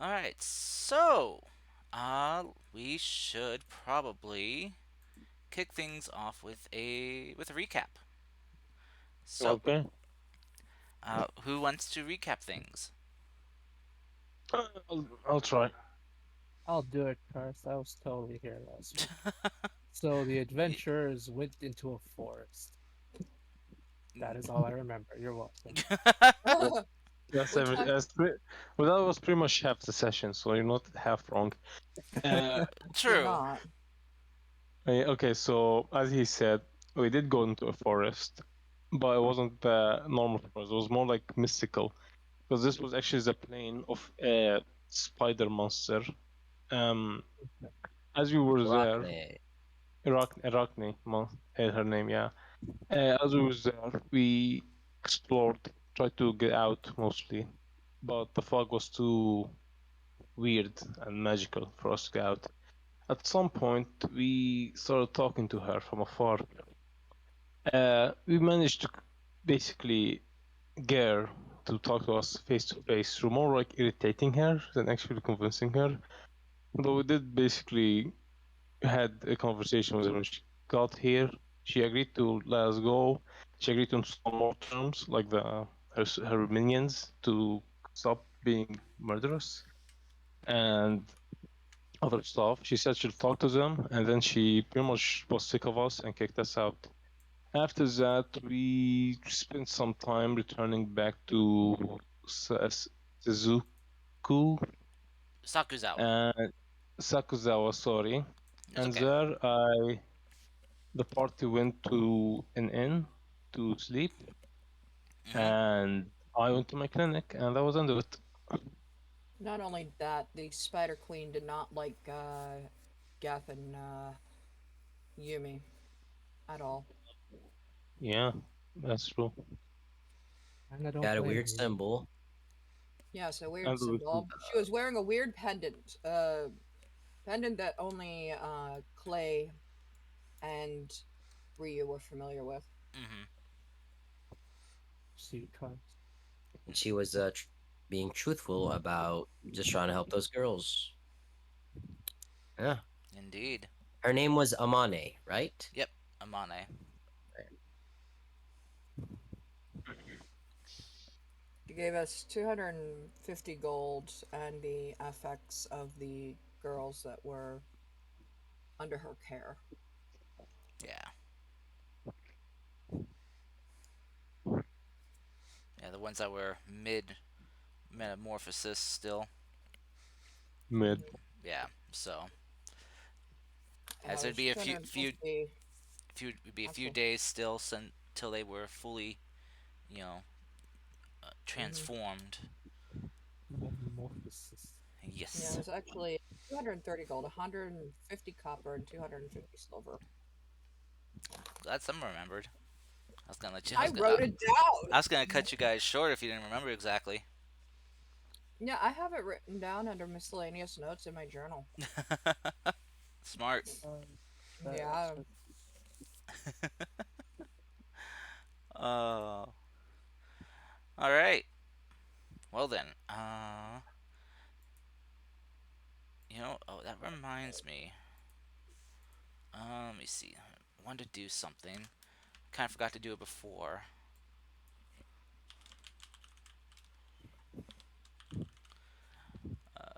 All right, so we should probably kick things off with a recap. So, Okay. who wants to recap things? I'll try. I'll do it first. I was totally here last week. So the Y- adventurers went into a forest. That is all I remember. You're welcome. Yep. That's Which every. one? Well, that was pretty much half the session, so you're not half wrong. Uh, You're True. not. okay, so as he said, we did go into a forest, but it wasn't the normal forest. It was more like mystical, because this was actually the plane of a spider monster. Um, as we were there, Arachne. Arachne, her name, yeah. As we were there, we explored, tried to get out mostly, but the fog was too weird and magical for us to get out. At some point, we started talking to her from afar. We managed to basically get her to talk to us face to face through more like irritating her than actually convincing her. But we did basically had a conversation with her when she got here. She agreed to let us go. She agreed on some more terms, like her minions to stop being murderous and other stuff. She said she'll talk to them, and then she pretty much was sick of us and kicked us out. After that, we spent some time returning back to Suzuku Sakuzawa. and Sakuzawa, sorry. It's And okay. there, the party went to an inn to sleep, Mhm. and I went to my clinic, and that was the end of it. Not only that, the Spider Queen did not like Gath and Yumi at all. Yeah, that's true. And I don't Got a blame weird you. symbol. Yeah, it's a weird And symbol. She was wearing a weird pendant. Pendant that only Clay and Ryu were familiar with. Mhm. See cards. And she was being truthful about just trying to help those girls. Yeah. Indeed. Her name was Amane, right? Yep. Amane. She gave us 250 gold and the FX of the girls that were under her care. Yeah. Yeah. The ones that were mid metamorphosis still. mid. Yeah. So, Yeah, as it it'd was be a $250 it'd be a few actual. days still until they were fully, you know, Hmm. transformed. Metamorphosis. Yeah, it Yes. was actually 230 gold, 150 copper, and 250 silver. Glad some remembered. I was gonna let you. I wrote it I down. was gonna cut you guys short if you didn't remember exactly. Yeah, I have it written down under miscellaneous notes in my journal. Smart. Um, Yeah, so Oh. All right. Well then. Oh, that reminds me. Let me see. I wanted to do something. Kind of forgot to do it before.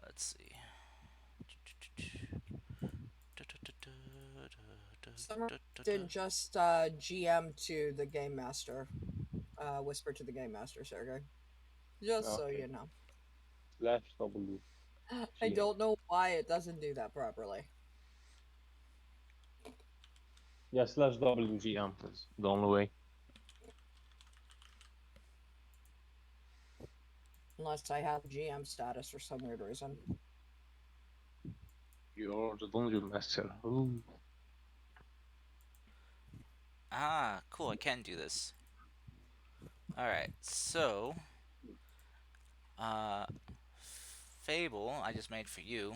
Let's see. Summer didn't just GM to the game master, whisper to the game master, Sergey. Just so Okay. you know. Slash W. I GM. don't know why it doesn't do that properly. Yeah, slash WGM is the only way. Unless I have GM status for some weird reason. You're the dungeon master. Ooh. Ah, cool. I can do this. All right. So, uh, Fable, I just made for you.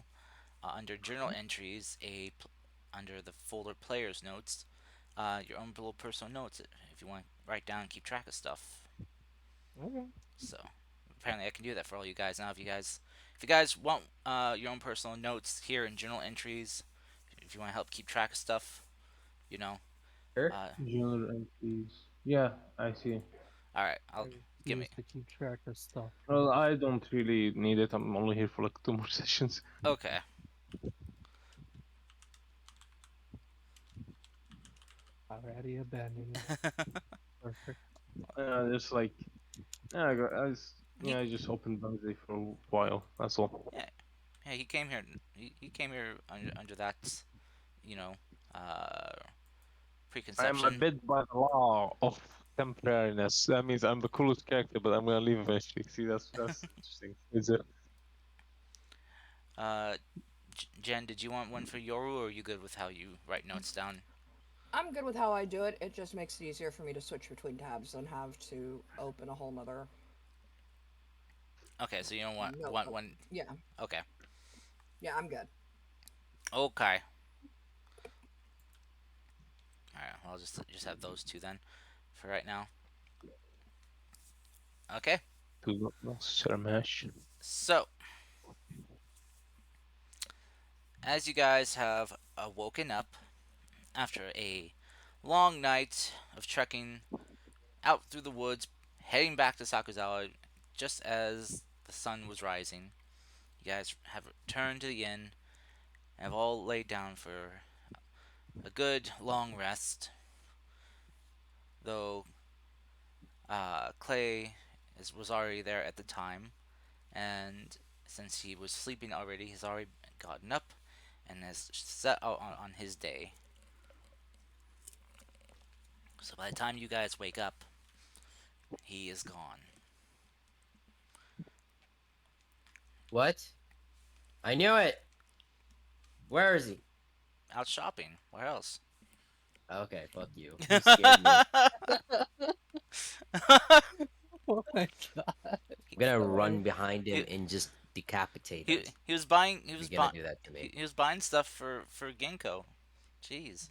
Under journal entries, under the folder players notes, your own little personal notes if you want to write down and keep track of stuff. okay. So apparently I can do that for all you guys now. If you guys If you guys want your own personal notes here in journal entries, if you want to help keep track of stuff, you know, Sure. uh, Journal entries. Yeah, I see. all right, I I'll give me. refuse to keep track of stuff. Well, I don't really need it. I'm only here for like 2 more sessions. Okay. Already abandoned it. Perfect. Just like yeah, he, I just opened Bungie for a while. That's all. yeah, yeah, he came here. He came here under that, you know, uh, I'm preconception. abid by the law of temporariness. That means I'm the coolest character, but I'm gonna leave eventually. See, that's interesting. Is it? Uh, Jen, did you want one for Yoru, or are you good with how you write notes down? I'm good with how I do it. It just makes it easier for me to switch between tabs and have to open a whole nother Okay, so you don't want notebook. one. Yeah, Okay. yeah, I'm good. Okay. All right. Well, I'll just have those two then, for right now. Okay. To Saramash. So, as you guys have woken up after a long night of trekking out through the woods, heading back to Sakuzawa, just as the sun was rising, you guys have returned to the inn and have all laid down for a good long rest. Though Clay was already there at the time, and since he was sleeping already, he's already gotten up and has set out on his day. So by the time you guys wake up, he is gone. What? I knew it. Where is he? Out shopping. Where else? Okay, fuck you. You scared me. Oh my god. I'm gonna Oh, run behind him he, and just decapitate he, him he was buying if you're gonna do that to me. he was buying stuff for Ginkgo. Jeez,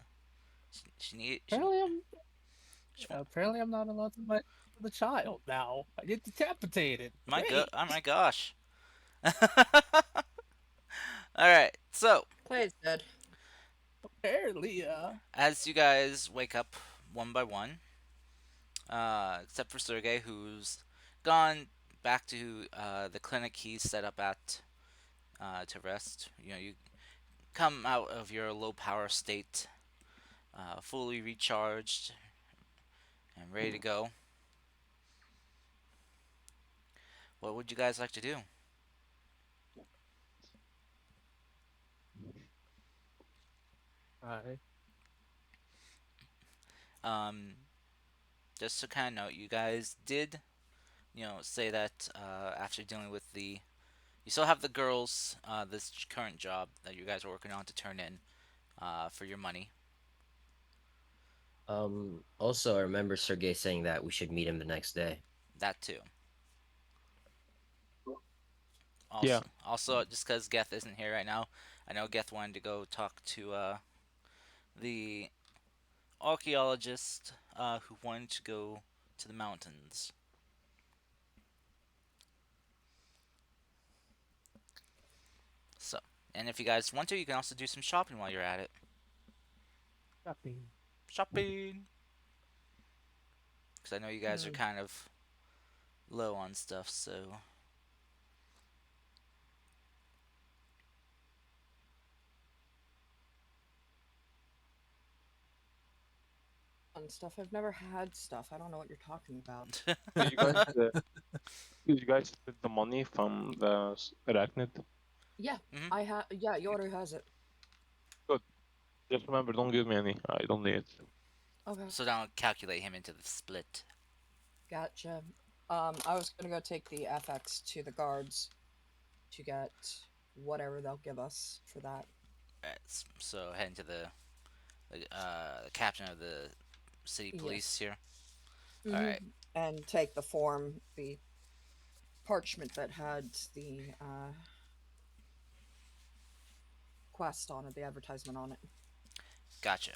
she need she, apparently I'm she apparently I'm not allowed to buy the child now. I get decapitated. Great. oh my gosh. All right, so Clay's dead. Apparently, as you guys wake up one by one, except for Sergey, who's gone back to the clinic he's set up at to rest. You come out of your low power state, fully recharged and ready to go. What would you guys like to do? I Um, just to kind of note, you guys did, say that after dealing with you still have the girls, this current job that you guys are working on to turn in for your money. Also, I remember Sergey saying that we should meet him the next day. That too. Yeah, Also, just because Geth isn't here right now, I know Geth wanted to go talk to the archaeologist who wanted to go to the mountains. So, and if you guys want to, you can also do some shopping while you're at it. shopping. Shopping, because I know you guys are Hmm. kind of low on stuff. So, And stuff. I've never had stuff. I don't know what you're talking about. did you guys did you guys split the money from the arachnid? Yeah, hmm I have. Yeah, Yoru has it. Good. Just remember, don't give me any. I don't need it. Okay, so don't calculate him into the split. gotcha. I was gonna go take the FX to the guards to get whatever they'll give us for that. Alright, so heading to the captain of the city police Yes. here. All Hmm. right, And take the form, the parchment that had the quest on it, the advertisement on it. gotcha.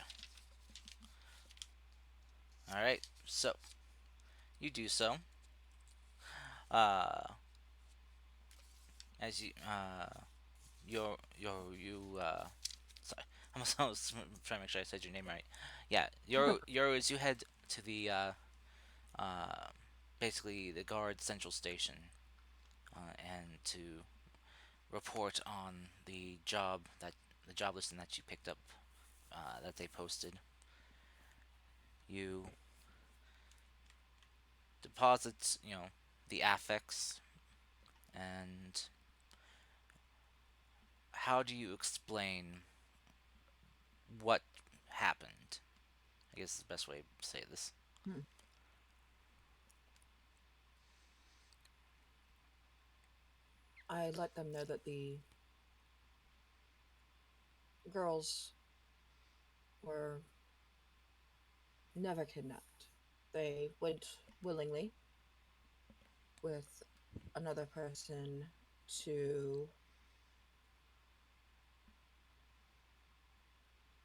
All right, so you do so. Uh, as you sorry, I was trying to make sure I said your name right. Yeah, your as you head to the uh, basically the guard central station, and to report on the job listing that you picked up, that they posted. You deposit, the affix, and how do you explain what happened? I guess is the best way to say this. Hmm. I let them know that the girls were never kidnapped. They went willingly with another person to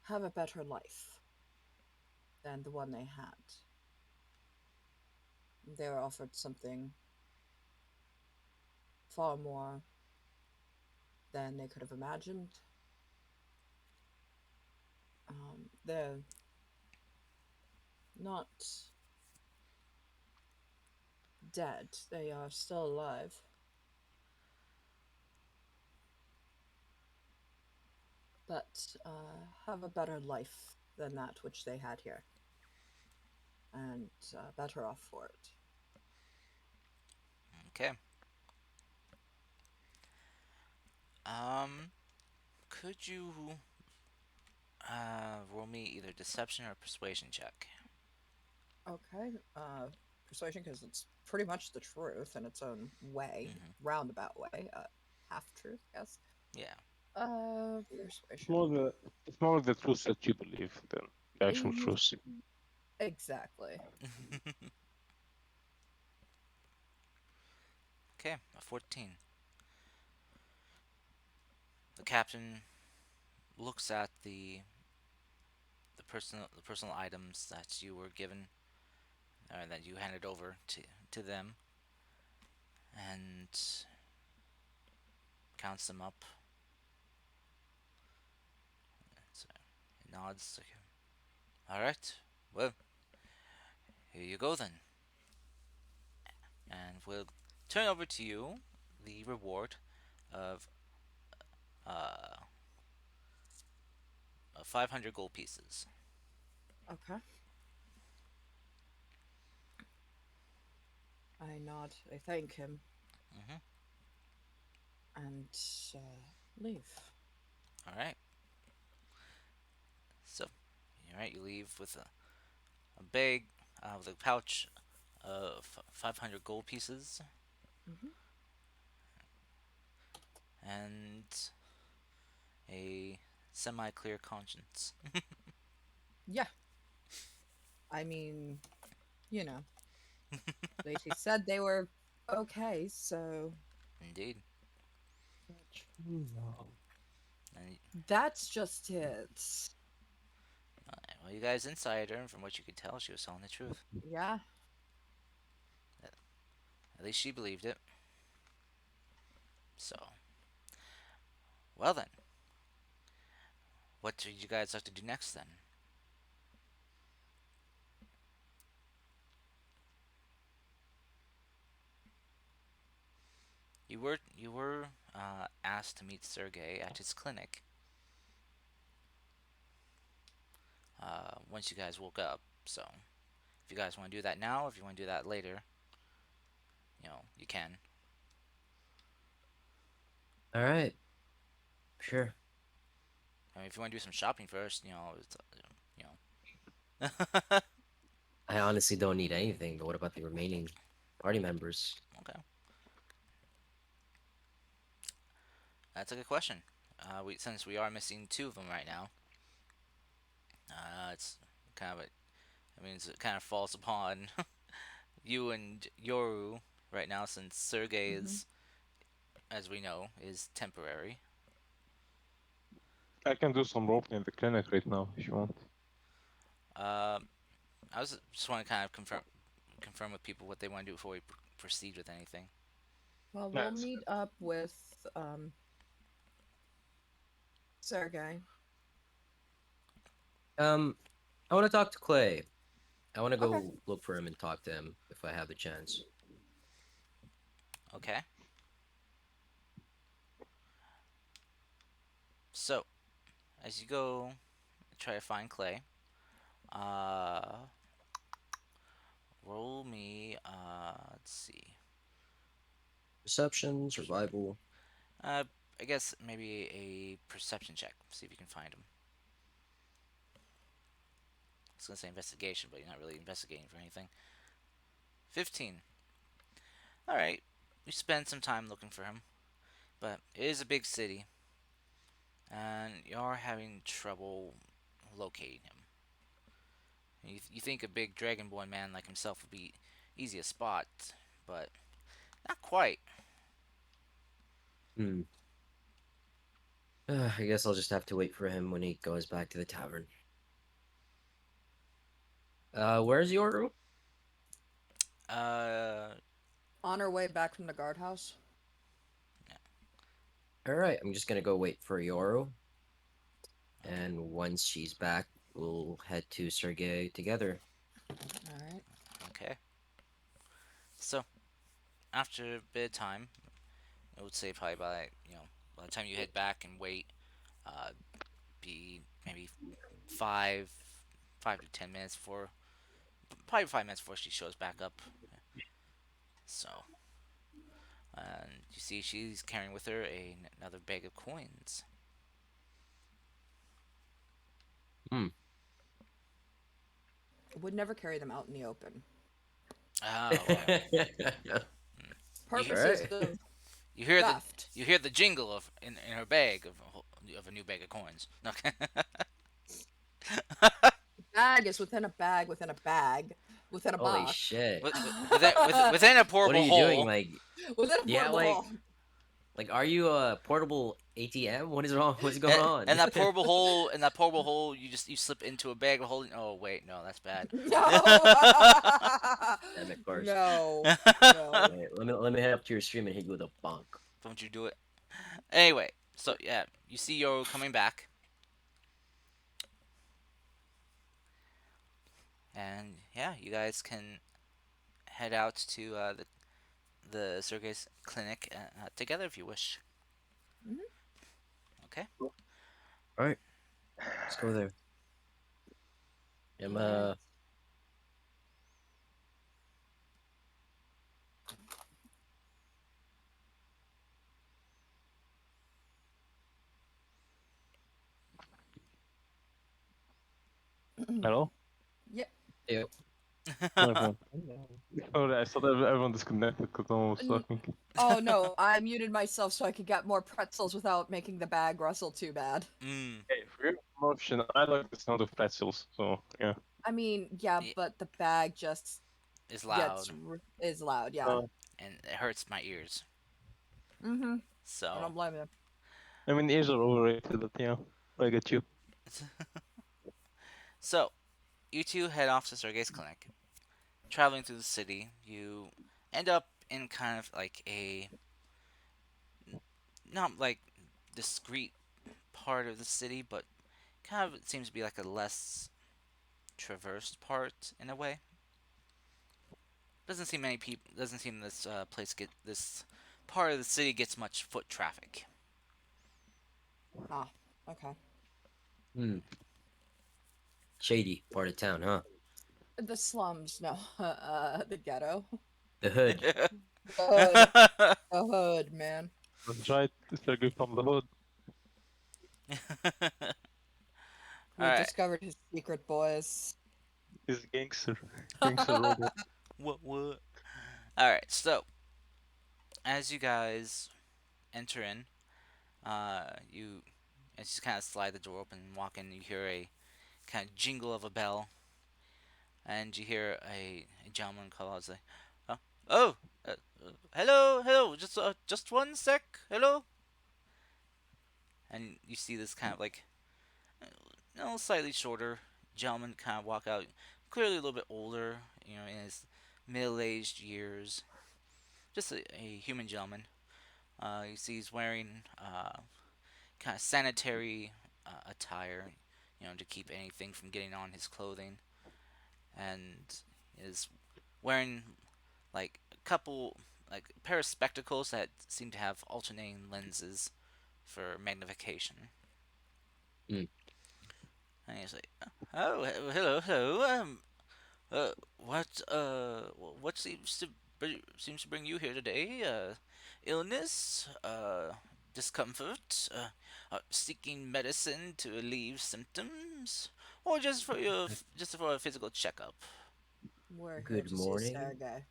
have a better life than the one they had. They were offered something far more than they could have imagined. They're not dead, they are still alive, but have a better life than that which they had here, and better off for it. Okay. Um, could you roll me either deception or persuasion check? Okay, persuasion, because it's pretty much the truth in its own way, Mm-hmm. roundabout way, half truth, yes. Yeah. It's more Persuasion. the truth that you believe than the actual Eh, truth. exactly. Okay, a 14. The captain looks at the personal items that you were given, or that you handed over to them, and counts them up. So he nods. Okay. All right. Well, here you go then, and we'll turn over to you the reward of uh, 500 gold pieces. Okay. I nod, I thank him, Mm-hmm. and leave. All right. So, all right, you leave with a bag, with a pouch of 500 gold pieces Hmm. and a semi-clear conscience. Yeah, I mean, you know, Lacey said they were okay, so Indeed. No. And that's just it. well, you guys insider, and from what you could tell, she was telling the truth. Yeah. At, at least she believed it. So, well then, what would you guys like to do next then? You were asked to meet Sergey at his clinic. Once you guys woke up. So, if you guys want to do that now, if you want to do that later, you can. All right, sure. I mean, if you want to do some shopping first, you know. I honestly don't need anything, but what about the remaining party members? Okay, that's a good question. Since we are missing two of them right now, it's kind of a. I mean, it kind of falls upon you and Yoru right now, since Sergey Hmm. is, as we know, is temporary. I can do some rope in the clinic right now if you want. Um, I was just want to kind of confirm with people what they want to do before we proceed with anything. Well, we'll Nice. meet up with Sergey. Um, I want to talk to Clay. I want to Okay. go look for him and talk to him if I have the chance. Okay. So as you go try to find Clay, uh, roll me. Let's see. Reception, survival. Uh, I guess maybe a perception check. See if you can find him. I was gonna say investigation, but you're not really investigating for anything. 15. All right. You spend some time looking for him, but it is a big city, and you're having trouble locating him. You think a big dragonborn man like himself would be easy to spot, but not quite. Hmm. I guess I'll just have to wait for him when he goes back to the tavern. Where's Yoru? Uh, On our way back from the guardhouse. All right, I'm just gonna go wait for Yoru, okay, and once she's back, we'll head to Sergey together. All right. okay. So after a bit of time, I would say probably by the time you head back and wait, uh, be maybe five, 5 to 10 minutes before, probably 5 minutes before she shows back up. So, and you see she's carrying with her another bag of coins. Hmm. Would never carry them out in the open. Oh, you All Purposes right. of you hear the theft. you hear the jingle in her bag of a new bag of coins. Okay. Bag is within a bag within a bag within a Holy box shit! Within a What are portable you doing? hole. Like, within a do you have portable hole. are you a portable ATM? What is wrong? What's going And, on? and that portable hole, you slip into a bag of holding. Oh wait, no, that's bad. No. Damn it, Cars. No. No. Wait, let me head up to your stream and hit you with a bonk. Don't you do it. Anyway, so yeah, you see Yoru coming back, and yeah, you guys can head out to the Sergey's clinic together if you wish. Mhm. Okay. All right, let's go there. All Am right. Hello? Yeah. yeah. Everyone. Oh, I thought everyone disconnected because no one was N- talking. Oh no, I muted myself so I could get more pretzels without making the bag rustle too bad. mm, Hey, for your promotion, I like the sound of pretzels, so yeah. I mean, yeah, it but the bag just is gets loud is loud. Yeah. Uh, and it hurts my ears. Mm-hmm. I So, don't blame you. I mean, ears are overrated, but yeah, I get you. so you two head off to Sergey's clinic. Traveling through the city, you end up in kind of like a not like discreet part of the city, but kind of it seems to be like a less traversed part in a way. Doesn't seem many people. Doesn't seem this part of the city gets much foot traffic. Ah. Okay. Hmm. Shady part of town, huh? The slums, no. The ghetto. The hood. The hood. The hood, man. That's right, Sergey from the hood. All We right. discovered his secret, boys. He's a gangster. Gangster Robert. What? What? All right. So as you guys enter in, you as you kind of slide the door open and walk in, you hear a kind of jingle of a bell, and you hear a gentleman call out, say, "Oh, hello, hello, just one sec, hello." And you see this kind of like, slightly shorter gentleman kind of walk out, clearly a little bit older, in his middle-aged years, just a human gentleman. You see he's wearing kind of sanitary attire, to keep anything from getting on his clothing, and is wearing like a couple like a pair of spectacles that seem to have alternating lenses for magnification. Mm. And he's like, "Oh, hello, hello. What seems to bring you here today? Illness, discomfort, seeking medicine to relieve symptoms, or just for a physical checkup?" We're here Good to see morning. Sergey.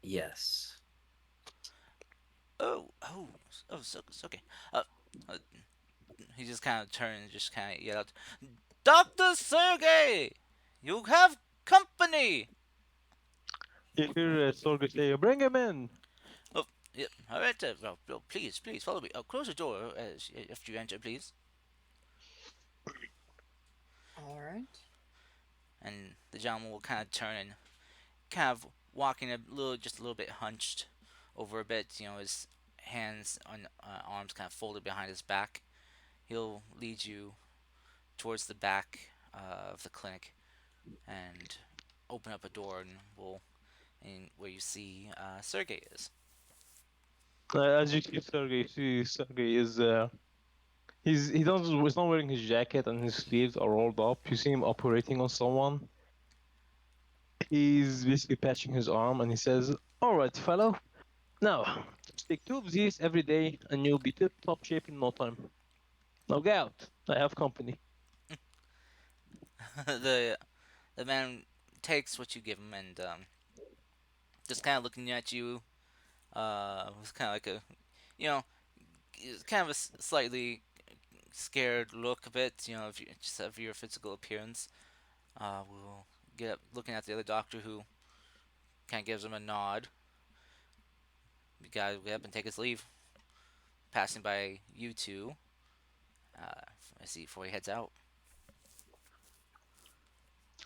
Yes. Oh, oh, so okay. Uh, uh, he just kind of turned and just kind of yelled out, "Doctor Sergey, you have company!" You hear Sorga say, "Bring him in." Oh, yeah. All right. Well, please, please follow me. Close the door after you enter, please. All right. And the gentleman will kind of turn and kind of walking just a little bit hunched over a bit. His hands on arms kind of folded behind his back. He'll lead you towards the back of the clinic and open up a door and where you see Sergey is. As you see Sergey is he's not wearing his jacket and his sleeves are rolled up. You see him operating on someone. He's basically patching his arm and he says, "All right, fellow. Now, take two of these every day and you'll be tip top shape in no time. Now get out. I have company." The man takes what you give him and just kind of looking at you with kind of like you know, kind of a slightly scared look a bit, just of your physical appearance. We'll get up looking at the other doctor who kind of gives him a nod. The guy will get up and take his leave, passing by you two. Uh, I see before he heads out.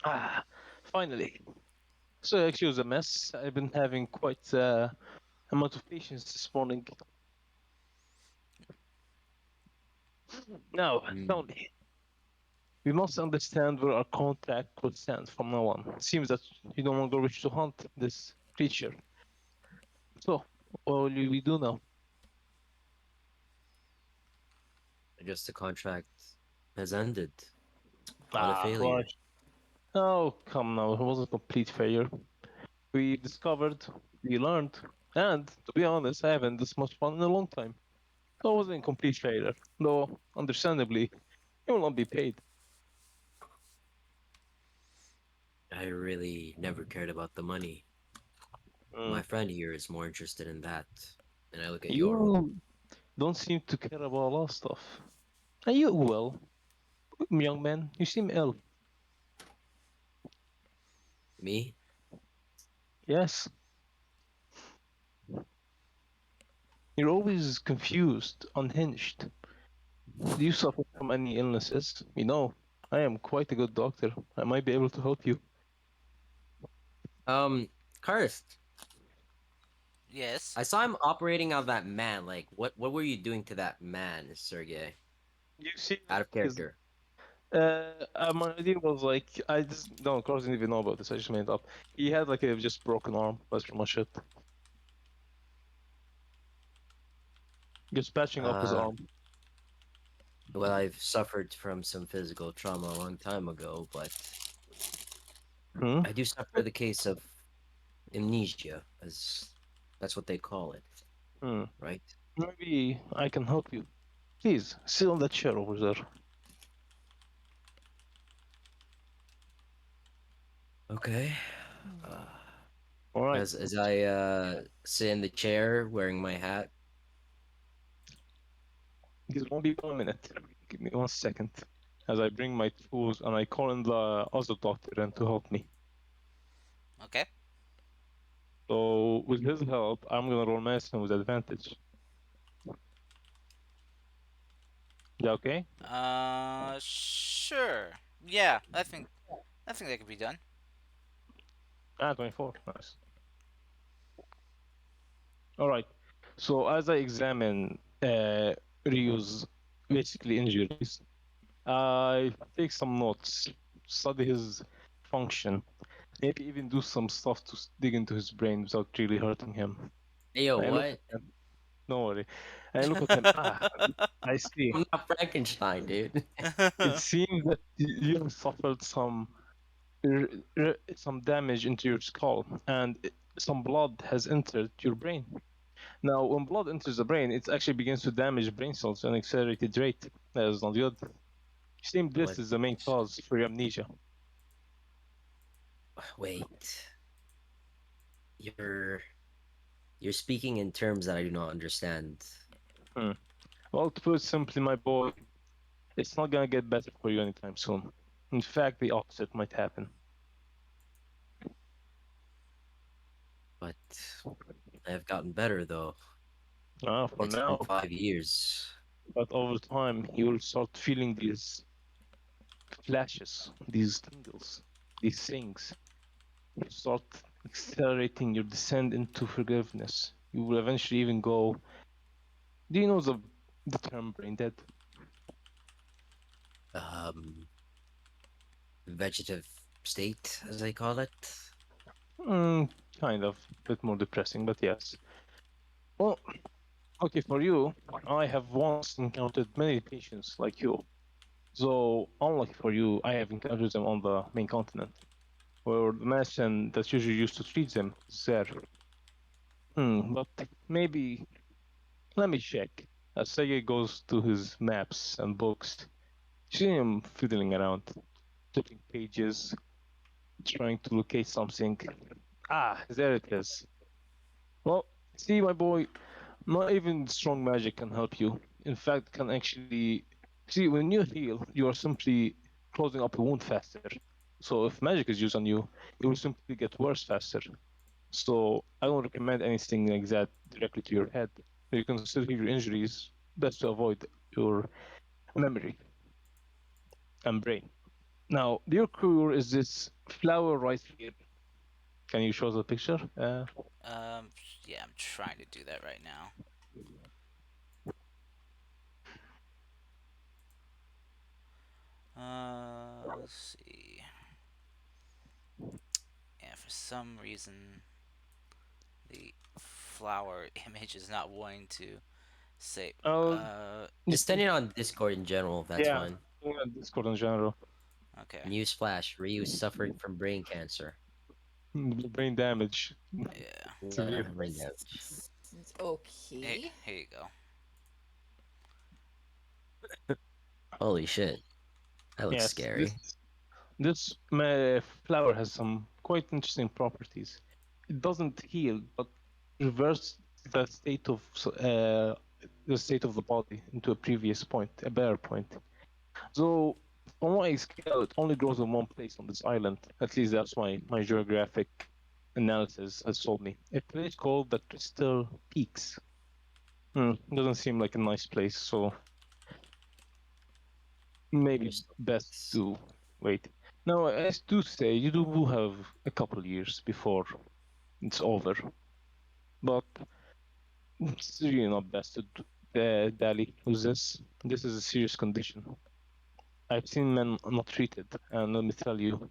Ah, finally. So excuse the mess. I've been having quite amount of patience this morning. Now, Mm. tell me, we must understand where our contract will stand from now on. It seems that you no longer wish to hunt this creature. So, what will we do now? I guess the contract has ended on a Ah, right. failure. Oh, come now. It was a complete failure. We discovered, we learned, and to be honest, I haven't this much fun in a long time. So it wasn't a complete failure. Though, understandably, you will not be paid. I really never cared about the money. Mm. My friend here is more interested in that. And I look at Yoru. You don't seem to care about a lot of stuff. Are you well, young man? You seem ill. Me? Yes, you're always confused, unhinged. Do you suffer from any illnesses? I am quite a good doctor. I might be able to help you. Karst, Yes. I saw him operating on that man. Like, what were you doing to that man, Sergey? You see, Out of his character. my idea was like I just no, Carlos didn't even know about this. I just made it up. He had like a just broken arm. That's pretty much it. Just patching up his Uh, arm. well, I've suffered from some physical trauma a long time ago, but Hmm. I do suffer the case of amnesia, as that's what they call it, Hmm. right? Maybe I can help you. Please sit on that chair over there. Okay. Hmm. Uh, All right. as I sit in the chair wearing my hat. This won't be 1 minute. Give me 1 second. As I bring my tools and I call in the other doctor in to help me. Okay. So with his help, I'm gonna roll medicine with advantage. Is that okay? Sure. Yeah, I think that could be done. Ah, 24. Nice. All right. So as I examine Ryu's basically injuries, I take some notes, study his function, maybe even do some stuff to dig into his brain without really hurting him. Hey, yo, I look what? at him. No worry. I look at him. I see. I'm not Frankenstein, dude. It seems that you have suffered some damage into your skull, and some blood has entered your brain. Now, when blood enters the brain, it actually begins to damage brain cells at an accelerated rate. That is not good. Seems this What? is the main cause for your amnesia. Wait. You're you're speaking in terms that I do not understand. Hmm. Well, to put it simply, my boy, it's not gonna get better for you anytime soon. In fact, the opposite might happen. But I have gotten better though. For It's been now, 5 years. but over time, you will start feeling these flashes, these tingles, these things. You start accelerating your descent into forgiveness. You will eventually even go. Do you know the term brain dead? Um, Vegetative state, as they call it. Mm, kind of, a bit more depressing, but yes. Well, okay, for you, I have once encountered many patients like you. So, unlike for you, I have encountered them on the main continent, where the medicine that's usually used to treat them is there. But maybe, let me check. As Sege goes to his maps and books, you see him fiddling around, flipping pages, trying to locate something. There it is. Well, see, my boy, not even strong magic can help you. In fact, can actually see when you heal, you are simply closing up a wound faster. So if magic is used on you, it will simply get worse faster. So I don't recommend anything like that directly to your head. You can still heal your injuries. Best to avoid your memory and brain. Now, your cure is this flower right here. Can you show the picture? um, yeah, I'm trying to do that right now. Let's see. Yeah, for some reason the flower image is not wanting to save. uh, Uh, Just send it on Discord in general. That's yeah, fine. Discord in general. okay. Newsflash: Ryu is suffering from brain cancer. Brain damage. Yeah. Severe. Brain damage. Hey, Okay. here you go. Holy shit. That looks Yes, scary. flower has some quite interesting properties. It doesn't heal, but reverse the state of the state of the body into a previous point, a better point. So, from what I scale, it only grows in one place on this island. At least that's my geographic analysis has told me. A place called the Crystal Peaks. Doesn't seem like a nice place, so maybe Crystal best Peaks. to wait. Now, I do say you do have a couple years before it's over, but it's really not best to dally with this. This is a serious condition. I've seen men not treated, and let me tell you,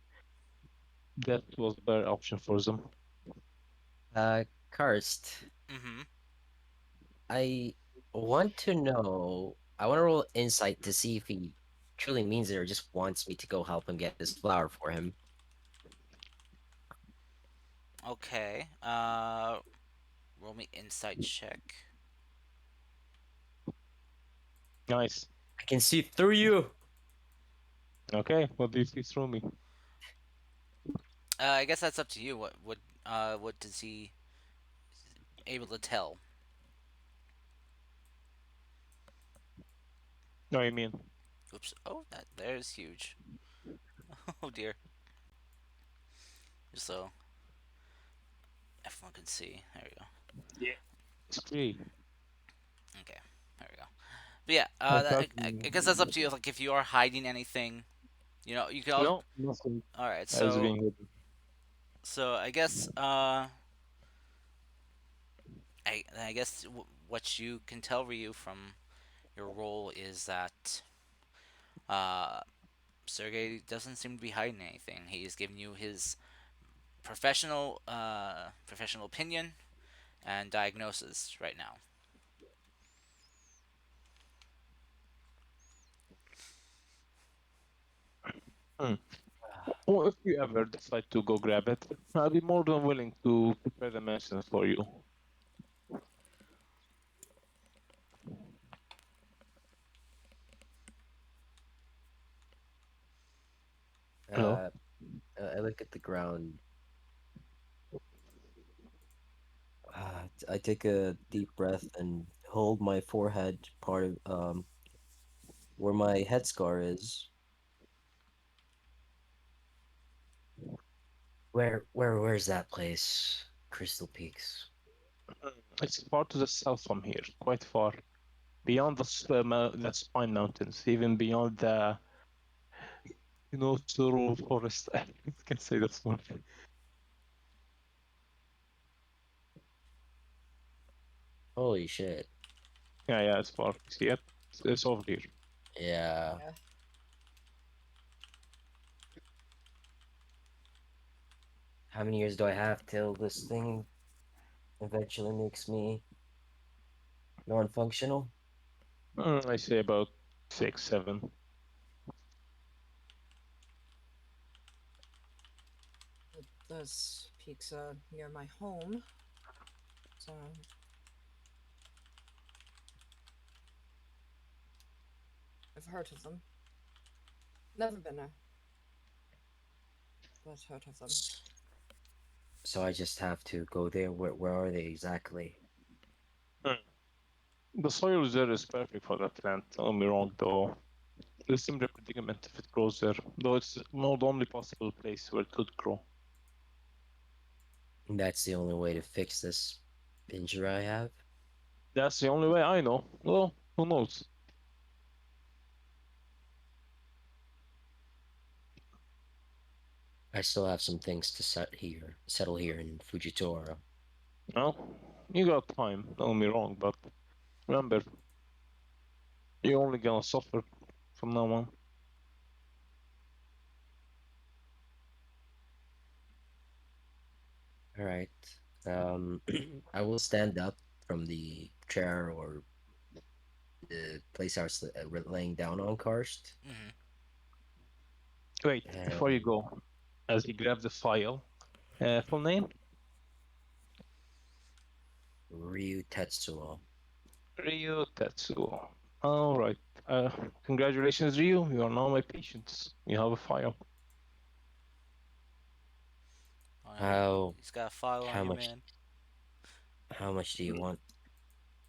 that was a better option for them. Karst, Mm-hmm. I want to know. I want to roll insight to see if he truly means it or just wants me to go help him get this flower for him. Okay. Roll me insight check. Nice. I can see through you. Okay, what do you see through me? I guess that's up to you. What does he able to tell? No, I mean, Oops. Oh, that there's huge. Oh dear. Just so everyone can see. There we go. yeah, it's free. Okay. There we go. But yeah, I that, thought, I guess that's up to you. Like if you are hiding anything, you can. no, nothing All right. is being hidden. So I guess I guess what you can tell Ryu from your role is that uh, Sergey doesn't seem to be hiding anything. He's giving you his professional opinion and diagnosis right now. Hmm. Well, if you ever decide to go grab it, I'll be more than willing to prepare the medicine for you. Hello? Uh, I look at the ground. I take a deep breath and hold my forehead, part of where my head scar is. Where's that place? Crystal Peaks. It's far to the south from here, quite far. Beyond the Spine Mountains, even beyond the, Sorrel Forest. I can say that's one. Holy shit. Yeah, it's far. See it? It's over here. Yeah. Yeah. How many years do I have till this thing eventually makes me non-functional? I say about 6, 7. There's pizza near my home, so I've heard of them. Never been there, but heard of them. S- So I just have to go there. Where are they exactly? Mm. The soil there is perfect for that plant. Don't get me wrong, though. There's similar predicament if it grows there, though it's not the only possible place where it could grow. That's the only way to fix this injury I have. That's the only way I know. Well, who knows? I still have some things to settle here in Fujitora. No, you got time. Don't get me wrong, but remember, you're only gonna suffer from now on. All right. Um, I will stand up from the chair or the place I was laying down on karst, Hmm. Wait, before you and go, as he grabs the file, full name? Ryu Tetsuo. Ryu Tetsuo. All right. Uh, Congratulations, Ryu. You are now my patient. You have a file. How He's got a file on how you, much man. how much do you want?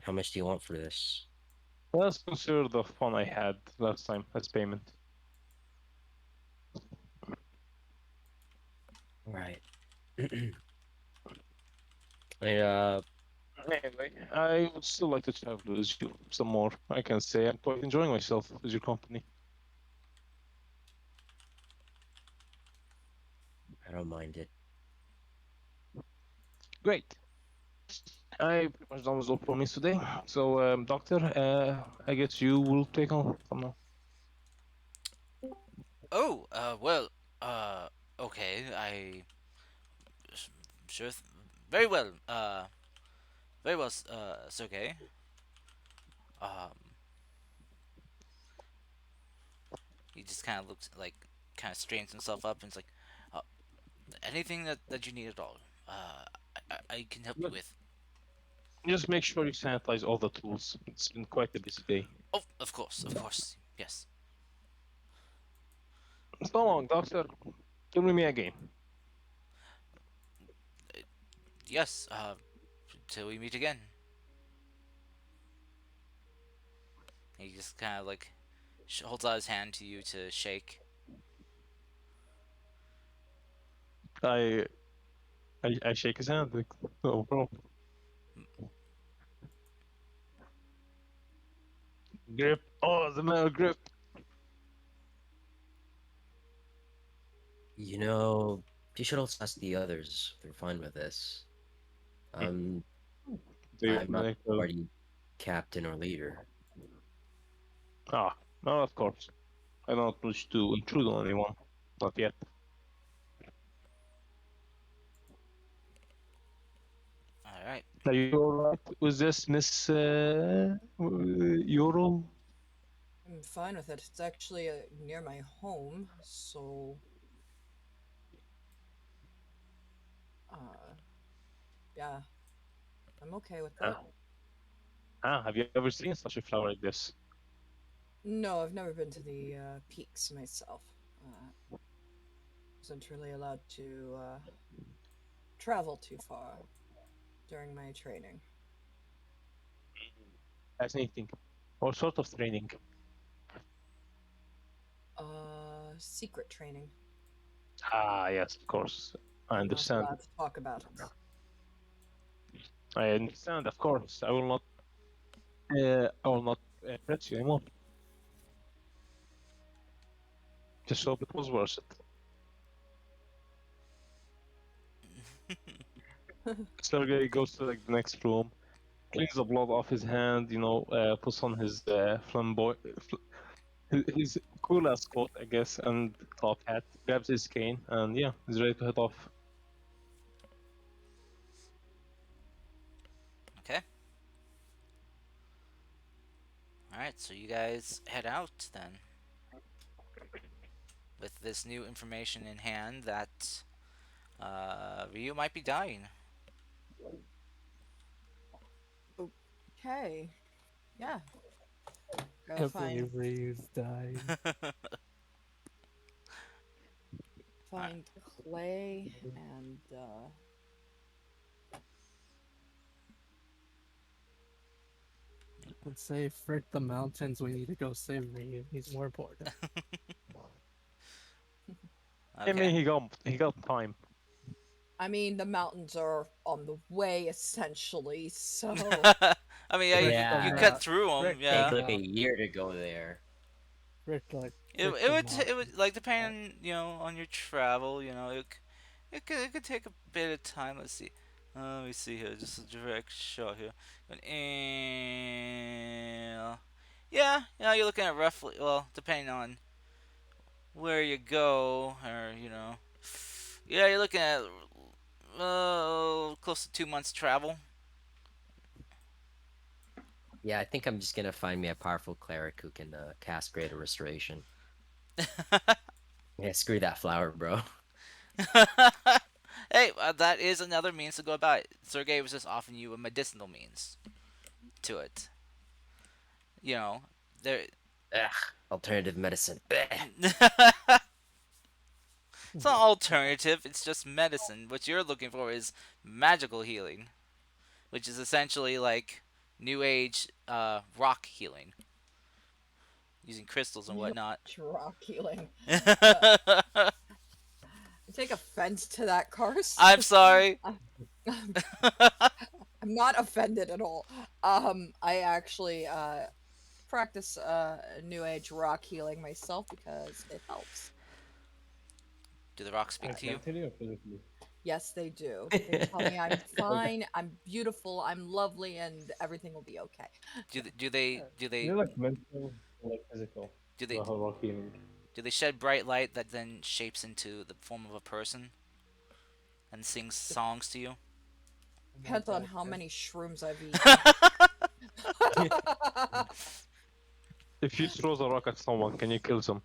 How much do you want for this? Let's consider the fun I had last time as payment. All right. I, Anyway, I would still like to travel with you some more. I can say I'm quite enjoying myself with your company. I don't mind it. Great. I pretty much done with all for me today. So, Doctor, I guess you will take on from now. Oh, well, uh, okay. Sure, very well. Very well, Sergey. Um, he just kind of looks like, kind of straightens himself up and is like, uh, anything that you need at all, I can help you Good. with. Just make sure you sanitize all the tools. It's been quite a busy day. Oh, of course, yes, So long, Doctor. Till we meet again. yes. Till we meet again. He just kind of like holds out his hand to you to shake. I I shake his hand. Like, oh, bro. Grip. Oh, the metal grip. You know, you should also ask the others if they're fine with this. Um, The I'm not the medical. party captain or leader. Ah, no, of course. I don't wish to intrude on anyone. Not yet. All right. Are you alright with this, Miss Euro? I'm fine with it. It's actually near my home, so uh, yeah, I'm okay with it. Ah, have you ever seen such a flower like this? No, I've never been to the peaks myself. Wasn't really allowed to travel too far during my training. Fascinating. What sort of training? Secret training. Ah, yes, of course. I I'm not understand. allowed to talk about it. I understand, of course. I will not press you anymore. Just hope it was worth it. Sergey goes to like the next room, cleans the blood off his hand, puts on his his cool ass coat, I guess, and top hat, grabs his cane, and yeah, he's ready to head off. Okay. All right. So you guys head out then with this new information in hand that Ryu might be dying. Okay. Yeah. Go Can't believe find Ryu's dying. find Clay and And say, frick the mountains, we need to go save Ryu. He's more important. I Okay. mean, he got time. I mean the mountains are on the way essentially, so I mean, yeah, Frick the you Yeah, cut mount. through them. Frick the take Yeah. like a mount. year to go there. Frick the It would mountains. like depending on your travel. It could take a bit of time. Let's see. Let me see here. Just a direct shot here. And yeah, you're looking at roughly. Well, depending on where you go, or yeah, you're looking at close to 2 months travel. Yeah, I think I'm just gonna find me a powerful cleric who can cast Greater Restoration. Yeah, screw that flower, bro. Hey, that is another means to go about it. Sergey was just offering you a medicinal means to it. You know, there. Ugh, alternative medicine. Blech. It's not What? alternative. It's just medicine. What you're looking for is magical healing, which is essentially like new age rock healing using crystals and new whatnot. rock healing. Uh, I take offense to that, I'm Karst. sorry. I'm I'm not offended at all. I actually practice new age rock healing myself because it helps. Do the rocks speak Like to you? mentally or physically? Yes, they do. They tell me I'm fine, I'm beautiful, I'm lovely, and everything will be okay. Do Is they it like mental or like physical? do The they whole rock healing. do they shed bright light that then shapes into the form of a person and sings songs to you? Depends on how many shrooms I've eaten. If you throw the rock at someone, can you kill them?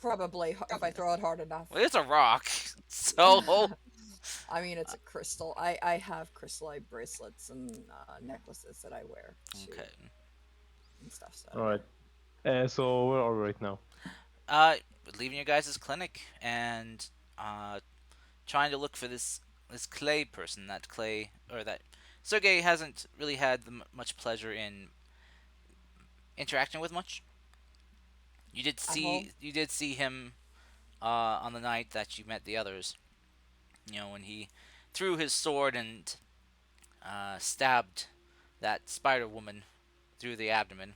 Probably if I throw it hard enough. Well, it's a rock, so I mean, it's a crystal. I have crystallite bracelets and necklaces that I wear too okay. and stuff. So All yeah. right. So where are we right now? Uh, leaving your guys' clinic and uh, trying to look for this Clay person. That Clay or that Sergey hasn't really had much pleasure in interacting with much. At all. You did see him on the night that you met the others. When he threw his sword and stabbed that Spider Woman through the abdomen.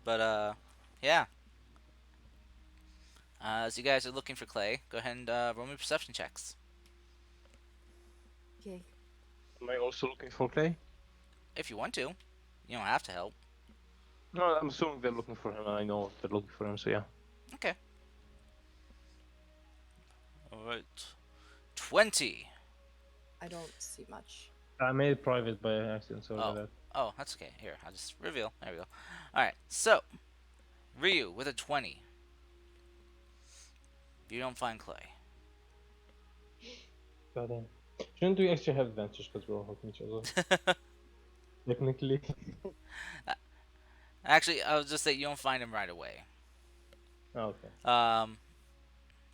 But yeah. As you guys are looking for Clay, go ahead and roll me perception checks. Okay. Am I also looking for Clay? If you want to, you don't have to help. No, I'm assuming they're looking for him. I know they're looking for him, so yeah. Okay. All right. 20. I don't see much. I made it private by accident. Sorry Oh. about Oh, that's okay. Here, I'll just reveal. There we go. All right. So, Ryu with a 20. You don't find Clay. that. Goddamn. Shouldn't we actually have advantage because we're all helping each other? Technically. Actually, I was just say you don't find him right away. Oh, okay. Um,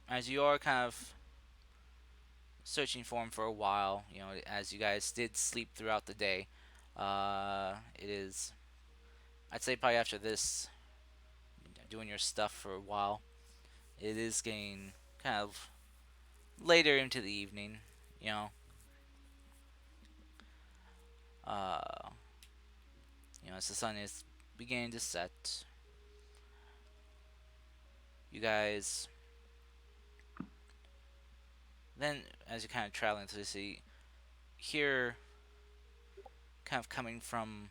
as you are kind of searching for him for a while, as you guys did sleep throughout the day, it is, I'd say probably after this, doing your stuff for a while, it is getting kind of later into the evening, you know. Uh, as the sun is beginning to set, you guys then, as you're kind of traveling through the city, hear kind of coming from,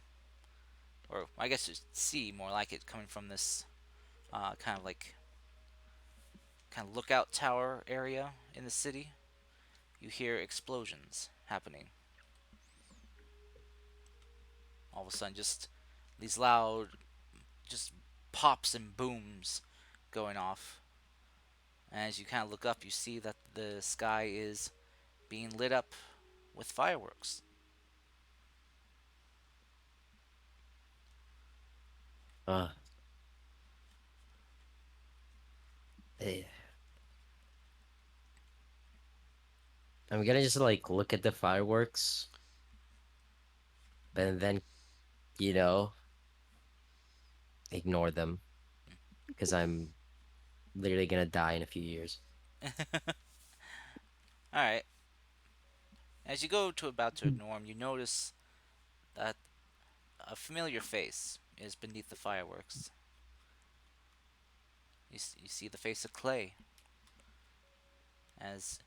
or I guess you see more like it coming from this kind of like kind of lookout tower area in the city. You hear explosions happening. All of a sudden, just these loud, just pops and booms going off. And as you kind of look up, you see that the sky is being lit up with fireworks. Uh, eh, I'm gonna just like look at the fireworks, and then you know ignore them because I'm literally gonna die in a few years. All right. As you go to about to ignore him, you notice that a familiar face is beneath the fireworks. You see the face of Clay. As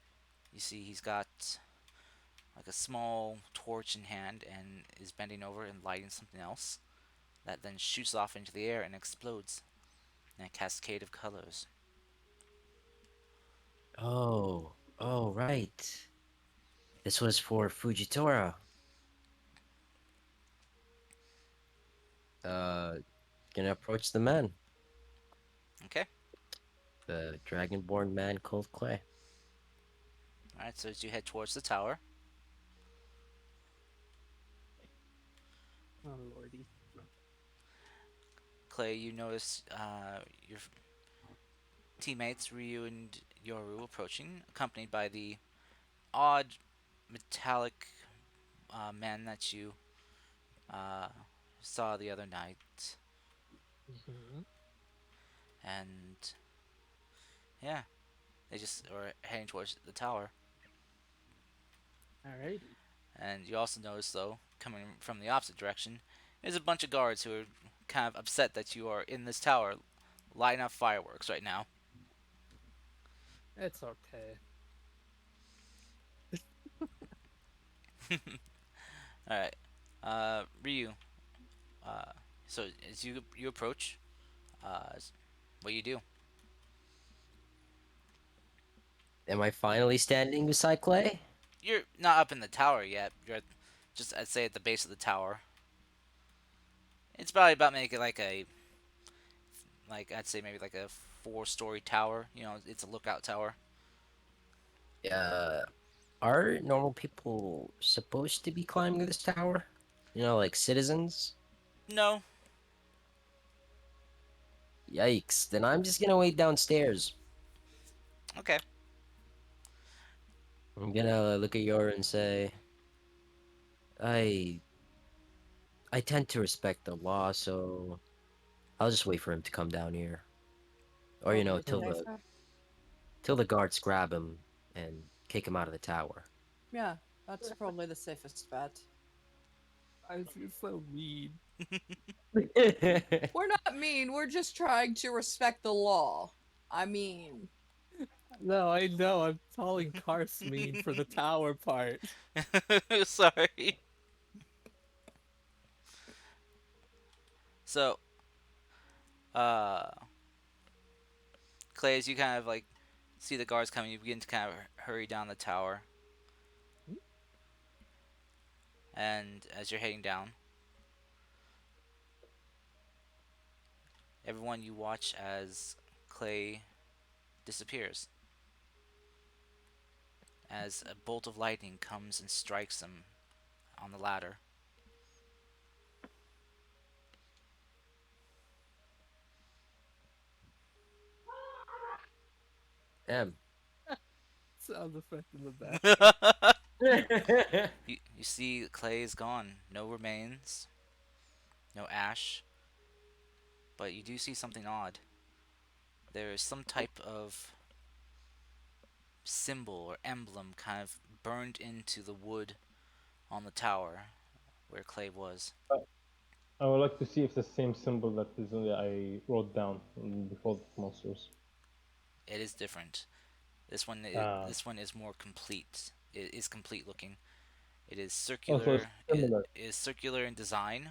you see, he's got like a small torch in hand and is bending over and lighting something else that then shoots off into the air and explodes in a cascade of colors. Oh, right. This was for Fujitora. Uh, gonna approach the man, Okay? the dragonborn man called Clay. Alright, so as you head towards the tower, Oh lordy. Clay, you notice your teammates Ryu and Yoru approaching, accompanied by the odd metallic men that you uh, saw the other night. Hmm. And yeah, they just are heading towards the tower. Alrighty. And you also notice, though, coming from the opposite direction, is a bunch of guards who are kind of upset that you are in this tower lighting up fireworks right now. It's okay. Alright. Ryu, uh, so as you approach, uh, what do you do? Am I finally standing beside Clay? You're not up in the tower yet. You're just, I'd say, at the base of the tower. It's probably about making like I'd say maybe like a four-story tower. It's a lookout tower. Uh, are normal people supposed to be climbing this tower? Like citizens? No. Yikes. Then I'm just gonna wait downstairs. Okay. I'm gonna look at Yor and say, I I tend to respect the law, so I'll just wait for him to come down here. Or Probably the till Hmm. the safer. till the guards grab him and kick him out of the tower. Yeah, that's probably the safest bet. I feel so mean. We're not mean. We're just trying to respect the law. I mean, No, I know. I'm calling Karsmine for the tower part. Sorry. So, uh, Clay, as you kind of like see the guards coming, you begin to kind of hurry down the tower, and as you're heading down, everyone you watch as Clay disappears, as a bolt of lightning comes and strikes him on the ladder. Damn. Sound effect in the background. you you see Clay is gone, no remains, no ash, but you do see something odd. There is some type of symbol or emblem kind of burned into the wood on the tower where Clay was. Uh, I would like to see if the same symbol that is I wrote down before the monsters. It is different. This one, Ah, this one is more complete. It is complete looking. It is also it's circular. similar. It is circular in design.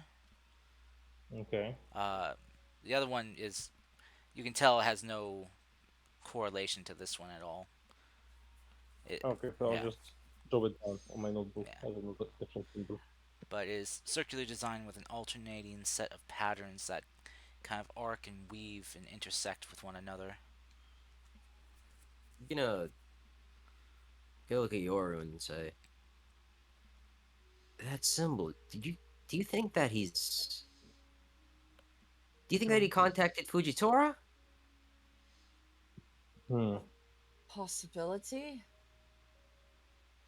Okay. Uh, the other one is you can tell it has no correlation to this one at all. It, Okay, so I'll yeah, just draw it down on my notebook yeah. as a different symbol. But it is circular design with an alternating set of patterns that kind of arc and weave and intersect with one another. You know, go look at Yoru and say, that symbol, do you think that he's do you think that he contacted Fujitora? Hmm. Possibility?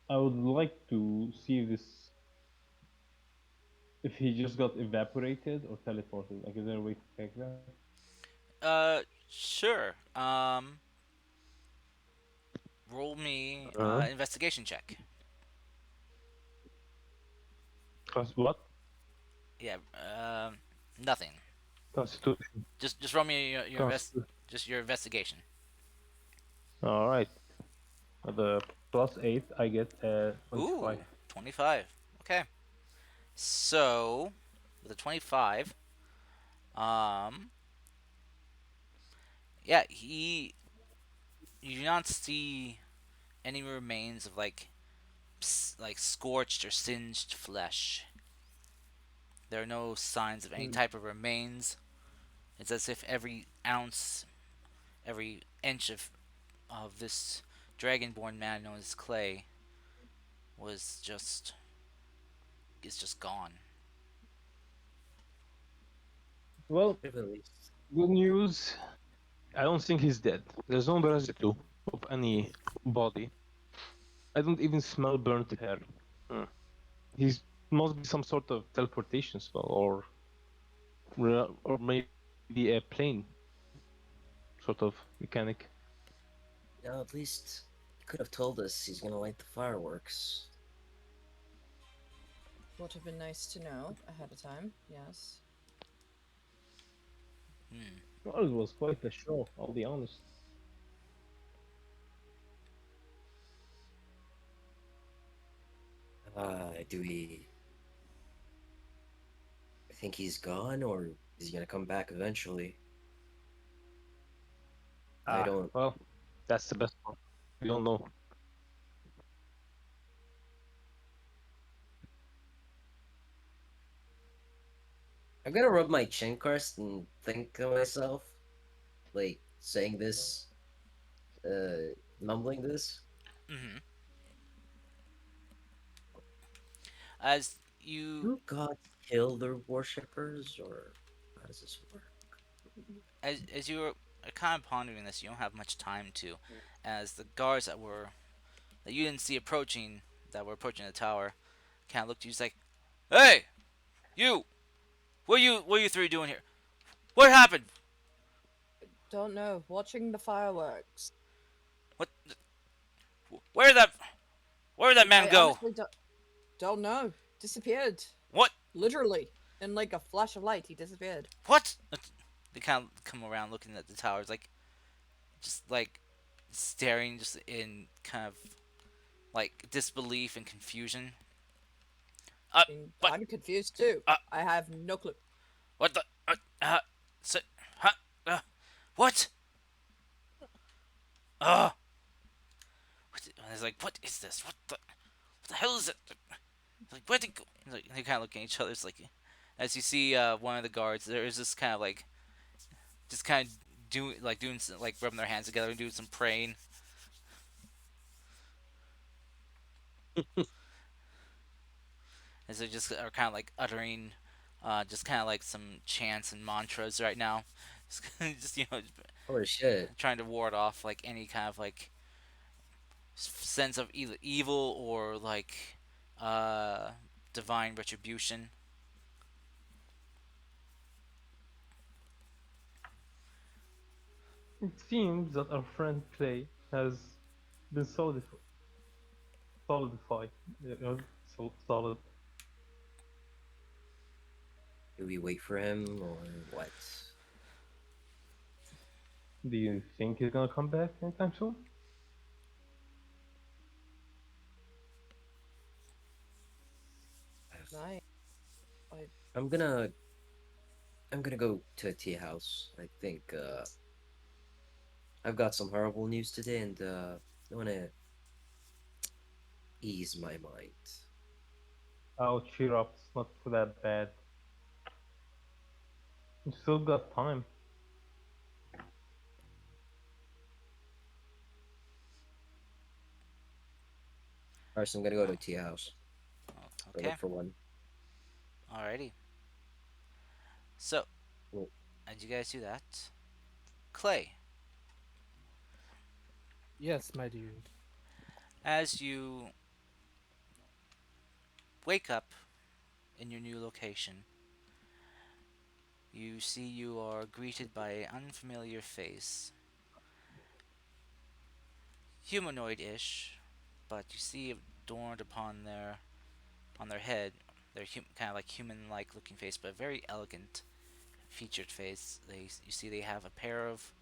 I would like to see this if he just got evaporated or teleported. Like, is there a way to check that? Sure. Roll me Uh-huh. investigation check. Cause what? Yeah. Nothing. Constitution. Just roll me Constitution. just your investigation. All right. With the +8, I get 25. Ooh, 25. Okay. So, with a 25, um, yeah, you do not see any remains of like scorched or singed flesh. There are no signs of any Hmm. type of remains. It's as if every ounce, every inch of this dragonborn man known as Clay was just is just gone. Well, At least. good news. I don't think he's dead. There's no residue of any body. I don't even smell burnt hair. Hmm. He's must be some sort of teleportation spell, or maybe a plane sort of mechanic. No, at least he could have told us he's gonna light the fireworks. Would have been nice to know ahead of time, yes. Hmm. Well, it was quite a show. I'll be honest. Do we think he's gone, or is he gonna come back eventually? I Ah, don't. well, that's the best part. We don't know. I'm gonna rub my chin crest and think to myself, like saying this, mumbling this. Hmm. As you Do gods kill their worshippers, or how does this work? as you were kind of pondering this, you don't have much time to, as the guards that you didn't see approaching, that were approaching the tower, kind of looked at you, just like, "Hey, you! What are you three doing here? What happened? Don't know. Watching the fireworks. What? Where did that where did that man I go? honestly don't know. Disappeared. What? Literally. In like a flash of light, he disappeared. What?" They kind of come around looking at the towers, like just like staring just in kind of like disbelief and confusion. Uh, but I'm confused too. uh, I have no clue. what the so, huh? What? Uh, and he's like, what is this? What the hell is it? Like, where'd it go? Like, they kind of look at each other. It's like, as you see, one of the guards, there is this kind of like, just kind of doing some, like rubbing their hands together and doing some praying. As they just are kind of like uttering, just kind of like some chants and mantras right now. Just Holy shit. trying to ward off like any kind of like sense of either evil or like uh divine retribution. It seems that our friend Clay has been solidified. Solid. Do we wait for him or what? Do you think he's gonna come back anytime soon? Nice. I, I'm gonna I'm gonna go to a tea house. I think I've got some horrible news today and I wanna ease my mind. Oh, cheer up. It's not that bad. You still got time. Alright, so I'm gonna go to a tea house. Or Okay, look for one. alrighty. So, Well, as you guys do that, Clay, Yes, my dude. as you wake up in your new location, you see you are greeted by an unfamiliar face. Humanoid-ish, but you see adorned upon their head, their kind of like human-like looking face, but a very elegant featured face. You see they have a pair of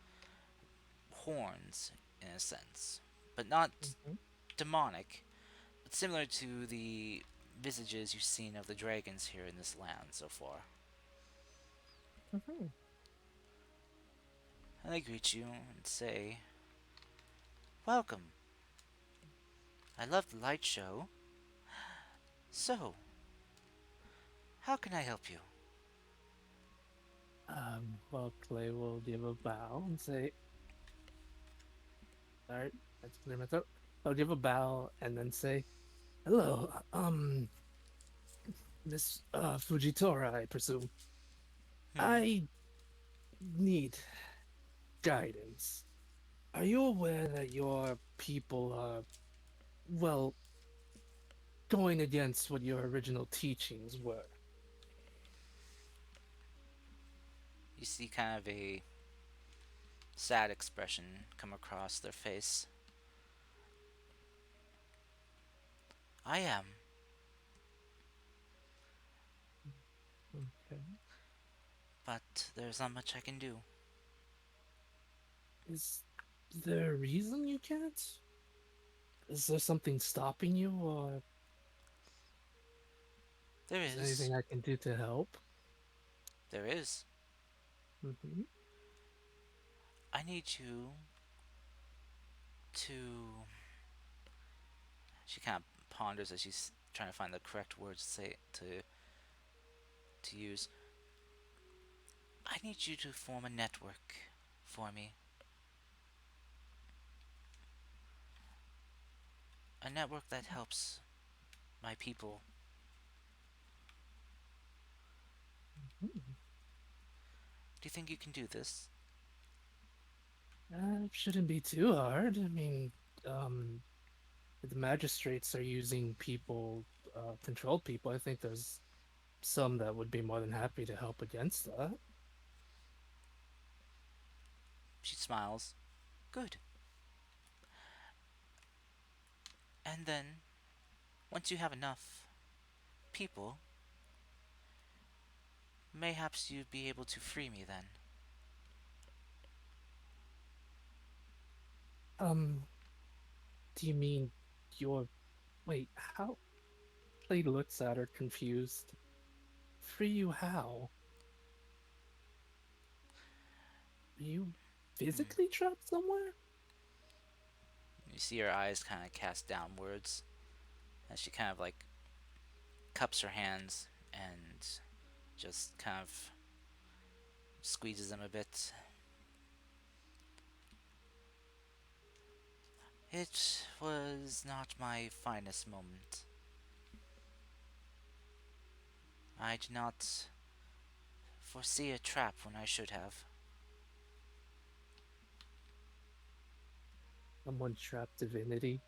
horns in a sense, but not Hmm. demonic, but similar to the visages you've seen of the dragons here in this land so far. Hmm. And they greet you and say, "Welcome. I love the light show. So, how can I help you?" Well, Clay will give a bow and say, "Sorry, that's clear my throat." I'll give a bow and then say, "Hello, Miss Fujitora, I presume. Hmm. I need guidance. Are you aware that your people are, well, going against what your original teachings were?" You see kind of a sad expression come across their face. "I am." Okay. "But there's not much I can do." Is there a reason you can't? Is there something stopping you, or "There is there is. anything I can do to help?" There is. Hmm. I need you to." She kind of ponders as she's trying to find the correct words to say to use. "I need you to form a network for me. A network that helps my people. Do you think you can do this?" It shouldn't be too hard. I mean, um, the magistrates are using people, controlled people. I think there's some that would be more than happy to help against that. She smiles. "Good. And then, once you have enough people, mayhaps you'd be able to free me then." Um, do you mean your wait, how Clay looks at her confused. Free you how? Are you Hmm. physically trapped somewhere? You see her eyes kind of cast downwards as she kind of like cups her hands and just kind of squeezes them a bit. It was not my finest moment. I did not foresee a trap when I should have. Someone trapped divinity?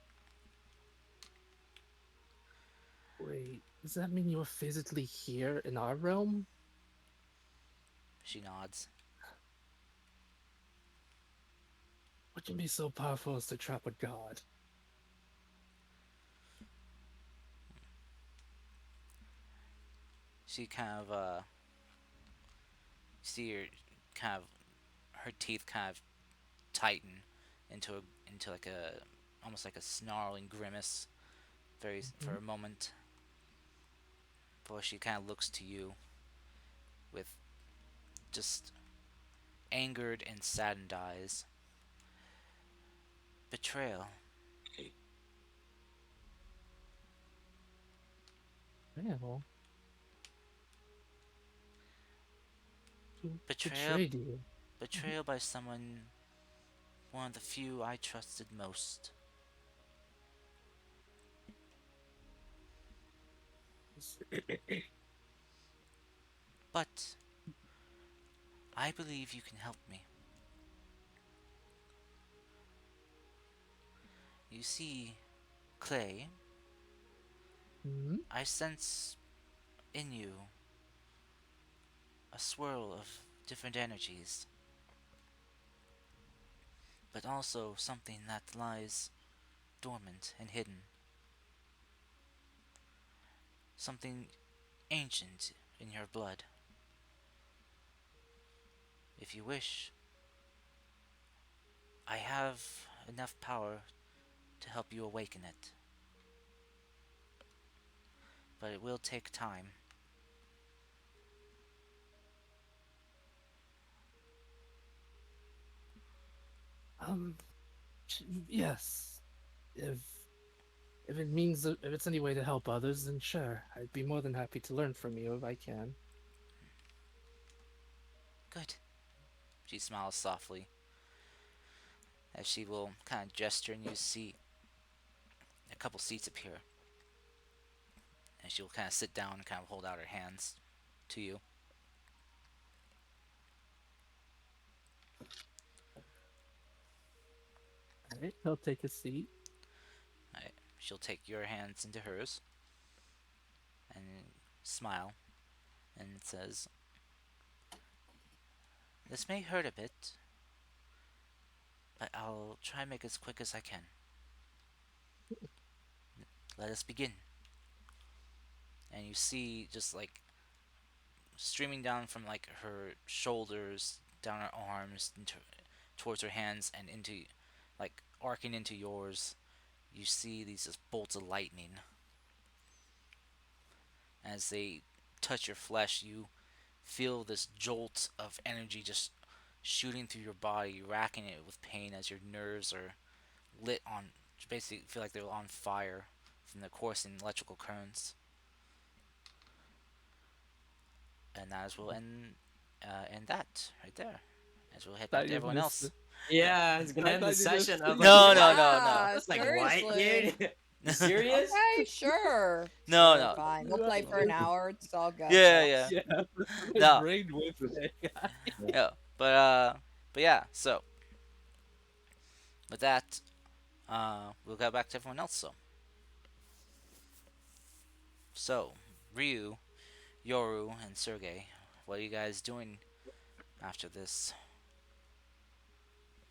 Wait, does that mean you're physically here in our realm? She nods. What can be so powerful as to trap a god? She kind of see her kind of her teeth kind of tighten into like a almost like a snarling grimace very for Mhm. a moment before she kind of looks to you with just angered and saddened eyes. Betrayal. Well, who Betrayal betrayed you? betrayal by someone one of the few I trusted most. But I believe you can help me. You see, Clay, Hmm? I sense in you a swirl of different energies, but also something that lies dormant and hidden. Something ancient in your blood. If you wish, I have enough power to help you awaken it, but it will take time. Um, yes. If if it means if it's any way to help others, then sure, I'd be more than happy to learn from you if I can. Good. She smiles softly as she will kind of gesture and you see a couple seats appear. And she will kind of sit down and kind of hold out her hands to you. All right, he'll take a seat. Right. She'll take your hands into hers and smile and says, "This may hurt a bit, but I'll try and make it as quick as I can. Let us begin." And you see just like streaming down from like her shoulders, down her arms, into, towards her hands, and into like arcing into yours. You see these just bolts of lightning as they touch your flesh. You feel this jolt of energy just shooting through your body, racking it with pain as your nerves are lit on. Basically, feel like they're on fire from the coursing electrical currents. And as we'll end that right there. As we'll head back Thought to you'd everyone miss else. it. Yeah, I was gonna I end the thought you'd miss session. I was like, No, what? no, I no, no, Yeah, was like, what, seriously. dude? You serious? Okay, sure. no, Sure, no. fine. We'll play for an Yeah. hour. It's all good, Yeah, yeah, folks. Yeah, my no, brain was saying. yeah. But yeah. So with that, we'll go back to everyone else. So Ryu, Yoru, and Sergey, what are you guys doing after this?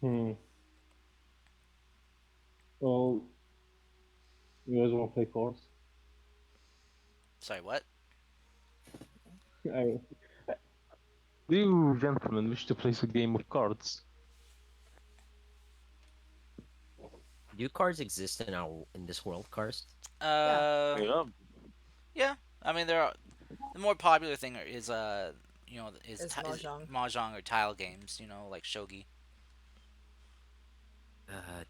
Hmm. Well, you guys want to play cards? Sorry, what? I, do you gentlemen wish to play a game of cards? Do cards exist in this world, Karst? Yeah, Yeah. Yeah. I mean, there are the more popular thing is is is mahjong. mahjong or tile games. You know, like shogi. Uh,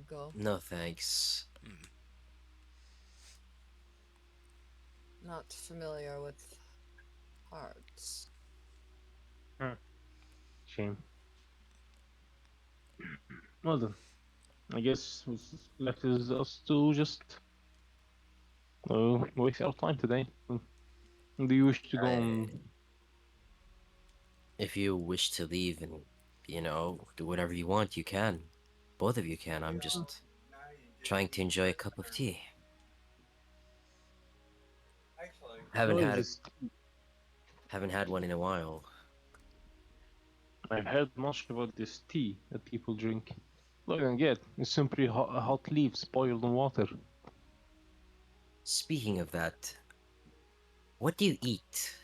Go. no thanks. Mm. Not familiar with cards. Hmm. Shame. Well then, I guess what's left is us to just waste our time today. Do you wish to go I, on? if you wish to leave and do whatever you want, you can. Both of you can. I'm just trying to enjoy a cup of tea. Haven't What is had a, this? haven't had one in a while. I've heard much about this tea that people drink. Look and get it's simply hot leaves boiled in water. Speaking of that, what do you eat?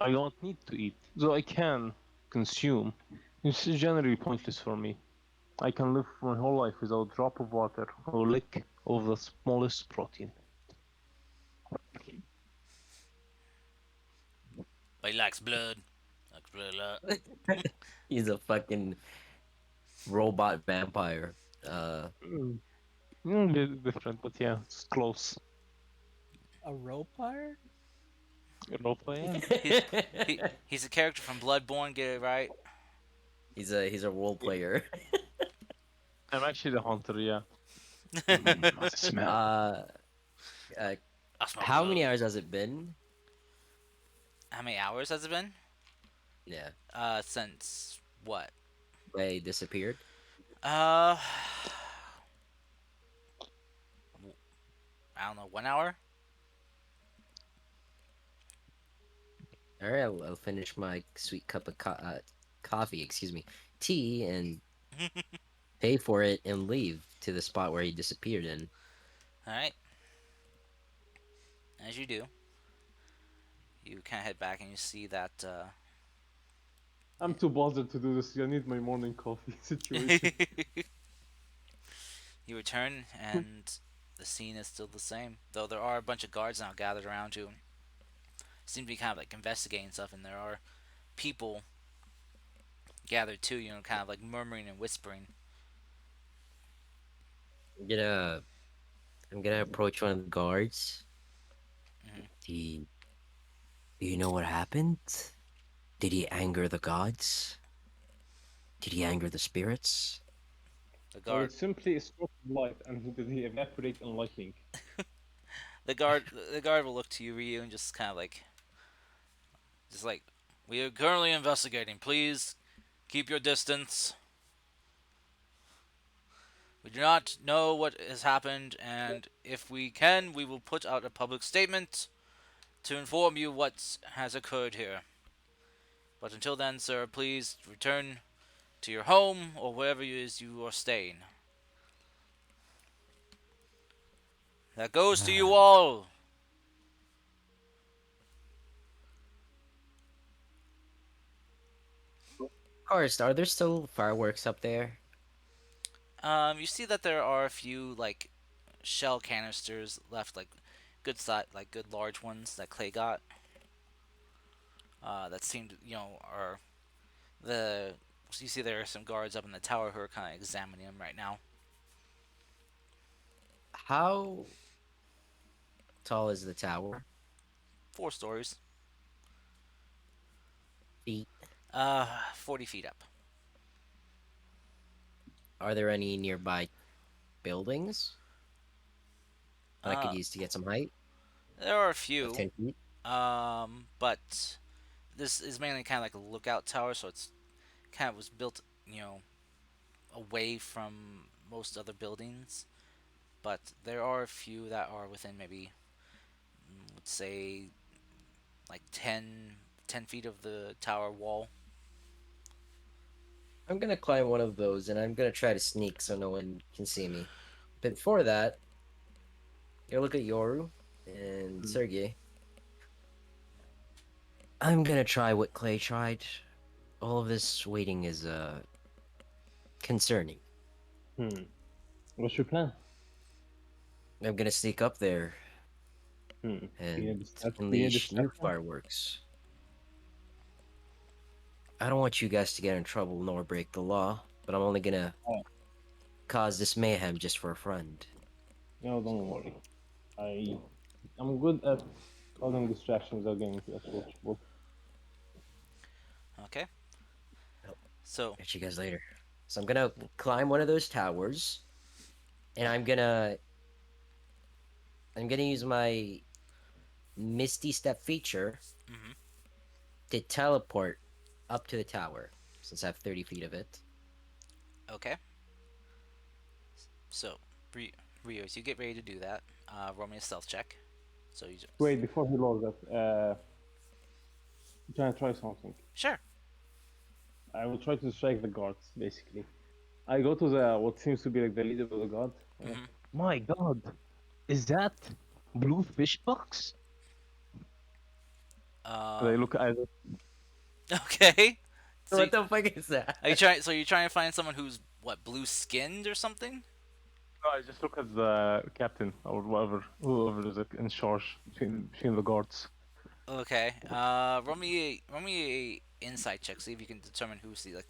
I don't need to eat, though I can consume. It's generally pointless for me. I can live my whole life without a drop of water or lick of the smallest protein. But he likes blood. Likes blood a lot. He's a fucking robot vampire. Uh, Mm. A bit different, but yeah, it's close. A rope fire? Europa, yeah. He he's a character from Bloodborne. Get it right. he's a role player. I'm actually the hunter, yeah. What a smell. uh, uh, I smell how many blood. hours has it been? How many hours has it been? Yeah, Since what? they disappeared. Uh, I don't know. 1 hour. All right, I'll finish my sweet cup of coffee, excuse me, tea, and pay for it and leave to the spot where he disappeared in. All right. As you do, you kind of head back and you see that. I'm too bothered to do this. I need my morning coffee situation. You return and the scene is still the same, though there are a bunch of guards now gathered around you. Seem to be kind of like investigating stuff, and there are people gathered too. You know, kind of like murmuring and whispering. I'm gonna I'm gonna approach one of the guards. Hmm. Do you, do you know what happened? Did he anger the gods? Did he anger the spirits? The Or guard, it's simply a stroke of light and did he evaporate in lightning? the guard, the guard will look to you, Ryu, and just kind of like, just like, we are currently investigating. Please keep your distance. We do not know what has happened, and if we can, we will put out a public statement to inform you what has occurred here. But until then, sir, please return to your home or wherever it is you are staying. That goes to you all. Karst, are there still fireworks up there? You see that there are a few like shell canisters left, like good size, like good large ones that Clay got. That seemed, are the. So you see there are some guards up in the tower who are kind of examining them right now. How tall is the tower? 4 stories. Feet. 40 feet up. Are there any nearby buildings that I could Uh, use to get some height there are a of few. 10 feet? But this is mainly kind of like a lookout tower, so it's kind of was built, away from most other buildings. But there are a few that are within maybe, let's say, like 10 feet of the tower wall. I'm gonna climb one of those and I'm gonna try to sneak so no one can see me. But before that, you look at Yoru and Hmm. Sergey. I'm gonna try what Clay tried. All of this waiting is concerning. Hmm. What's your plan? I'm gonna sneak up there Hmm. Do you and need do you need unleash new distraction? fireworks. I don't want you guys to get in trouble nor break the law, but I'm only gonna Oh, cause this mayhem just for a friend. no, don't worry. I I'm good at causing distractions without getting approachable. Okay. I'll So, catch you guys later. So I'm gonna climb one of those towers, and I'm gonna use my Misty Step feature hmm to teleport up to the tower, since I have 30 feet of it. okay. So, Rio, Rios, you get ready to do that. Roll me a stealth check. So you just Wait, before he loads that, I'm trying to try something. sure. I will try to distract the guards, basically. I go to the what seems to be like the leader of the guard. I'm like, hmm my god, is that blue fish box? And I Um. look at it. Okay. So, What the fuck is that? are you trying? So you're trying to find someone who's what, blue skinned or something? No, I just look at the captain or whoever is in charge between the guards. Okay. Roll me a insight check. See if you can determine who's the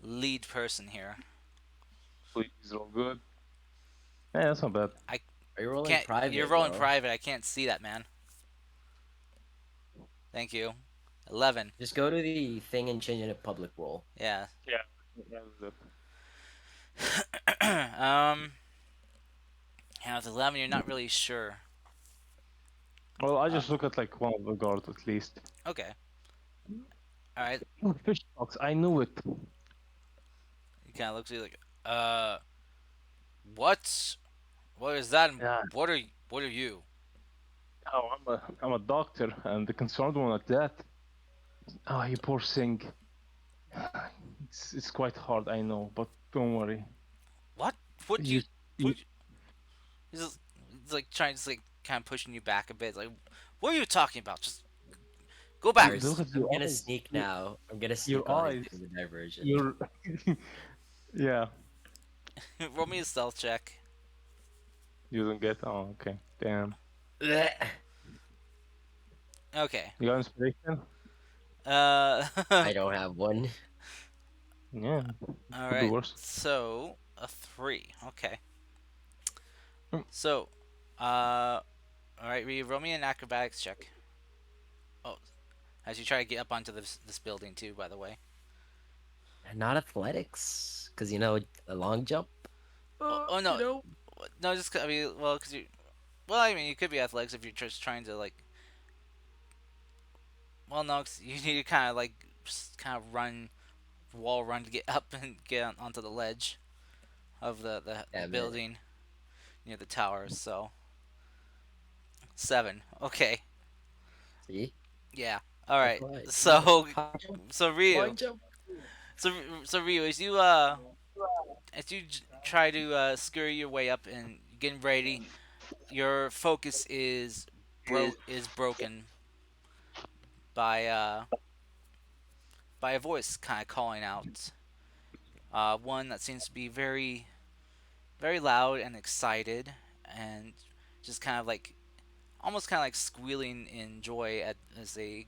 lead person here. Please, all good. Yeah, that's not bad. I Are you rolling can't. You're private, rolling bro? private. I can't see that, man. Thank you. 11. Just go to the thing and change it to public roll. Yeah. Yeah, that's um. Yeah, with 11, you're not really sure. Well, I Uh, just look at like one of the guards at least. okay. All right. Blue fish box, I knew it. He kind of looks at you like, what? What is that? And Yeah. what are you? Oh, I'm a doctor, and the concerned one like that. Oh, you poor thing. It's quite hard, I know, but don't worry. What? What You you? you What? He's, just, he's like trying to like kind of pushing you back a bit. Like, what are you talking about? Just go back. you Yours. look at I'm your gonna eyes. sneak now. I'm gonna Your sneak on and eyes. do the diversion. Your yeah. Roll me a stealth check. You don't get. Oh, okay. Damn. Blech. Okay. You got inspiration? Uh. I don't have one. Yeah. all Could be right. worse. So a 3. Okay. Mm. So, all right. Roll me an acrobatics check. Oh, as you try to get up onto this building too. By the way. Not athletics, because you know a long jump. Oh You no, know. no. Just I mean, well, because you. Well, I mean, you could be athletics if you're just trying to like. Well, no, 'cause you need to kind of like kind of run, wall run to get up and get onto the ledge of the Damn it. building near the towers. So 7. Okay. See? Yeah. All That's right. why. So High jump. so Long Ryu. jump. So Ryu, as you try to scurry your way up and getting ready, your focus is broken by by a voice kind of calling out. One that seems to be very loud and excited, and just kind of like almost kind of like squealing in joy as they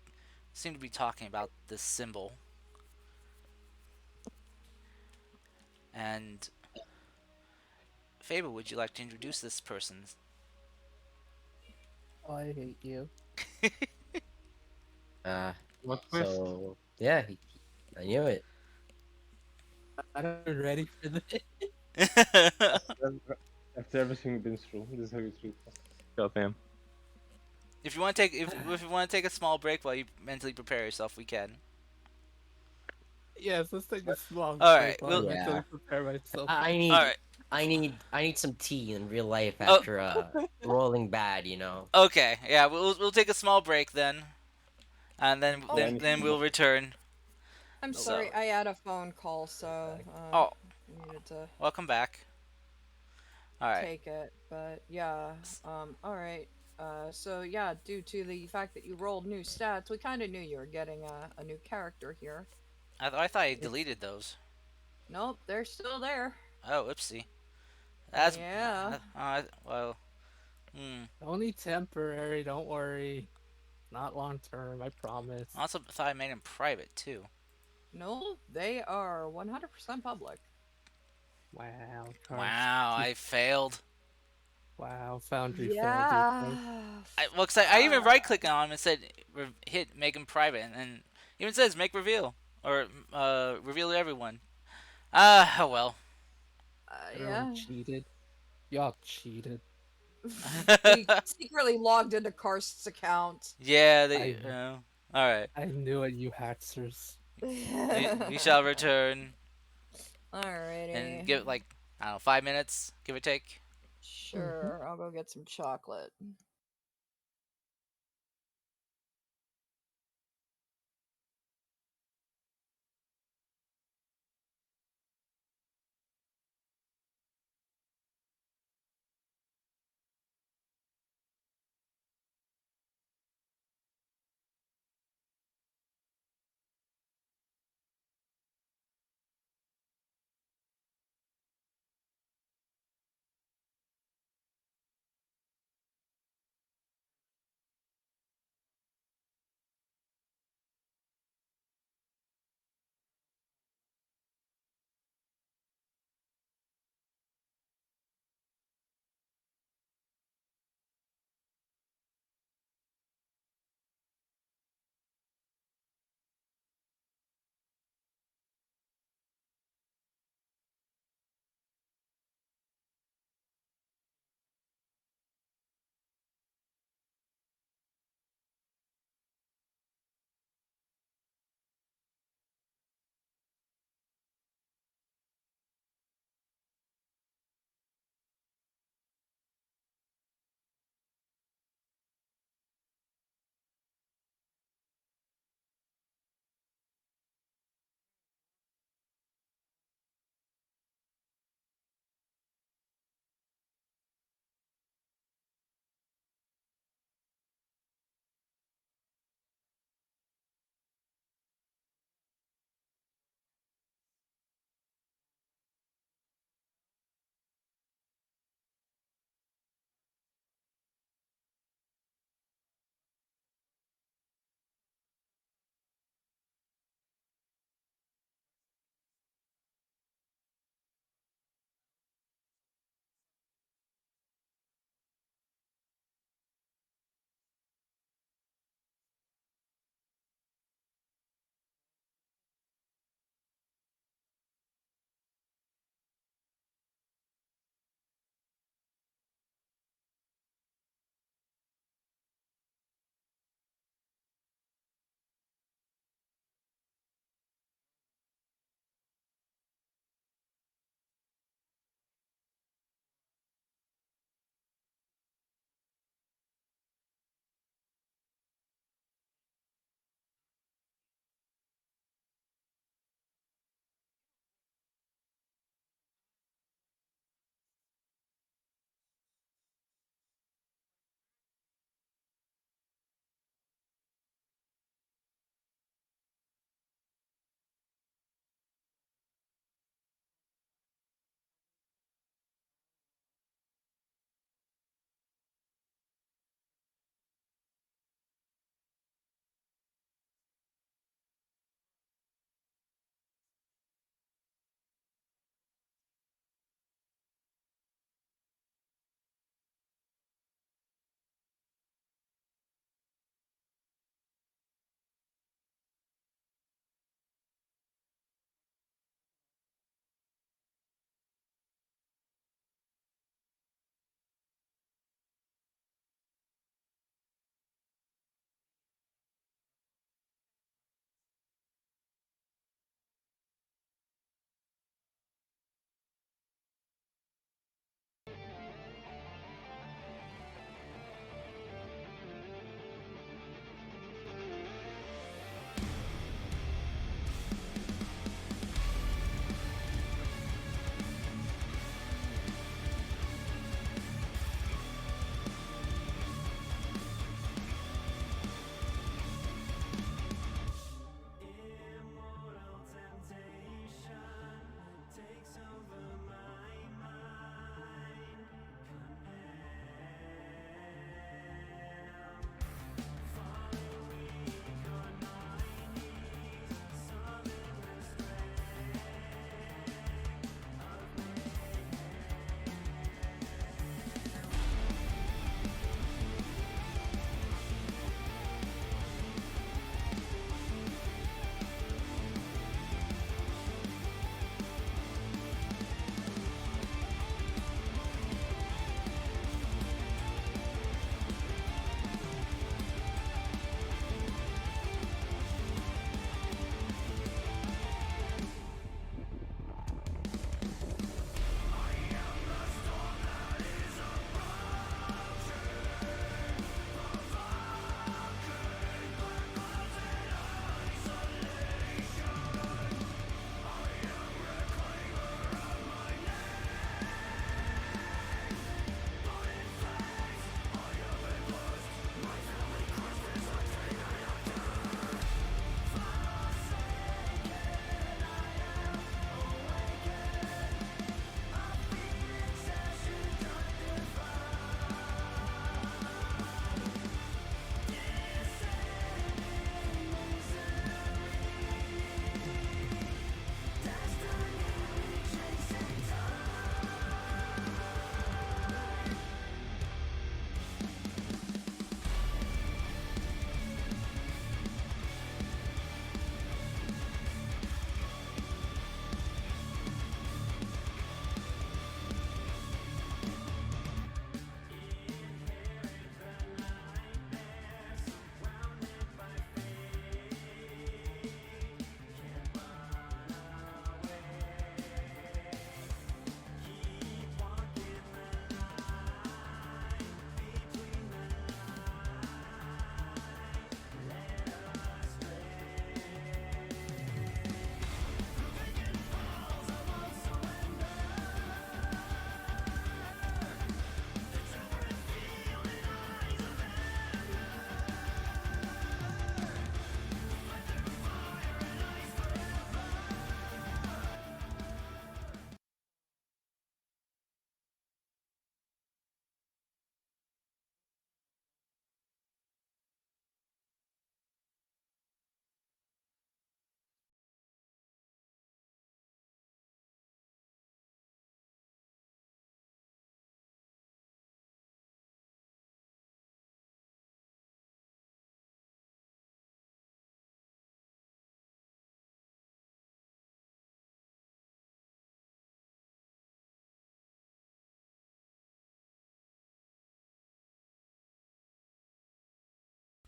seem to be talking about this symbol. And Faber, would you like to introduce this person? Oh, I hate you. Uh, What twist? so yeah, I knew it. I'm not ready for this. After everything you've been through, this is how you treat us. God damn. if you want to take if you want to take a small break while you mentally prepare yourself, we can. Yes, let's take a small All break right. while I Well, Yeah. mentally prepare myself. I I all need, right. I need some tea in real life Oh, after rolling bad. okay. Yeah, we'll take a small break then, and then Yeah, Oh, then anything. we'll return. I'm So, sorry. I had a phone call, so oh, needed to welcome back. All right. take it. But yeah, all right. So yeah, due to the fact that you rolled new stats, we kind of knew you were getting a new character here. I thought I It's deleted those. Nope, they're still there. Oh, oopsie. That's Yeah. well. Hmm. Only temporary, don't worry. Not long term, I I promise. also thought I made him private too. No, they are 100% public. Wow, Karsh. Wow, I failed. Wow, Foundry failed you, Karsh. Yeah. I looks like I even right clicked on him and said hit make him private, and even says make reveal or reveal to everyone. Ah, oh well. Everyone Yeah. cheated. Y'all cheated. We secretly logged into Karst's account. Yeah, they. I All right. I knew it, you hackers. We shall return and Alrighty. give it like I don't know 5 minutes, give or take. Mm-hmm. Sure, I'll go get some chocolate.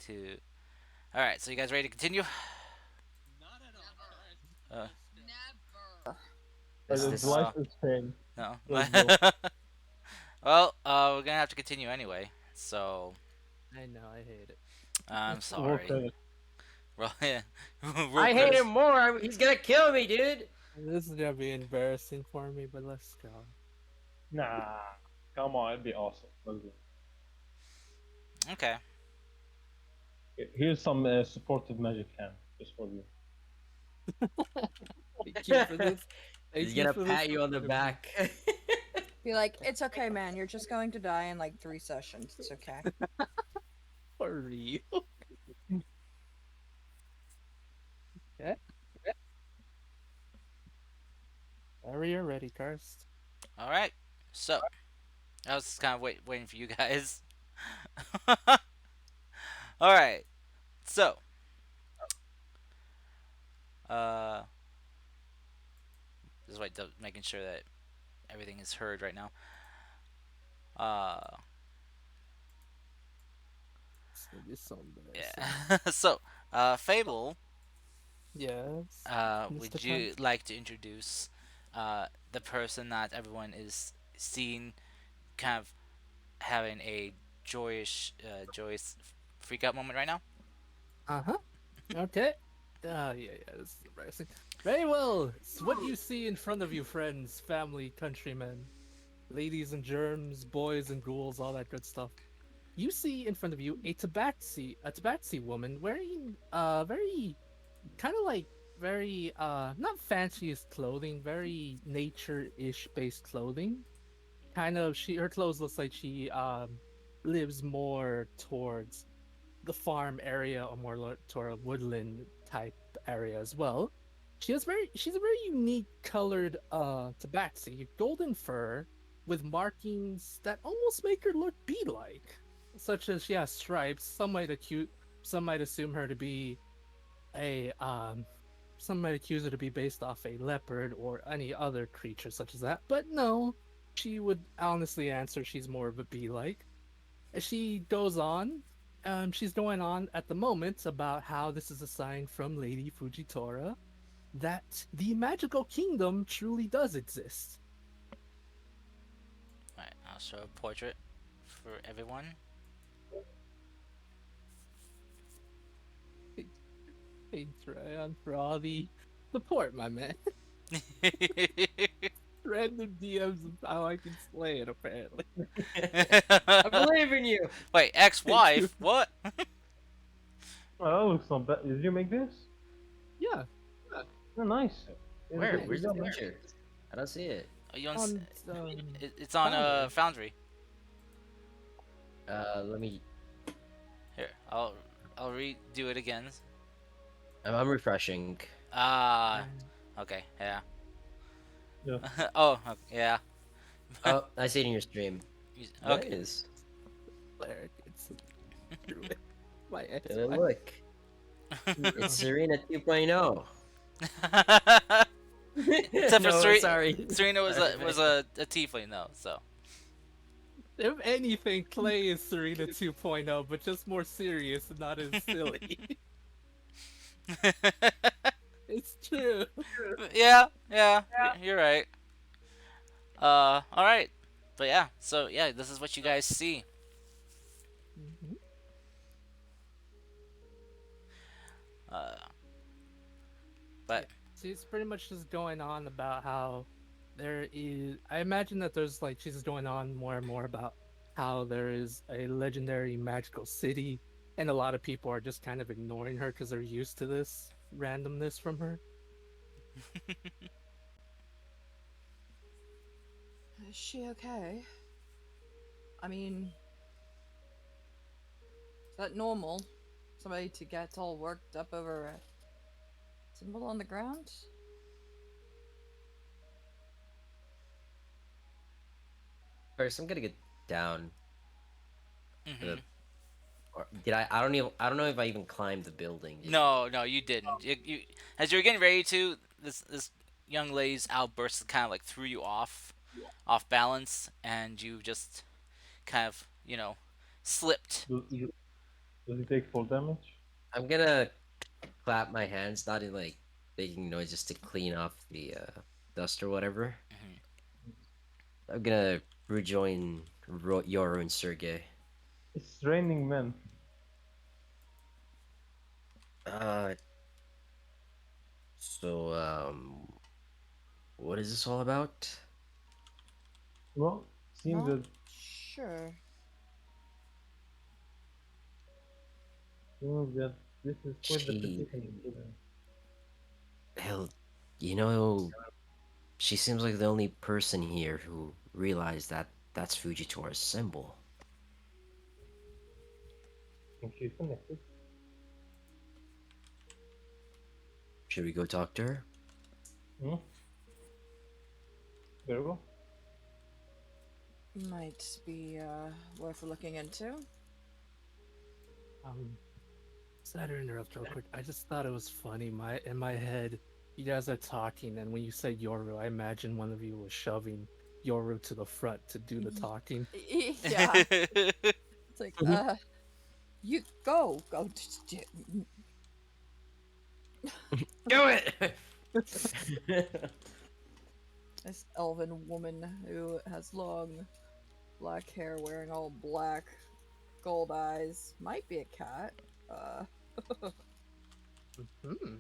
two. All right, so you guys ready to continue? Uh, This The this life uh, is pain. no. Let's go. Well, we're gonna have to continue anyway. So I know, I hate it. I'm Work sorry. at it. Well, yeah, roll I hate curse. him more. He's gonna kill me, dude. This is gonna be embarrassing for me, but let's go. Nah, come on, it'd be awesome. Let's go. Okay. Here's some supportive magic hand just for you. Thank you for this. He's Thank you gonna for this. pat you on the back. Be like, it's okay, man. You're just going to die in like 3 sessions. It's okay. For real. Okay. Whenever you're ready, Karst. All right. So I was just kind of waiting for you guys. All right. So, uh, just making sure that everything is heard right now. Uh, It's gonna be so embarrassing. yeah. So, Fable, Yes, Mr. would Punch. you like to introduce the person that everyone is seeing, kind of having a joyous freak out moment right now? Uh-huh. Okay. Yeah, this is embarrassing. Very well. It's what you see in front of you, friends, family, countrymen, ladies and germs, boys and ghouls, all that good stuff. You see in front of you a tabaxi woman wearing very kind of like very not fanciest clothing, very nature-ish based clothing. Kind of her clothes looks like she lives more towards the farm area or more toward a woodland type area as well. She's a very unique colored tabaxi, golden fur with markings that almost make her look bee-like, such as she has stripes. Some might assume her to be a some might accuse her to be based off a leopard or any other creature such as that, but no, she would honestly answer she's more of a bee-like. She goes on. She's going on at the moment about how this is a sign from Lady Fujitora that the magical kingdom truly does exist. All right, I'll show a portrait for everyone. Thanks, Ryan, for all the support, my man. Random DMs of how I can slay it, apparently. I believe in you. Wait, Thank you. ex-wife? What? Oh, that looks not bad. Did you make this? Yeah, Oh, nice. Where? Good Where's the job, man. picture? I don't see it. Are you on? on It's on Foundry. Foundry. Let me. Here, I'll redo it again. I'm refreshing. Ah, okay, yeah. Yeah. Oh, yeah. Oh, I see it in your stream. Okay. Nice. Cleric, it's druid. My ex. Look, it's Serena 2.0. Except for No, sorry. Serena was Sorry, a tiefling though, so. If anything, Clay is Serena 2.0, but just more serious and not as silly. It's true. Yeah, yeah, you're right. All right, but yeah, so yeah, this is what you guys see. Mhm. Uh, Yeah. but See, it's pretty much just going on about how there is. I imagine that there's like she's going on more and more about how there is a legendary magical city, and a lot of people are just kind of ignoring her because they're used to this randomness from her. Is she okay? I mean, is that normal? Somebody to get all worked up over a symbol on the ground? First, I'm gonna get down. mhm. Or did I? I don't even. I don't know if I even climbed the building. No, no, you didn't. As you were getting ready to, this young lady's outburst kind of like threw you off balance, and you just kind of slipped. You Does he take full damage? I'm gonna clap my hands, not in like making noises to clean off the dust or whatever. Mhm. I'm gonna rejoin Yoru and Sergey. It's raining men. Uh, so what is this all about? Well, seems Not that sure. seems that this is quite the She, predicament for them. hell, you know, she seems like the only person here who realized that that's Fujitori's symbol. Think she's connected? Should we go talk to her? Hmm? Very well. Might be worth looking into. Um, Sorry to interrupt real quick. I just thought it was funny. In my head, you guys are talking, and when you said Yoru, I imagine one of you was shoving Yoru to the front to do the talking. Yeah, it's like, you go. Do it! This elven woman who has long black hair, wearing all black, gold eyes, might be a cat. Uh, Hmm.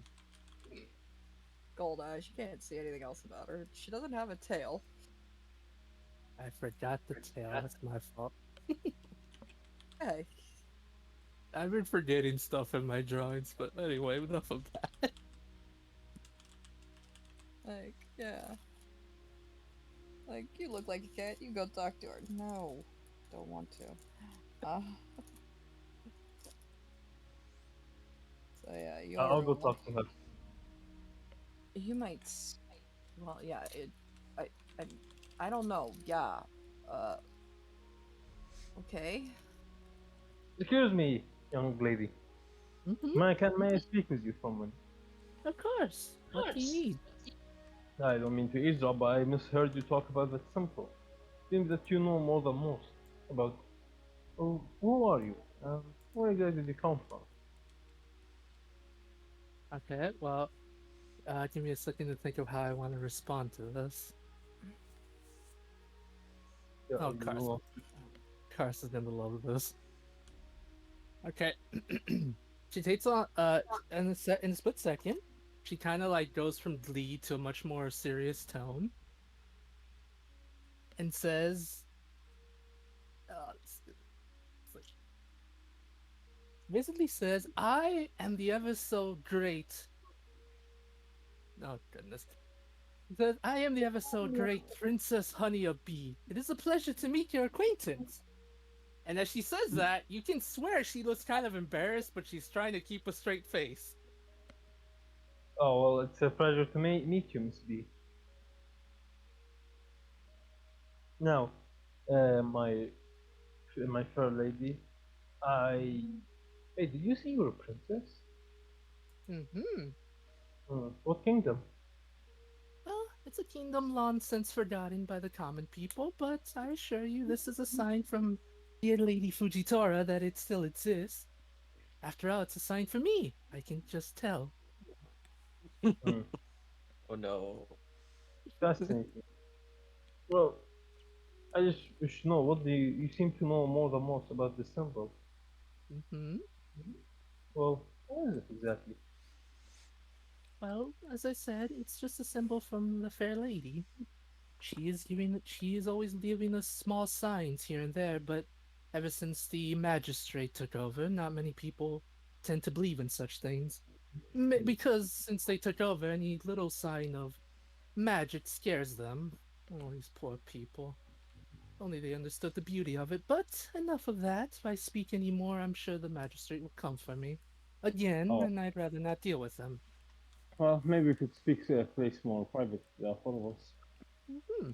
Gold eyes. You can't see anything else about her. She doesn't have a tail. I forgot the tail. That's my fault. Hey, I've been forgetting stuff in my drawings, but anyway, enough of that. like, yeah. Like, you look like a cat. You go talk to her. No, don't want to. Uh, so yeah, I'll you're. go talk to her. You might. Well, yeah. I. I. I don't know. Yeah. Uh. Okay. Excuse me, young lady. May I speak with you for a minute? Of course. What do you need? I don't mean to eavesdrop, but I misheard you talk about that symbol. Seems that you know more than most about. Oh, who are you? Where exactly did you come from? Okay, well, give me a second to think of how I want to respond to this. Yeah, Oh, well, Carson's gonna love this. Okay. She takes on in a split second, she kind of like goes from glee to a much more serious tone and says, it's like- basically says, "I am the ever so great." Oh goodness. It says, "I am the ever so great Princess Honeybee. It is a pleasure to meet your acquaintance." And as she says that, you can swear she looks kind of embarrassed, but she's trying to keep a straight face. oh well, it's a pleasure to meet you, Miss B. Now, my fair lady, I. Hey, did you see your princess? Mm-hmm. What kingdom? Well, it's a kingdom long since forgotten by the common people, but I assure you this is a sign from dear Lady Fujitora that it still exists. After all, it's a sign for me. I can just tell. Hmm, Oh no. fascinating. Well, I just wish to know what do you seem to know more than most about this symbol. Mm-hmm. Well, what is it exactly? Well, as I said, it's just a symbol from the fair lady. She is always giving us small signs here and there, but ever since the magistrate took over, not many people tend to believe in such things. Because since they took over, any little sign of magic scares them. Oh, these poor people. Only they understood the beauty of it. But enough of that. If I speak any more, I'm sure the magistrate will come for me. Again, Oh, and I'd rather not deal with them. well, maybe we could speak to a place more private, for us. Hmm.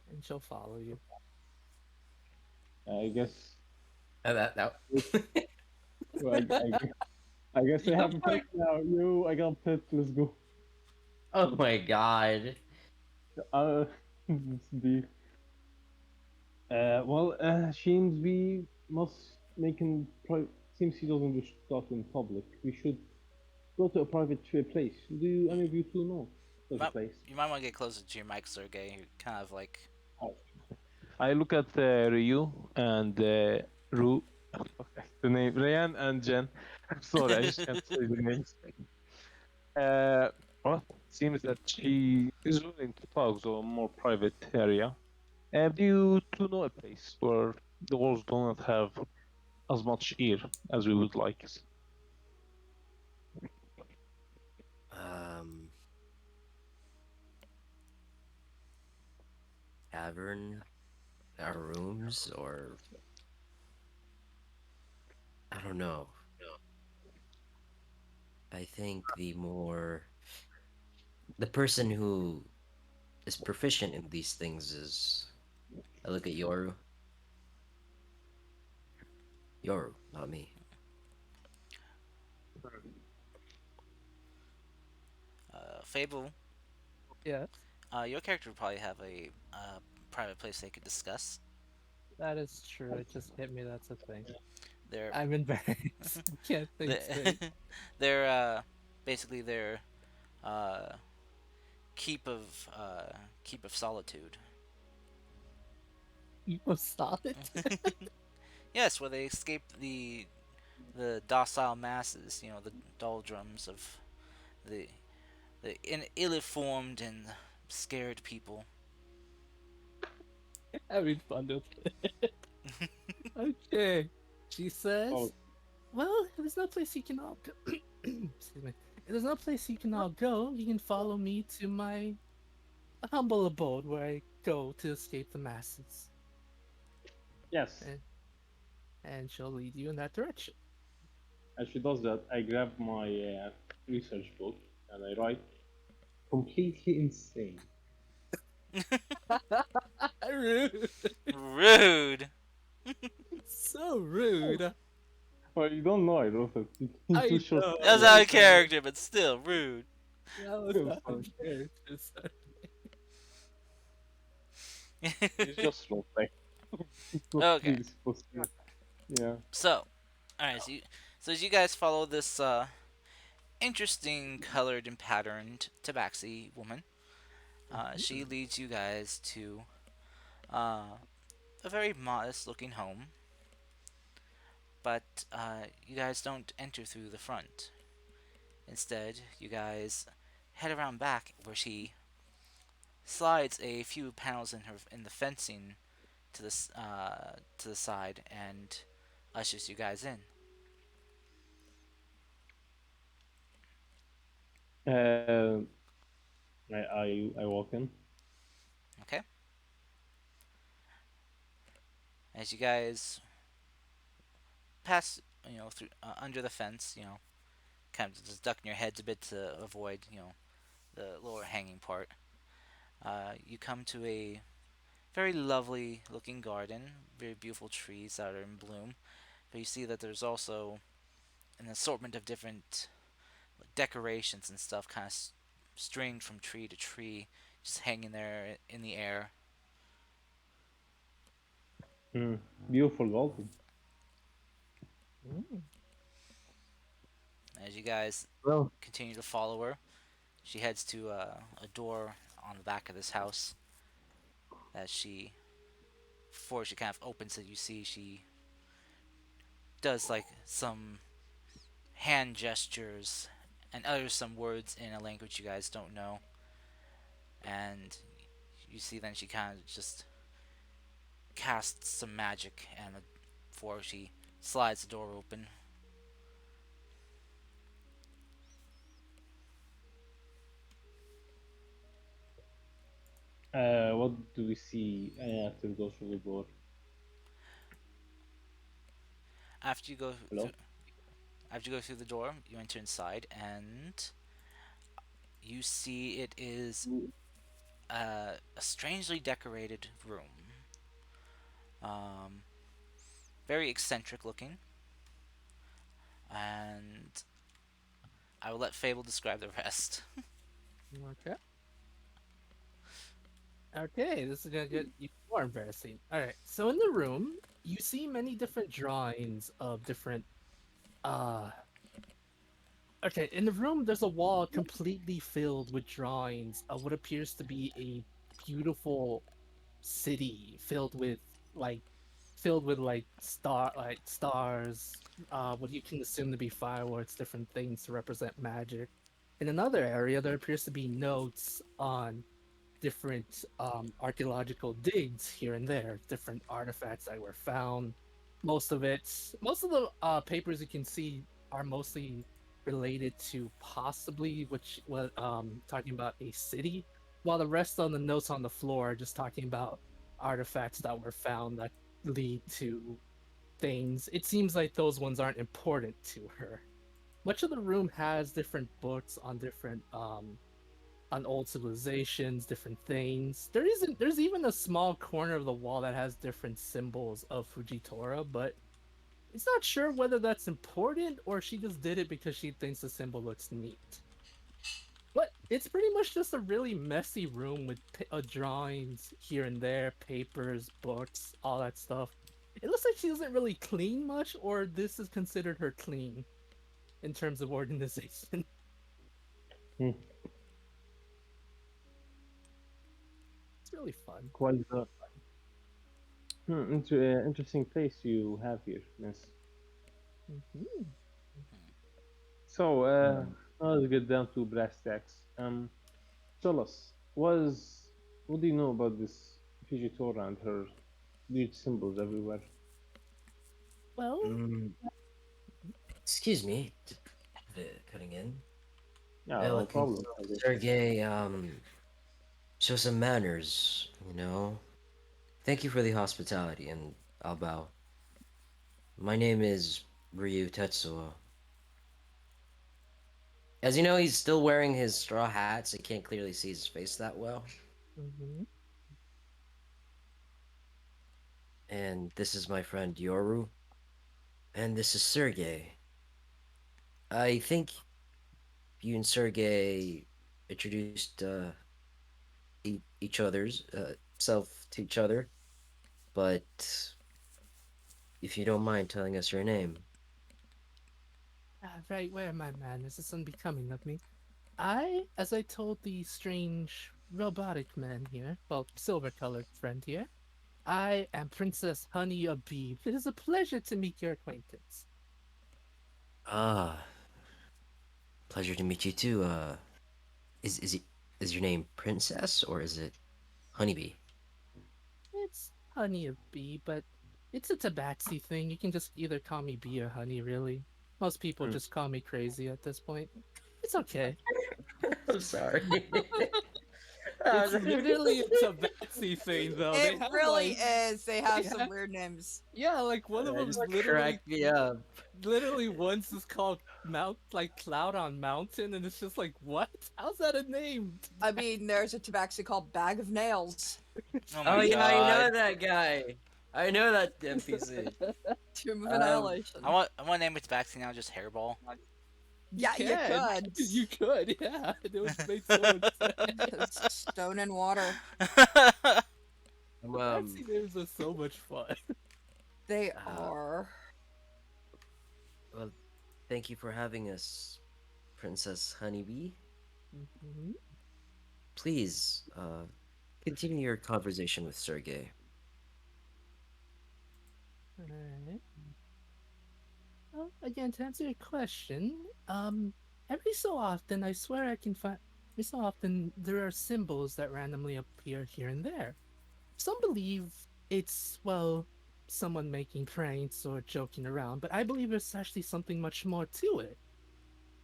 And she'll follow you. I guess. That. Well, I guess I have Oh a pet my, now. Yo, I got a pet. Let's go. oh my god. It's the. Well, seems we not making seems he doesn't wish to talk in public. We should go to a private place. Do you, any of you two know You such a might place? you might want to get closer to your mic, Sergey. You're kind of like Oh. I look at Ryu and Ru. Okay, the name Ryan and Jen. I'm sorry, I just can't say the names. Uh, well, seems that she is willing to talk to a more private area. Do you two know a place where the walls do not have as much ear as we would like? Um, Tavern, our rooms, or I don't know. I think the person who is proficient in these things is. I look at Yoru. Yoru, not me. Fable. Yes, Your character would probably have a private place they could discuss. that is true. It just hit me. That's a thing. They're I'm embarrassed. I can't think they straight. they're basically their uh, keep of keep of solitude. You was solid. Yes, where they escape the docile masses. You know, the doldrums of the ill-informed and scared people. Having fun with it. Okay. She Oh, says, "Well, if there's no place you can all go, excuse me. If there's no place you can all go, you can follow me to my humble abode where I go to escape the masses, yes. and she'll lead you in that direction." As she does that, I grab my research book and I write completely insane. Rude. Rude. So rude. Well, you don't know I wrote it in two I short know. That's paragraphs. out of character, but still rude. That was I'm not sorry. fair. Just- It's just role play. It's not Okay, really supposed to. Yeah. so all right, so as you guys follow this interesting colored and patterned tabaxi woman, she leads you guys to uh, a very modest looking home, but you guys don't enter through the front. Instead, you guys head around back where she slides a few panels in the fencing to the side and ushers you guys in. Uh, I walk in. Okay, as you guys pass, through under the fence, kind of just ducking your heads a bit to avoid, the lower hanging part. You come to a very lovely looking garden, very beautiful trees that are in bloom. But you see that there's also an assortment of different decorations and stuff, kind of stringed from tree to tree, just hanging there in the air. Mm. Beautiful garden. Mm. As you guys Well, continue to follow her, she heads to a door on the back of this house that before she kind of opens it, you see she does like some hand gestures and utters some words in a language you guys don't know. And you see then she kind of just casts some magic and before she slides the door open. what do we see after we go through the door? After you go through Hello? after you go through the door, you enter inside and you see it is a strangely decorated room. Um, very eccentric looking, and I will let Fable describe the rest. Okay. Okay, this is gonna get even more embarrassing. All right, so in the room, you see many different drawings of different uh okay, in the room there's a wall completely filled with drawings of what appears to be a beautiful city like filled with like stars, what you can assume to be fireworks, different things to represent magic. In another area there appears to be notes on different archaeological digs here and there, different artifacts that were found. Most of the papers you can see are mostly related to possibly which what talking about a city, while the rest of the notes on the floor are just talking about artifacts that were found that lead to things. It seems like those ones aren't important to her. Much of the room has different books on old civilizations, different things. There's even a small corner of the wall that has different symbols of Fujitora, but it's not sure whether that's important or she just did it because she thinks the symbol looks neat. But it's pretty much just a really messy room with drawings here and there, papers, books, all that stuff. It looks like she doesn't really clean much, or this is considered her clean in terms of organization. Hmm. It's really fun. Quite the interesting place you have here, Miss. Mhm. So, now let's get down to brass tacks. Tell us, what do you know about this Fujitora and her weird symbols everywhere? Well, Mm, excuse me, cutting in. Yeah, Well, no can problem. Sergey show some manners, you know? Thank you for the hospitality, and I'll bow. My name is Ryu Tetsuo. As you know, he's still wearing his straw hat, so you can't clearly see his face that well. mhm. And this is my friend Yoru, and this is Sergey. I think you and Sergey introduced each other's self to each other, but if you don't mind telling us your name. Right where, my man? This is unbecoming of me. As I told the strange robotic man here, well, silver-colored friend here, I am Princess Honey Abib. It is a pleasure to meet your acquaintance. Ah, pleasure to meet you too. Is it is your name Princess or is it Honeybee? It's Honey Abib, but it's a tabaxi thing. You can just either call me Bee or Honey, really. Most people Hmm. just call me crazy at this point. It's okay. I'm sorry. It's literally a tabaxi thing, though. It They have really like is. They they have some have weird names. yeah, like one of That them just is cracked me up. literally once is called Cloud on Mountain, and it's just like, what? How's that a name? I mean, there's a tabaxi called Bag of Nails. Oh Oh my yeah, I know god. that guy. I know that NPC. Tomb of Um, Annihilation. I want to name its back now just Hairball. You Yeah, you can. could. You could, yeah. It would make so much sense. Stone and Water. I'm, The fancy names are so much fun. They uh, are. well, thank you for having us, Princess Honeybee. Mhm. Please, continue your conversation with Sergey. Alright. Well, again, to answer your question, every so often, I swear I can find. Every so often, there are symbols that randomly appear here and there. Some believe it's, well, someone making pranks or joking around, but I believe there's actually something much more to it.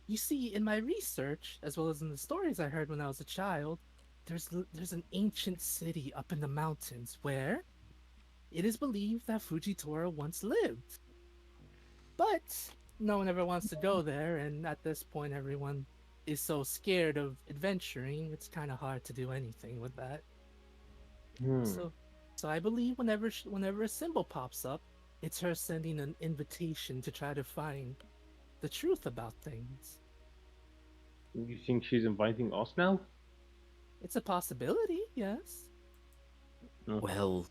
You see, in my research, as well as in the stories I heard when I was a child, there's an ancient city up in the mountains where it is believed that Fujitora once lived. But no one ever wants to go there, and at this point, everyone is so scared of adventuring, it's kind of hard to do anything with that. Hmm. So, so I believe whenever a symbol pops up, it's her sending an invitation to try to find the truth about things. You think she's inviting us now? It's a possibility, yes. No. Well,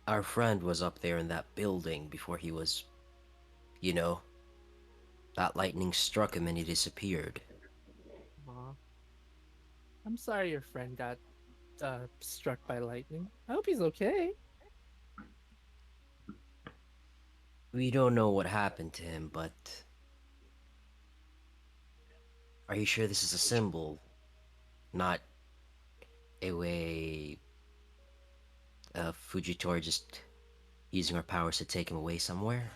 Our friend was up there in that building before he was, you know, that lightning struck him and he disappeared. Aw, I'm sorry your friend got struck by lightning. I hope he's okay. We don't know what happened to him, but are you sure this is a symbol, not a way of Fujitora just using our powers to take him away somewhere?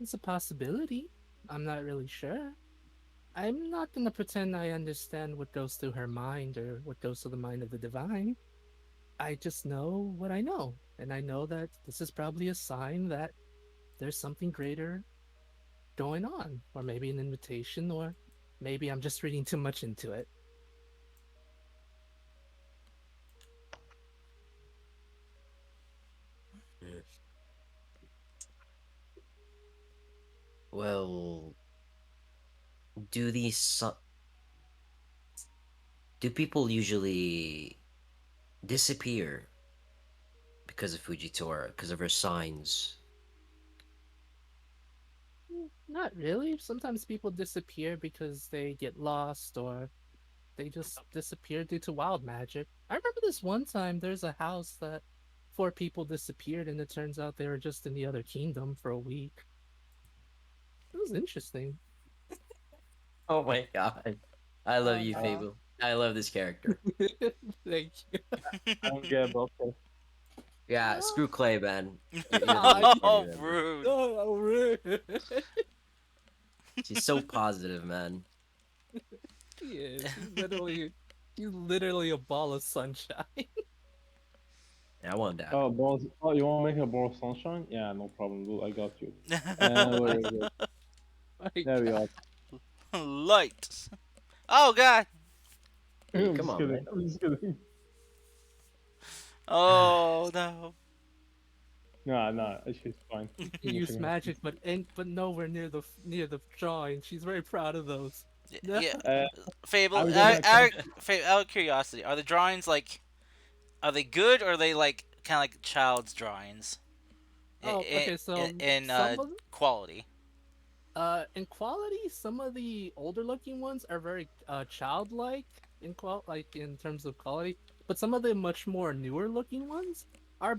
It's a possibility. I'm not really sure. I'm not gonna pretend I understand what goes through her mind or what goes through the mind of the divine. I just know what I know, and I know that this is probably a sign that there's something greater going on, or maybe an invitation, or maybe I'm just reading too much into it. Mm. Well, do these do people usually disappear because of Fujitora, because of her signs? Not really. Sometimes people disappear because they get lost or they just disappear due to wild magic. I remember this one time there's a house that four people disappeared and it turns out they were just in the other kingdom for a week. It was interesting. Oh my god. I love Oh you, no. Fable. I love this character. Thank you. I don't get about that. Yeah, Oh, screw Clay, man. You're the God, least party Oh, member. rude. oh, rude. She's so positive, man. He is. He's literally a ball of sunshine. Yeah, I want that. Oh, balls. Oh, you want to make a ball of sunshine? Yeah, no problem, dude. I got you. Where is it? My There we God. are. Light. Oh god. Hey, I'm come just on, kidding. man. I'm just kidding. Oh no. Nah, nah. She's fine. He used Nothing happened. magic, but nowhere near the drawing. She's very proud of those. No. Yeah. Uh, Fable. I'm gonna catch. Out of curiosity, are the drawings like? Are they good or are they like kind of like child's drawings? Oh, okay. So In some of quality. in quality, some of the older looking ones are very childlike like in terms of quality, but some of the much more newer looking ones are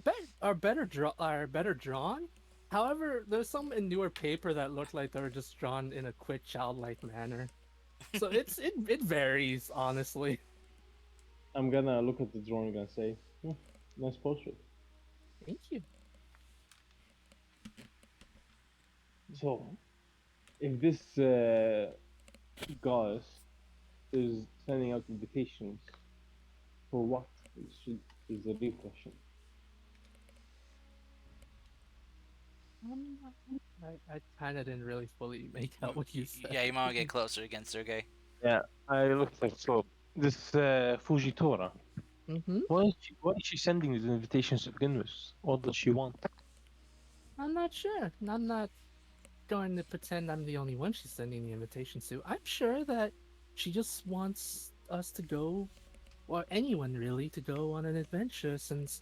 better drawn. However, there's some in newer paper that look like they were just drawn in a quick childlike manner. So it varies honestly. I'm gonna look at the drawing and say, hmm, nice portrait. Thank you. So, if this goddess is sending out invitations for what? Is the real question. Um, I kind of didn't really fully make out what you said. Yeah, you might want to get closer against Sergey. Yeah, I looked at so this Fujitora. Mm-hmm. Why is she sending these invitations to begin with? What does she want? I'm not sure. I'm not going to pretend I'm the only one she's sending the invitation to. I'm sure that she just wants us to go, or anyone really, to go on an adventure since,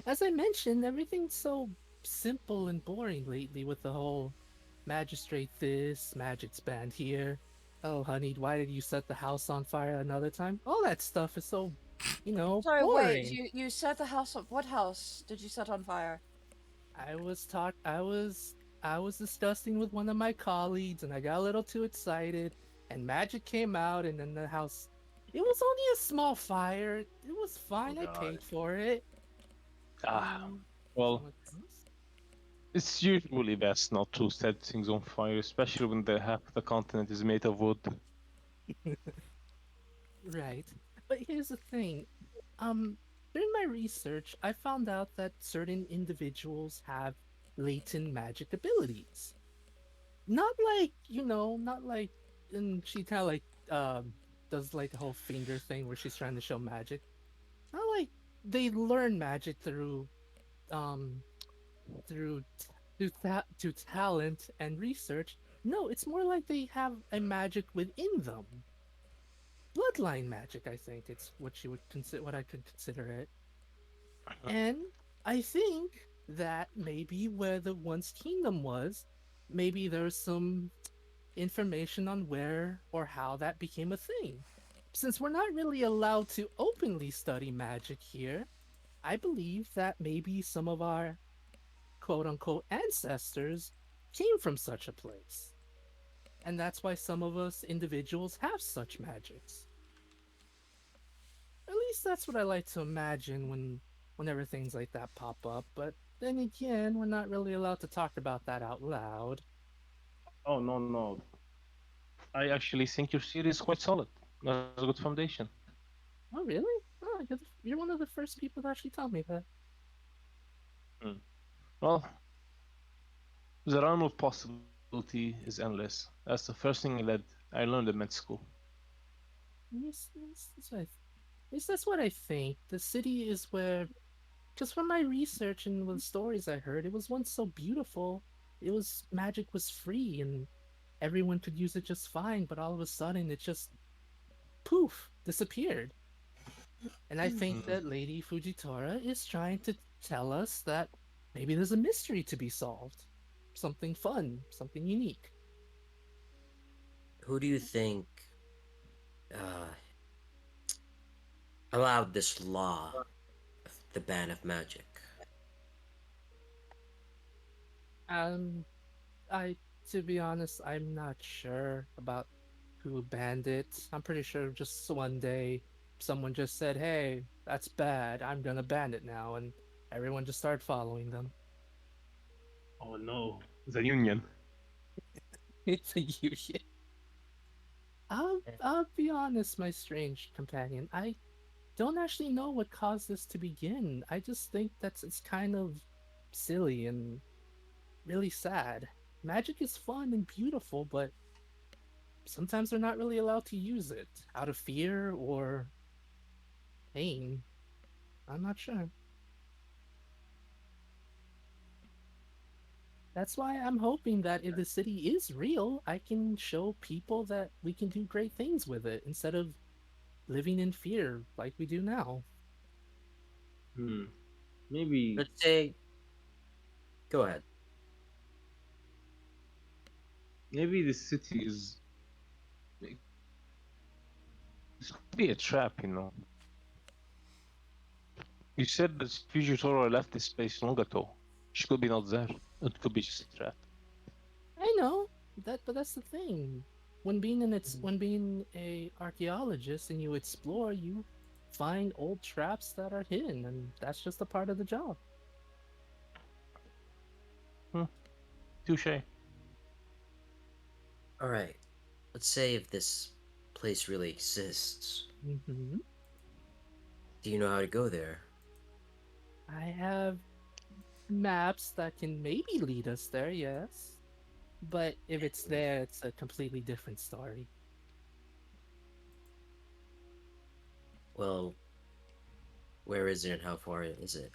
as I mentioned, everything's so simple and boring lately with the whole magistrate this, magic's banned here. Oh, honey, why did you set the house on fire another time? All that stuff is so, Sorry, wait. boring. You set the house on what house did you set on fire? I was discussing with one of my colleagues and I got a little too excited and magic came out and then the house it was only a small fire. It was Oh fine. I god. paid for it. Ah, Um well, someone else? it's usually best not to set things on fire, especially when the half the continent is made of wood. Right. But here's the thing. Um during my research, I found out that certain individuals have latent magic abilities. Not like, not like and she kind of like does like the whole finger thing where she's trying to show magic. Not like they learn magic um through through talent and research. No, it's more like they have a magic within them. Bloodline magic, I think it's what I could consider it. And I think that maybe where the once kingdom was, maybe there's some information on where or how that became a thing. Since we're not really allowed to openly study magic here, I believe that maybe some of our quote unquote ancestors came from such a place. And that's why some of us individuals have such magics. At least that's what I like to imagine whenever things like that pop up, but then again, we're not really allowed to talk about that out loud. Oh no, no. I actually think your theory is quite solid. That's a good foundation. Oh, really? Oh, you're one of the first people to actually tell me that. Hmm. Well, the realm of possibility is endless. That's the first thing I learned in med school. At least that's what I think. The city is where, because from my research and the stories I heard, it was once so beautiful. It was magic was free and everyone could use it just fine, but all of a sudden it just poof disappeared. And I think Hmm. that Lady Fujitora is trying to tell us that maybe there's a mystery to be solved. Something fun, something unique. Who do you think uh, allowed this law of the ban of magic? Um, I, to be honest, I'm not sure about who banned it. I'm pretty sure just one day someone just said, "Hey, that's bad. I'm gonna ban it now," and everyone just started following them. Oh no, the union. It's a union. I'll be honest, my strange companion. I don't actually know what caused this to begin. I just think that's it's kind of silly and really sad. Magic is fun and beautiful, but sometimes they're not really allowed to use it out of fear or pain. I'm not sure. That's why I'm hoping that if the city is real, I can show people that we can do great things with it instead of living in fear like we do now. Hmm. Maybe Let's say, go ahead. maybe the city is it could be a trap. You said that Fujitora left this place long ago. She could be not there. It could be just a trap. I know that, but that's the thing. When being a archaeologist and you explore, you find old traps that are hidden, and that's just a part of the job. Hmm. Touche. All right. Let's say if this place really exists, Hmm. do you know how to go there? I have maps that can maybe lead us there, yes. But if it's there, it's a completely different story. Well, where is it and how far is it?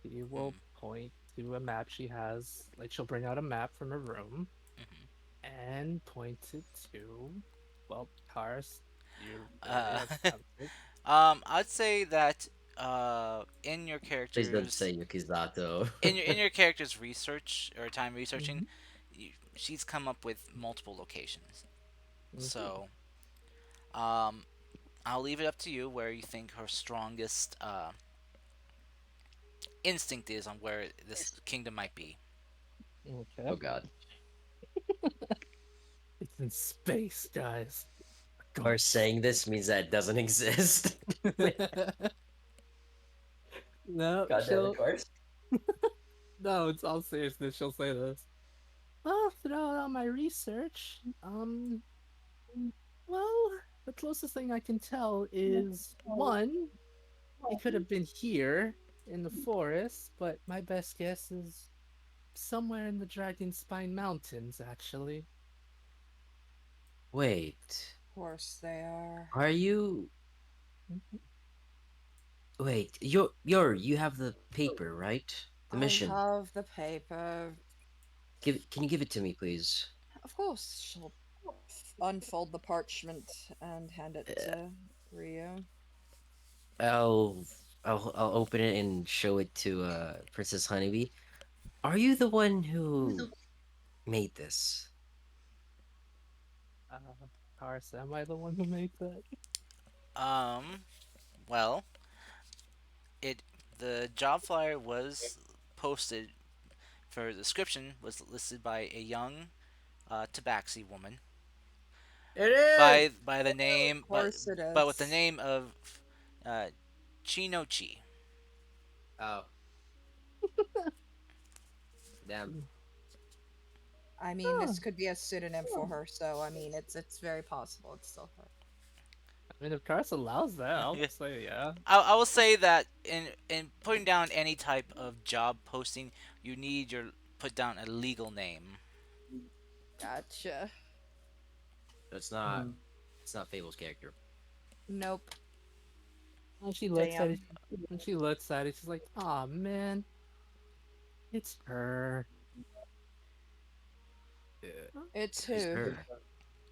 She will Hmm. point to a map she has, like she'll bring out a map from her room Hmm. and point it to, well, Taurus, you already Uh, have established it. I'd say that in your Please don't character's say Yukizato. in your character's research or time researching, Hmm. she's come up with multiple locations. Hmm. So I'll leave it up to you where you think her strongest instinct is on where this kingdom might be. Oh Okay. god. It's in space, guys. Or Ghost. saying this means that it doesn't exist. No, God damn it, she'll. Cars. No, it's all seriousness. She'll say this. Well, throughout all my research, well, the closest thing I can tell is one, it could have been here in the forest, but my best guess is somewhere in the Dragon Spine Mountains, actually. Wait. Of course they are. Are you Mhm. wait, you have the paper, right? The I mission. have the paper. Can you give it to me, please? Of course, she'll unfold the parchment and hand it Uh, to Rio. Oh. I'll open it and show it to Princess Honeybee. Are you the one who made this? Uh, Taurus, am I the one who made that? Um, well, it the job flyer was posted for the description was listed by a young tabaxi woman It is. by the Of name course it but with the is. name of uh, Chinochi. Oh, damn. Mm. I mean, Huh. this could be a pseudonym for her, so I mean, it's very possible it's still her. I mean, if Taurus allows that, I'll Yeah. say yeah. I will say that in putting down any type of job posting, you need your put down a legal name. Gotcha. So Hmm. it's not Fable's character. Nope. When she looks at it, Damn. when she looks at it, she's like, "Oh man, it's her. Yeah. Huh? It's Who's who? her?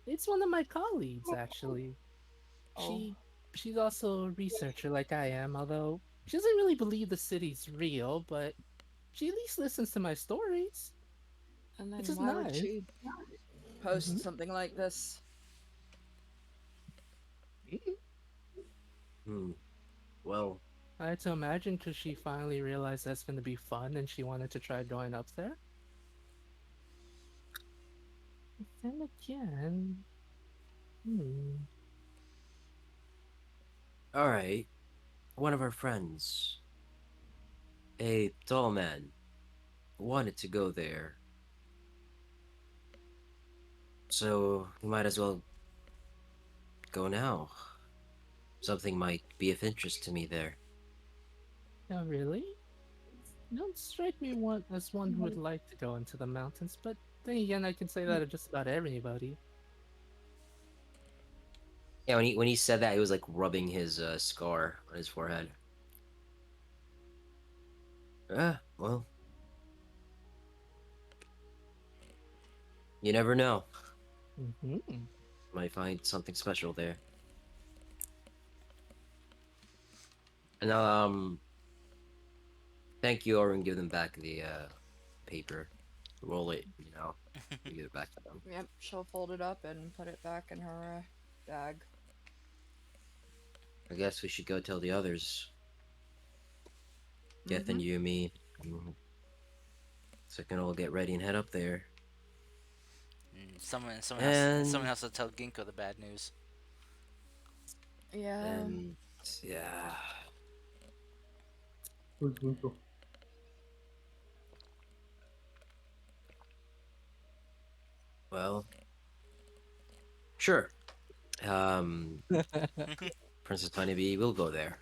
It's one of my colleagues, actually. Oh, She, she's also a researcher like I am, although she doesn't really believe the city's real, but she at least listens to my stories, and which then is why would nice. she post Mm-hmm. something like this? Hmm. Well, I had to imagine because she finally realized that's going to be fun and she wanted to try going up there. But then again, hmm. all right. One of our friends, a tall man, wanted to go there, so we might as well go now. Something might be of interest to me there. Oh, really? You don't strike me one as one who would like to go into the mountains, but then again, I can say that of just about everybody. Yeah, when he said that, he was like rubbing his scar on his forehead. Well, you never know. Mm-hmm. Might find something special there. And thank you, or and give them back the paper. Roll it, and give it back to them. Yep, she'll fold it up and put it back in her bag. I guess we should go tell the others. Geth Mm-hmm. and Yumi. mm, So we can all get ready and head up there. Someone And has to tell Ginkgo the bad news. Yeah. and yeah. Who's Ginko? Well, sure. Um, Princess Honeybee, we'll go there.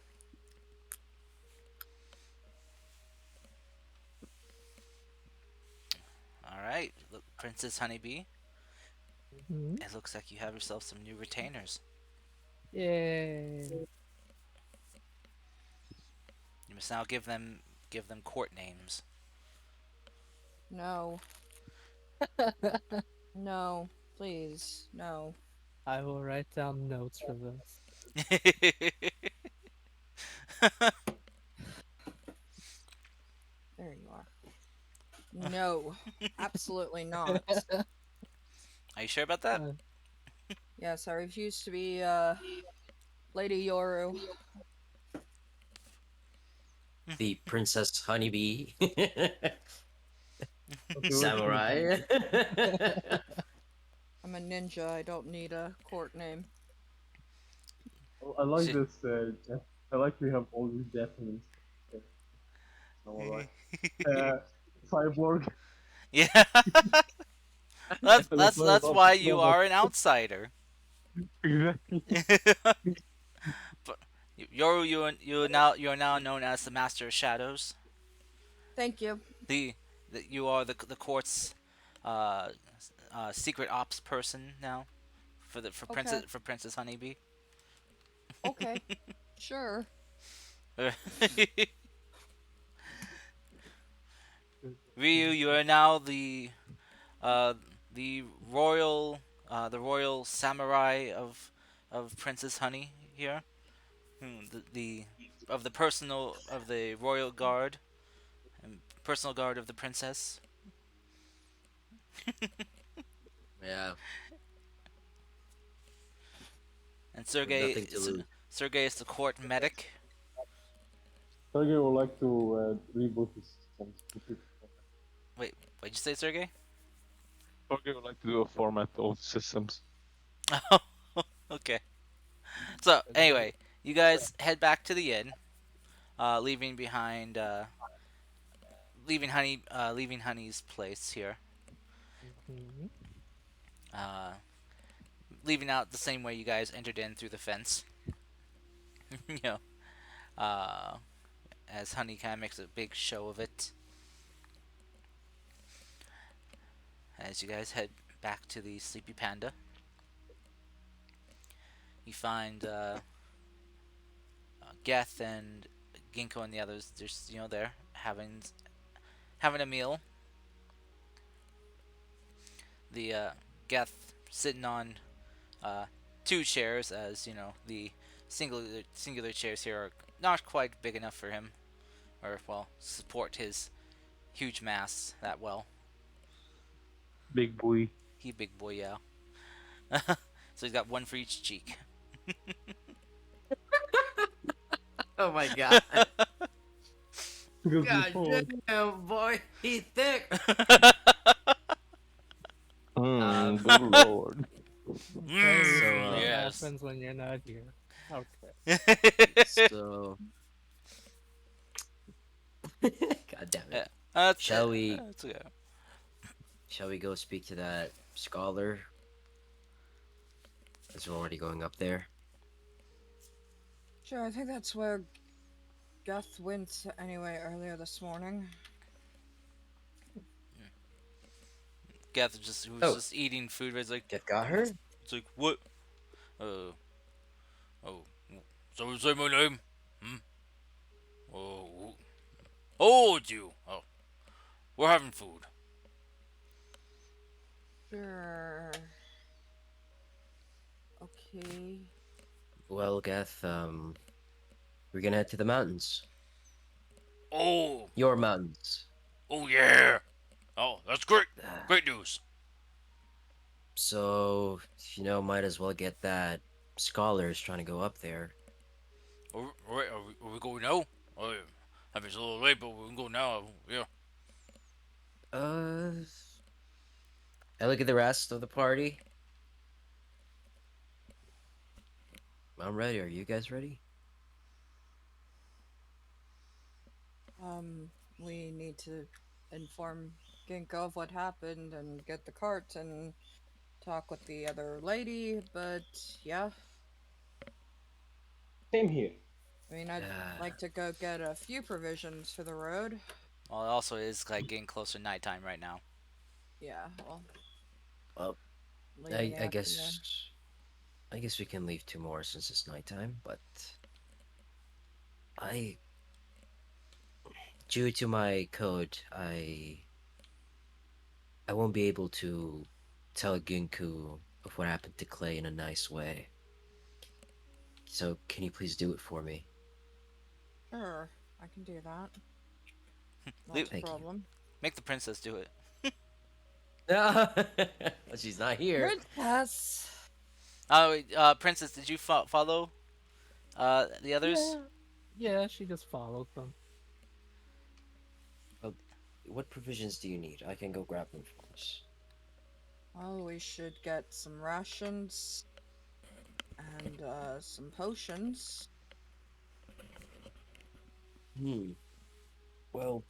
All right, look, Princess Honeybee. Hmm. It looks like you have yourself some new retainers. Yay. You must now give them court names. No. No. Please. No. I will write down notes for this. There you are. No. Absolutely not. Are you sure about that? Uh, Yes, I refuse to be Lady Yoru. The Princess Honeybee. Okay, wait a minute. Samurai. I'm a ninja. I don't need a court name. I like Sh- this. I like we have all these Japanese. Uh, samurai. Uh, Cyborg. yeah, That's why I that's love why this you level. are an outsider. Exactly. But Yoru, you are now known as the Master of Shadows. Thank you. The, you are the court's uh, secret ops person now Okay. For Princess Honeybee. Okay. Sure. Ryu, you are now uh, the the royal samurai of Princess Honey here. The of the personal of the royal guard and personal guard of the princess. Yeah, And we have nothing to lose. Sergey is the court medic. Sergey would like to reboot his systems to fix the problem. Wait, what'd you say, Sergey? Sergey would like to do a format of systems. Oh, okay. So And then, anyway, you guys head back to the inn, leaving behind, leaving Honey's place here, mhm. uh, leaving out the same way you guys entered in through the fence. you know, uh, as Honey kind of makes a big show of it. As you guys head back to the Sleepy Panda, you find Geth and Ginkgo and the others just there having a meal. The Geth sitting on uh, two chairs, as the singular chairs here are not quite big enough for him, or well, support his huge mass that well. Big boy. He big boy, yeah. So he's got one for each cheek. Oh my god. Because God before. damn, boy, he thick. Good lord. Okay, Mm, this So, is what yes. happens when you're not here. Okay. so, God damn it. Yeah, that's Shall we? that's okay. Shall we go speak to that scholar? As we're already going up there. Sure, I think that's where Geth went anyway earlier this morning. Geth just who's Oh, just eating food. But it's like Jeff got her. it's like what? Uh oh. Someone say my name. Hmm. Oh. Oh, it's you. Oh, we're having food. Sure. Okay. Well, Geth, we're gonna head to the mountains. Oh. Your mountains. Oh yeah. Oh, that's great. Uh, Great news. So, might as well get that scholars trying to go up there. Are we going now? Oh, yeah. I mean, it's a little late, but we can go now. Yeah. Uh, I look at the rest of the party. I'm ready. Are you guys ready? We need to inform Ginkgo of what happened and get the cart and talk with the other lady, but yeah. Same here. I mean, I'd Uh, like to go get a few provisions for the road. Well, it also is like getting closer to nighttime right now. Yeah, well, well, late in the I afternoon. guess, I guess we can leave tomorrow since it's nighttime. But I, due to my code, I won't be able to tell Ginku of what happened to Clay in a nice way. So can you please do it for me? Sure, I can do that. Not Le- a Thank you. problem. Make the princess do it. Well, she's not here. Princess! Oh, wait, princess, did you follow the others? Yeah. Yeah, she just followed them. Well, what provisions do you need? I can go grab them for us. Well, we should get some rations and some potions. Hmm. Well,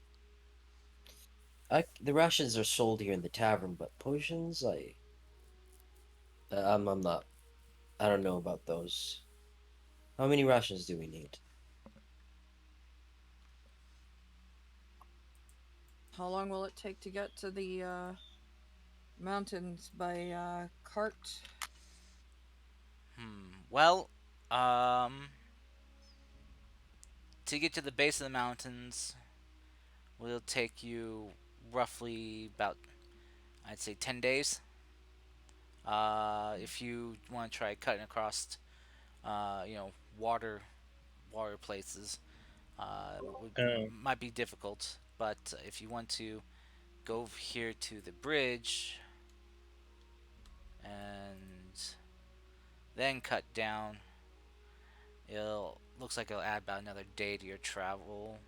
the rations are sold here in the tavern, but potions, I'm not. I don't know about those. How many rations do we need? How long will it take to get to the mountains by cart? Well, um, to get to the base of the mountains will take you roughly about, I'd say, 10 days. If you want to try cutting across, water places, Might be difficult, but if you want to go here to the bridge and then cut down, it'll looks like it'll add about another day to your travel.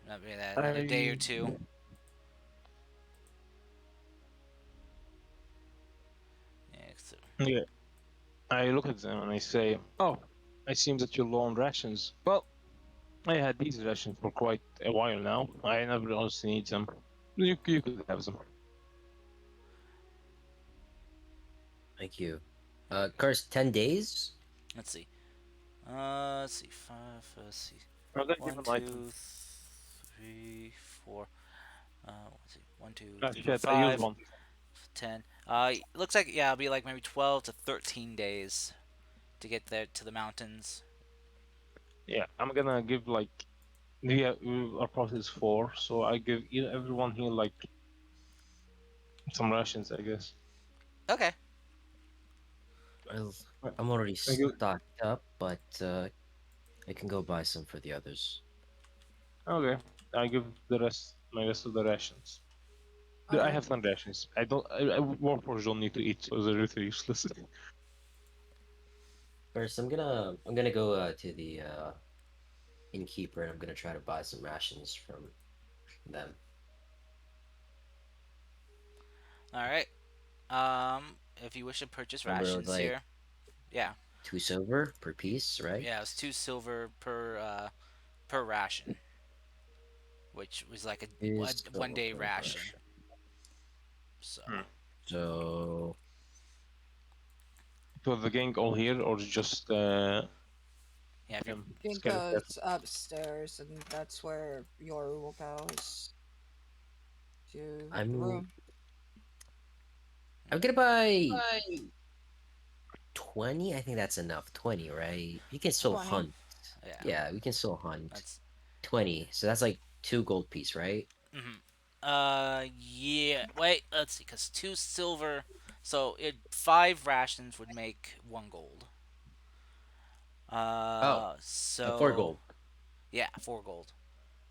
Maybe another day or I two. Yeah, so, yeah, I look at them and I say, "Oh, I seem that you're low on rations. Well, I had these rations for quite a while now. I never else need them. You could have them." Thank you. Curse 10 days? let's see. Let's see. Five. Let's see. I'm gonna give One, an item. two, three, four. Let's see. One, two, Ah, three, four, shit, I use five, one. 10. Looks like yeah, it'll be like maybe 12 to 13 days to get there to the mountains. Yeah, I'm gonna give like yeah, our process is four, so I give everyone here like some rations, I guess. Okay. Well, Right. I'm already I give stocked up, but I can go buy some for the others. okay. I give my rest of the rations. I Uh, have some rations. I don't. Workforce don't need to eat, so they're really useless. First, I'm gonna go to the innkeeper and I'm gonna try to buy some rations from them. All right. If you wish to purchase Remember, it was rations like here, yeah, 2 silver per piece, right? yeah, it's 2 silver per ration, which was like a Is one silver day per ration. ration. So Hmm. So So the gang all here, or just yeah, if you're scattered? Ginkgo's upstairs, and that's where Yoru will go, is to the I'm room. I'm gonna buy 20. I think that's enough. 20, right? You can still 20. hunt. yeah, Yeah, we can still hunt. that's 20. So that's like 2 gold piece, right? mm-hmm. Yeah. Wait, let's see, cause 2 silver, so it 5 rations would make 1 gold. Oh, four So gold. yeah, 4 gold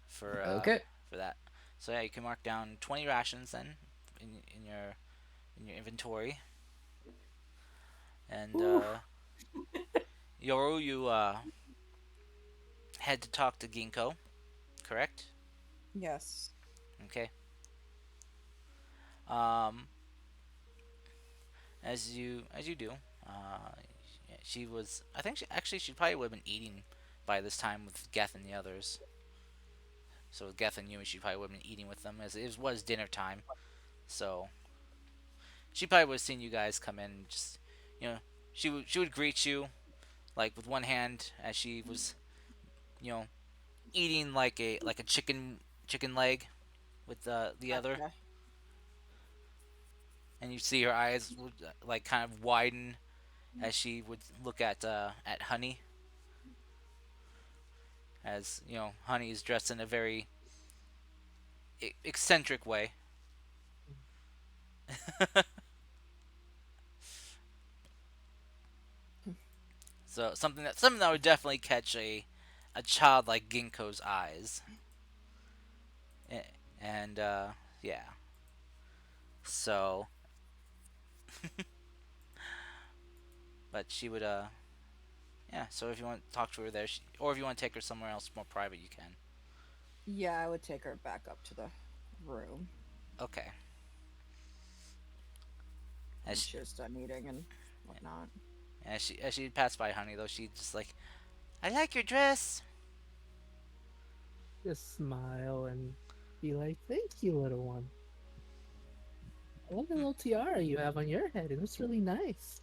for Okay. for that. So yeah, you can mark down 20 rations then in your inventory, and Whew. Yoru, you head to talk to Ginkgo, correct? Yes. Okay. Um, as you do, yeah, she was. I think she probably would have been eating by this time with Geth and the others. So with Geth and you, she probably would have been eating with them as it was dinner time. So she probably would have seen you guys come in. And just you know, she would greet you like with one hand as she was you know eating like a chicken leg with the other, Okay. and you see her eyes would like kind of widen as she would look at Honey, as Honey is dressed in a very eccentric way. So something that would definitely catch a child like Ginkgo's eyes. And yeah, so but she would yeah. So if you want to talk to her there, or if you want to take her somewhere else more private, you can. Yeah, I would take her back up to the room Okay. As when she, she was done eating and whatnot. as she passed by Honey though, she just like, I like your dress. Just smile and be like, "Thank you, little one. I love the Hmm. little tiara you have on your head. It looks really nice."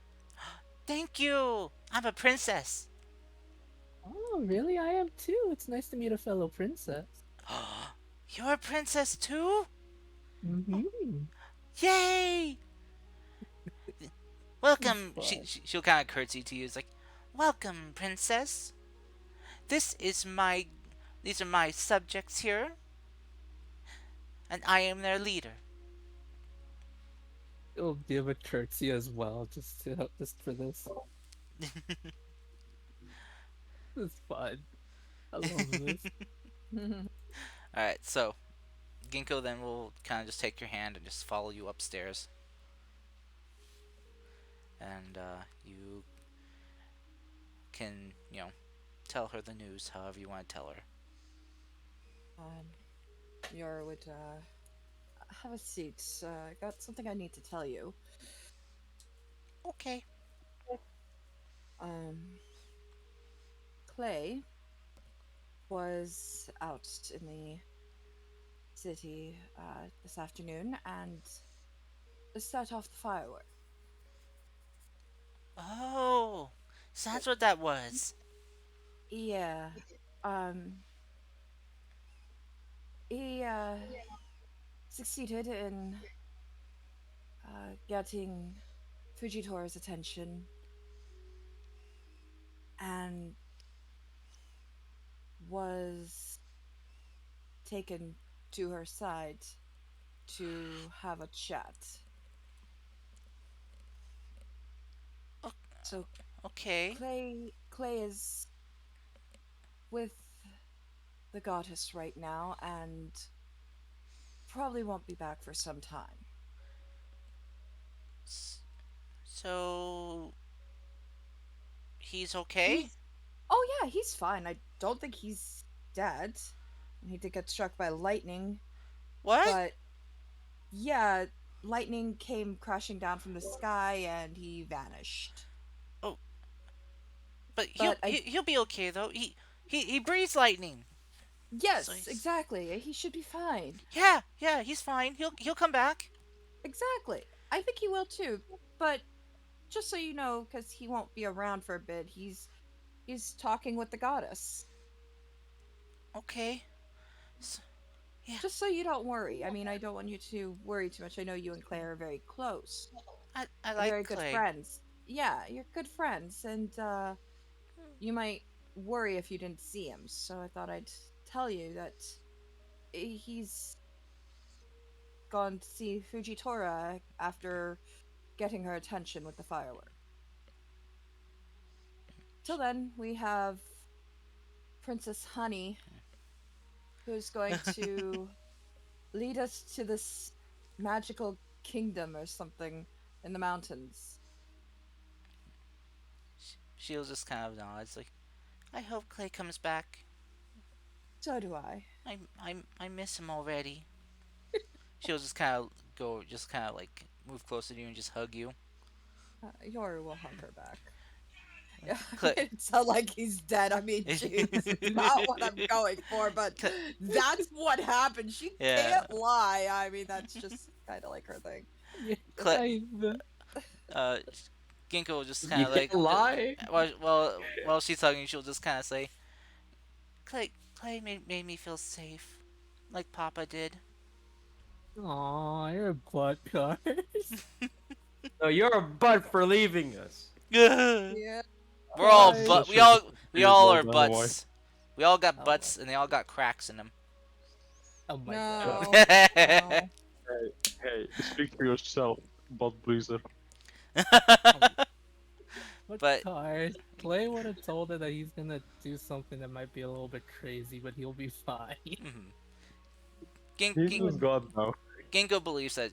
Thank you. I'm a princess. "Oh, really? I am too. It's nice to meet a fellow princess." You're a princess too? Mm-hmm. Yay! It's Welcome. fun. She'll kind of curtsy to you. It's like, welcome, princess. This is my, these are my subjects here, and I am their leader. It'll give a curtsy as well, just for this. is fun. I love this. All right, so Ginkgo then will kind of just take your hand and just follow you upstairs, and you can, tell her the news however you want to tell her. um, Yor would have a seat. I got something I need to tell you. Okay. Um, Clay was out in the city this afternoon and set off the firework. Oh, so that's what that was. Yeah. Um, he succeeded in getting Fujitora's attention and was taken to her side to have a chat. O- So Okay. Clay is with the goddess right now and probably won't be back for some time. S- So he's okay? He's Oh yeah, he's fine. I don't think he's dead. He did get struck by lightning, What? but yeah, lightning came crashing down from the sky and he vanished. Oh, but he'll But I he'll be okay though. He breathes lightning. So Yes, he's exactly. He should be fine. yeah, he's fine. He'll come back. Exactly. I think he will too. But just so you know, because he won't be around for a bit, he's talking with the goddess. Okay. So, yeah, Just so you don't worry. I mean, I don't want you to worry too much. I know you and Claire are very close, I like very good Clay. friends. Yeah, you're good friends, and you might worry if you didn't see him. So I thought I'd tell you that he's gone to see Fujitora after getting her attention with the firework. Till then, we have Princess Honey, who's going to lead us to this magical kingdom or something in the mountains. She'll just kind of nods like, I hope Clay comes back. So do I. I miss him already. She'll just kind of go, just kind of like move closer to you and just hug you. Yoru will hug her back. Like, Yeah, Clay. it sound like he's dead. I mean, jeez, it's not what I'm going for, but that's what happened. She Yeah. can't lie. I mean, that's just kind of like her thing. Yeah, Clay. kinda. Uh, Ginkgo will just kind You of can't like, lie. while she's hugging, she'll just kind of say, Clay made me feel safe, like Papa did. Aw, you're a butt cars. No, you're a butt for leaving us. We're Yeah. all Why? but Such a we weird all world are anyway. butts. We all got Oh my, butts and they all got cracks in them. oh my god. No. No. Hey, hey, speak for yourself, butt breezer. Um, what But cars? Clay would have told her that he's gonna do something that might be a little bit crazy, but he'll be fine. mhm. He's He with would. God now. Ginkgo believes that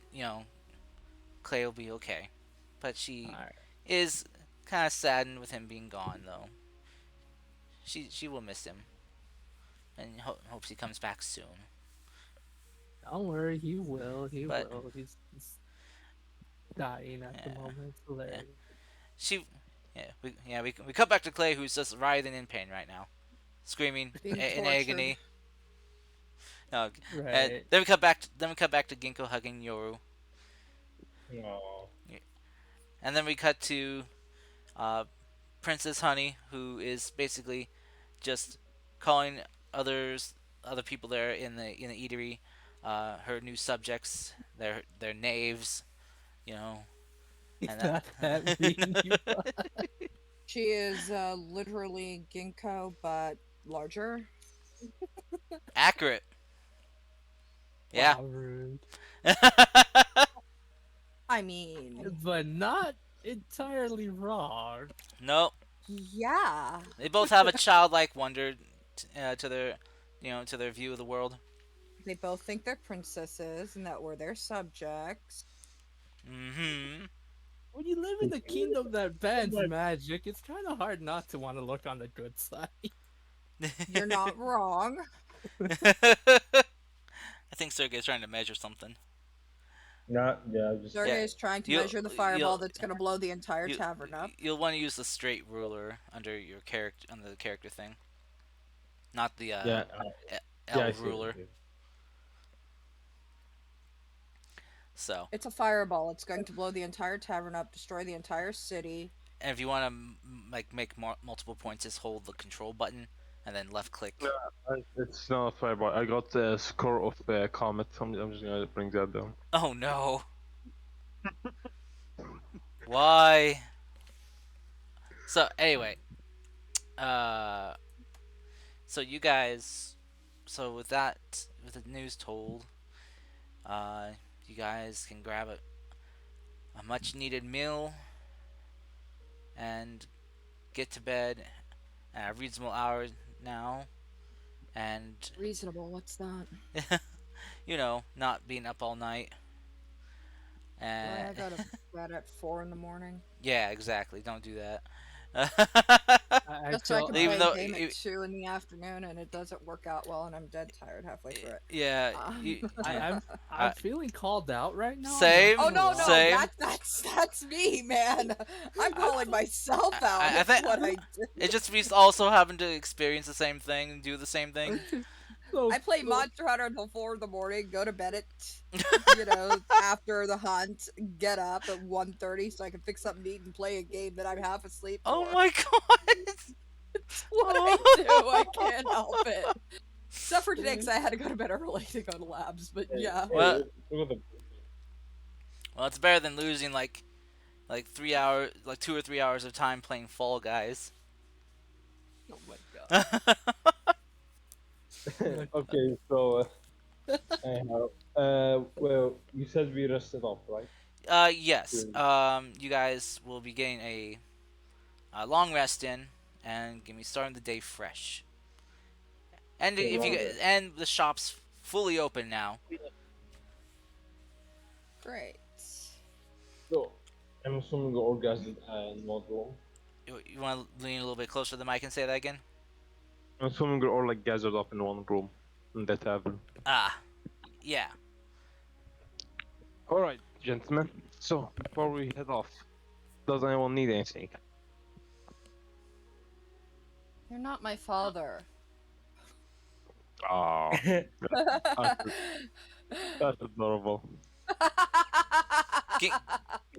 Clay will be okay, but she Alright, is kind of saddened with him being gone though. She will miss him and hopes he comes back soon. don't worry, he will. He But will. He's dying at the yeah, moment. It's yeah. hilarious. She we cut back to Clay who's just writhing in pain right now, screaming Being in tortured. agony. No, and Right. then we cut back to Ginkgo hugging Yoru, Oh. and then we cut to uh, Princess Honey, who is basically just calling other people there in the eatery, her new subjects, their knaves, you know, He's and not that mean, you that She is literally ginkgo, but larger. accurate. Yeah. wow, rude. I mean, But not entirely wrong. Nope. Yeah. They both have a childlike wonder to their, to their view of the world. They both think they're princesses and that we're their subjects. Mm-hmm. When you live in a kingdom that bans magic, it's kind of hard not to want to look on the good side. You're not wrong. I think Sergey's trying to measure something. Yeah, yeah, just Yeah, Sergey is trying to you measure the you'll fireball that's going to blow the entire you tavern up. you'll want to use the straight ruler under your character under the character thing, not the yeah, yeah. I L see it. I ruler. see it. So, It's a fireball. It's going to blow the entire tavern up, destroy the entire city. and if you want to like make multiple points, just hold the control button and then left No, click. it's not a fireball. I got the score of Comet. I'm just gonna bring that down. Oh no! Why? So anyway, uh, so you guys, so with the news told, uh, you guys can grab a much needed meal and get to bed at a reasonable hour now, and Reasonable. What's that? not being up all night. Why And I got to bed at 4 in the morning? yeah, exactly. Don't do that. I Just so I feel can Even play a though, game at 2 in the afternoon and it doesn't work out well and I'm dead tired halfway through it. yeah, Um, I'm feeling called out right now. I'm not same, oh gonna no, lie. no, same. that's me, man. I'm calling myself out. I It's think what I do. it just we also happen to experience the same thing and do the same thing. So, I play so Monster Hunter until 4 in the morning, go to bed at, after the hunt, get up at 1:30 so I can fix something to eat and play a game that I'm half asleep Oh for. my god! What I Oh. do, I can't help it. Except for today, because I had to go to bed early to go to labs, but yeah. Well, it's better than losing like 3 hours, like 2 or 3 hours of time playing Fall Guys. Oh my god. Okay, so anyhow, well, you said we rested up, right? Yes. Yeah. You guys will be getting a long rest in and gonna be starting the day fresh. And Okay, if you long rest. and the shop's fully open now. Great. So, I'm assuming you're all guys in one room. You want to lean a little bit closer to the mic and say that again? I'm assuming you're all like gathered up in one room in the tavern. Ah, yeah. All right, gentlemen. So before we head off, does anyone need anything? You're not my father. Oh, that's, that's adorable. Gink,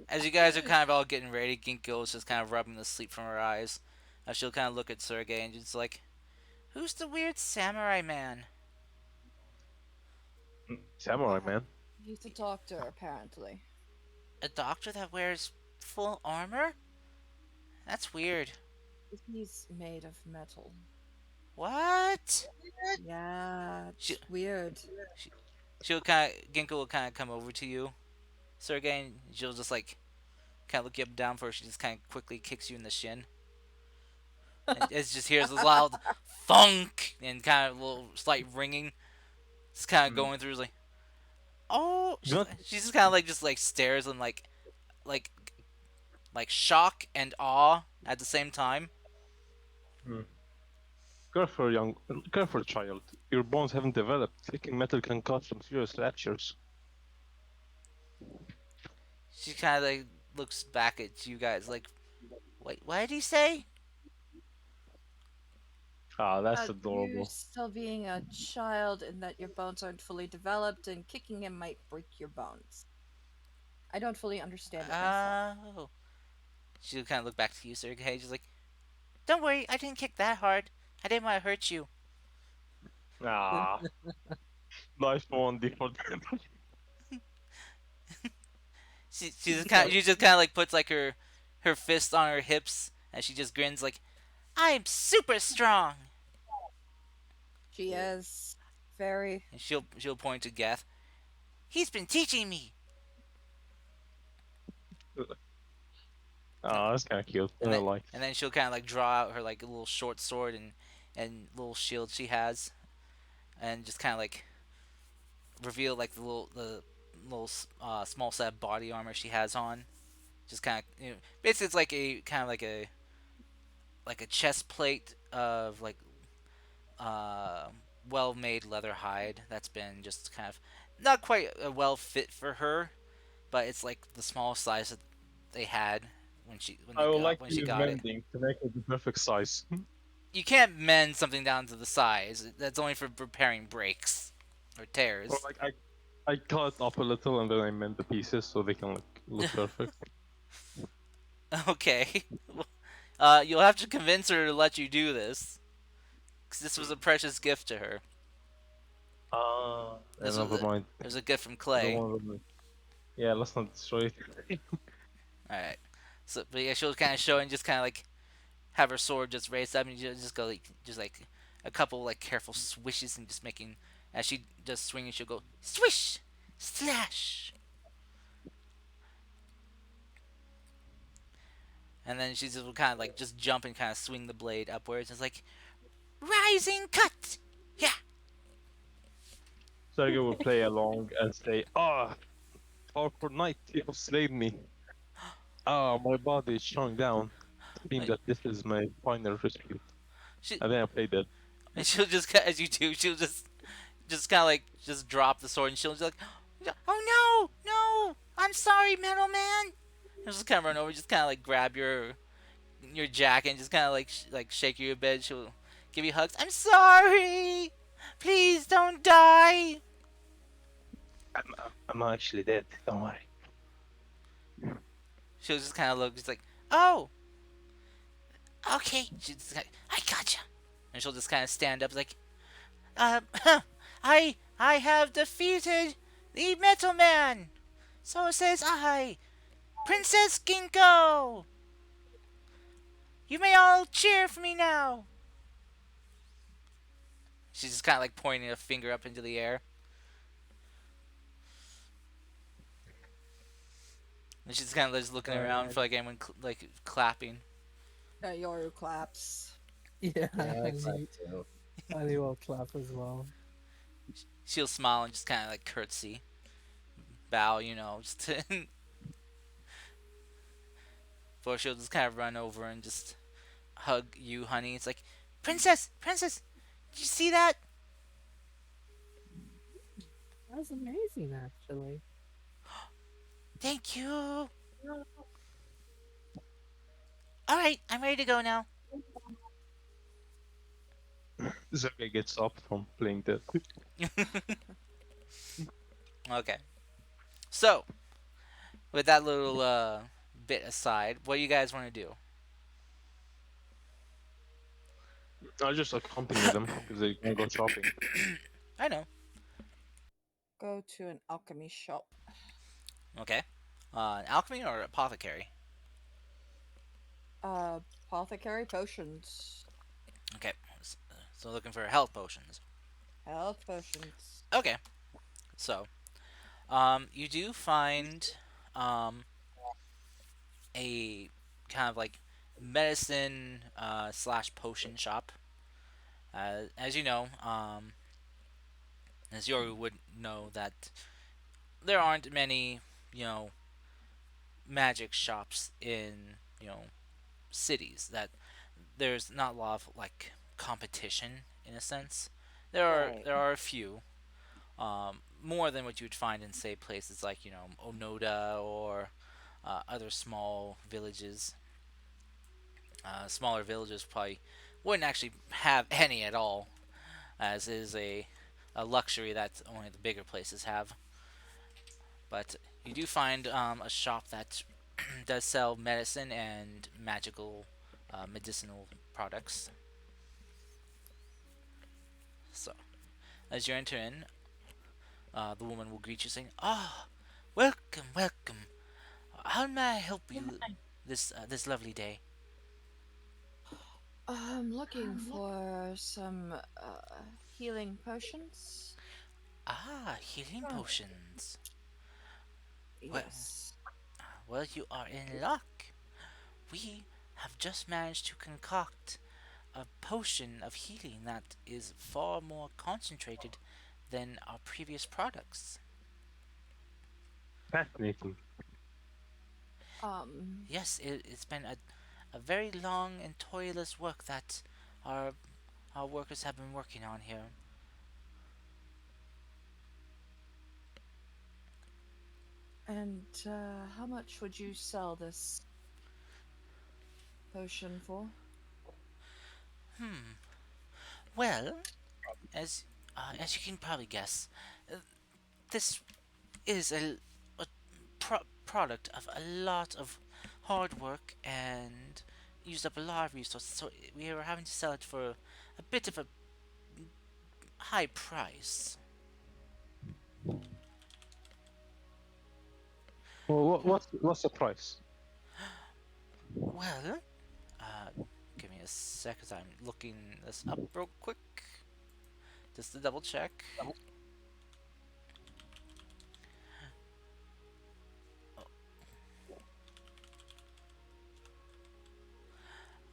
as you guys are kind of all getting ready, Ginkgo is just kind of rubbing the sleep from her eyes. She'll kind of look at Sergey and just like, "Who's the weird samurai man?" Samurai man. He's a doctor, apparently. A doctor that wears full armor? That's weird. He's made of metal. What? Yeah, it's She, weird. she'll kind of Ginkgo will kind of come over to you, Sergey, and she'll just like kind of look you up and down before she just kind of quickly kicks you in the shin. And it just hears this loud thunk and kind of a little slight ringing. It's kind of Mm. going through. It's like, oh, Do not, she's just kind of like stares and like like shock and awe at the same time. mm. Care for a young, care for a child. Your bones haven't developed. Kicking metal can cause some serious fractures. She kind of like looks back at you guys like, wait, what did he say? Ah, that's You adorable. still being a child and that your bones aren't fully developed and kicking him might break your bones. I don't fully understand it myself. Oh. She'll kind of look back to you, Sergey. She's like, don't worry, I didn't kick that hard. I didn't want to hurt you. Ah, nice one, for them. She just kind of like puts like her fist on her hips and she just grins like, I'm super strong. She is very. And she'll point to Geth. He's been teaching me. Oh, that's kind of cute in and then real life. and then she'll kind of like draw out her like little short sword and little shield she has, and just kind of like reveal like the little small set of body armor she has on. Just kind of basically it's like a kind of like a chest plate of like uh, well made leather hide that's been just kind of not quite a well fit for her, but it's like the small size that they had I would like when to she use got it. mending to make it the perfect size. You can't mend something down to the size. That's only for repairing breaks or Or tears. like I cut it up a little and then I mend the pieces so they can look perfect. Okay. You'll have to convince her to let you do this, because this was a precious gift to her. Ah, yeah, This was never mind. it was a gift from I don't Clay. want to. Yeah, let's not destroy it. All right. So, but yeah, she'll kind of show and just kind of like have her sword just raised up and just go like just like a couple like careful swishes and just making as she does swinging she'll go swish slash and then she's just kind of like just jump and kind of swing the blade upwards. It's like rising cut. Yeah. Sergey will play along and say, "Ah, powerful knight, you have slayed me. Ah, my body is showing down. It means Like that this is my final rescue." she And then I played that. and she'll just as you do she'll just kind of like just drop the sword and she'll just like oh no I'm sorry metal man. She'll just kind of run over just kind of like grab your jacket and just kind of like like shake you a bit. She'll give you hugs. I'm sorry. Please don't die. I'm actually dead. Don't worry. She'll just kind of look, just like, oh, okay. She's just like, I gotcha. And she'll just kind of stand up, like, I have defeated the Metal Man. So says I, Princess Ginkgo. You may all cheer for me now. She's just kind of like pointing a finger up into the air. And she's kind of just looking around Alright. for like anyone like clapping. Yoru claps. Yeah, Yeah, I I clap need, too. I need will clap as well. She'll smile and just kind of like curtsy, bow, just to, or she'll just kind of run over and just hug you, honey. It's like, princess, did you see that? That was amazing, actually. Thank you. All right, I'm ready to go now. Sergey gets up from playing that. Okay, so with that little bit aside, what do you guys want to do? I'll just accompany them because they can go shopping. I know. Go to an alchemy shop. Okay, an alchemy or apothecary? Apothecary potions. Okay, so looking for health potions. Health potions. Okay, so you do find um, a kind of like medicine slash potion shop. As you know, as Yoru would know that there aren't many, you know, magic shops in cities. That there's not a lot of like competition in a sense. Right. There are a few, more than what you would find in say places like Onoda or other small villages. Smaller villages probably wouldn't actually have any at all, as is a luxury that only the bigger places have. But you do find a shop that does sell medicine and magical medicinal products. So as you enter in, the woman will greet you saying, "Ah, welcome, welcome. How may I help you this lovely day?" I'm looking for some healing potions. Ah, healing potions. Well, Yes. well, you are in luck. We have just managed to concoct a potion of healing that is far more concentrated than our previous products. Fascinating. Um, Yes, it's been a very long and toilous work that our our workers have been working on here. and how much would you sell this potion for? Hmm. Well, as as you can probably guess, uh, this is a product of a lot of hard work and used up a lot of resources. So we are having to sell it for a bit of a high price. Well, Hmm. what's the price? Well, uh, give me a sec as I'm looking this up real quick, just to double check.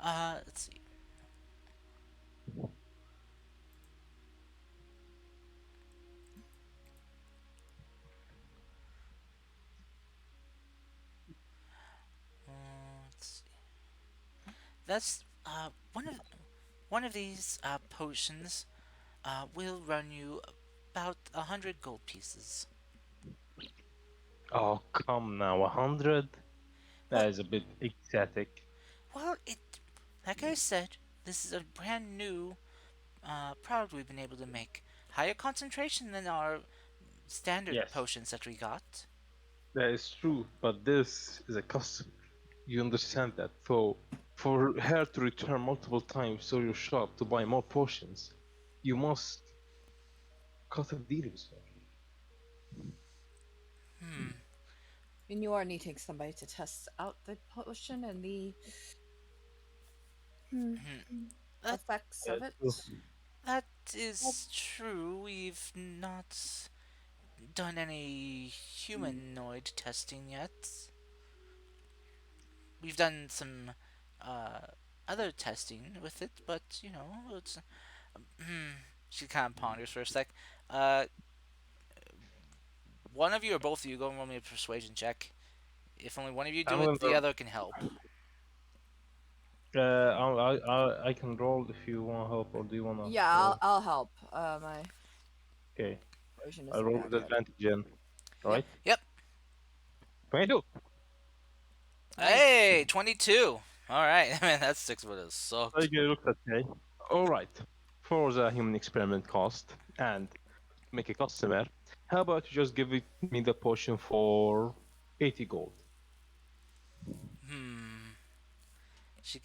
Let's see. Let's see. That's one of these potions will run you about 100 gold pieces. Oh, come now, 100? Well, That is a bit ecstatic. well, like I said, this is a brand new product we've been able to make. Higher concentration than our standard Yes, potions that we got. that is true, but this is a customer. You understand that. So, for her to return multiple times to your shop to buy more potions, you must cut a deal with her. Hmm. And you are needing somebody to test out the potion and the hmm, Hmm. That effects Yeah, of it. true. that is true. We've not done any humanoid testing yet. We've done some uh, other testing with it, but it's. Hmm. She kind of ponders for a sec. Uh, one of you or both of you go and roll me a persuasion check. If only one of you I'm do it, the gonna. other can help. I can roll if you want help, or do you wanna Yeah, roll? I'll help. My Okay, potion I isn't roll that with good. advantage then. All Yep. right, Yep. 22. Nice. Hey, 22. All right, man, that six would have I sucked. get looked at me. All right, for the human experiment cost and make a customer, how about you just give me the potion for 80 gold? Hmm. She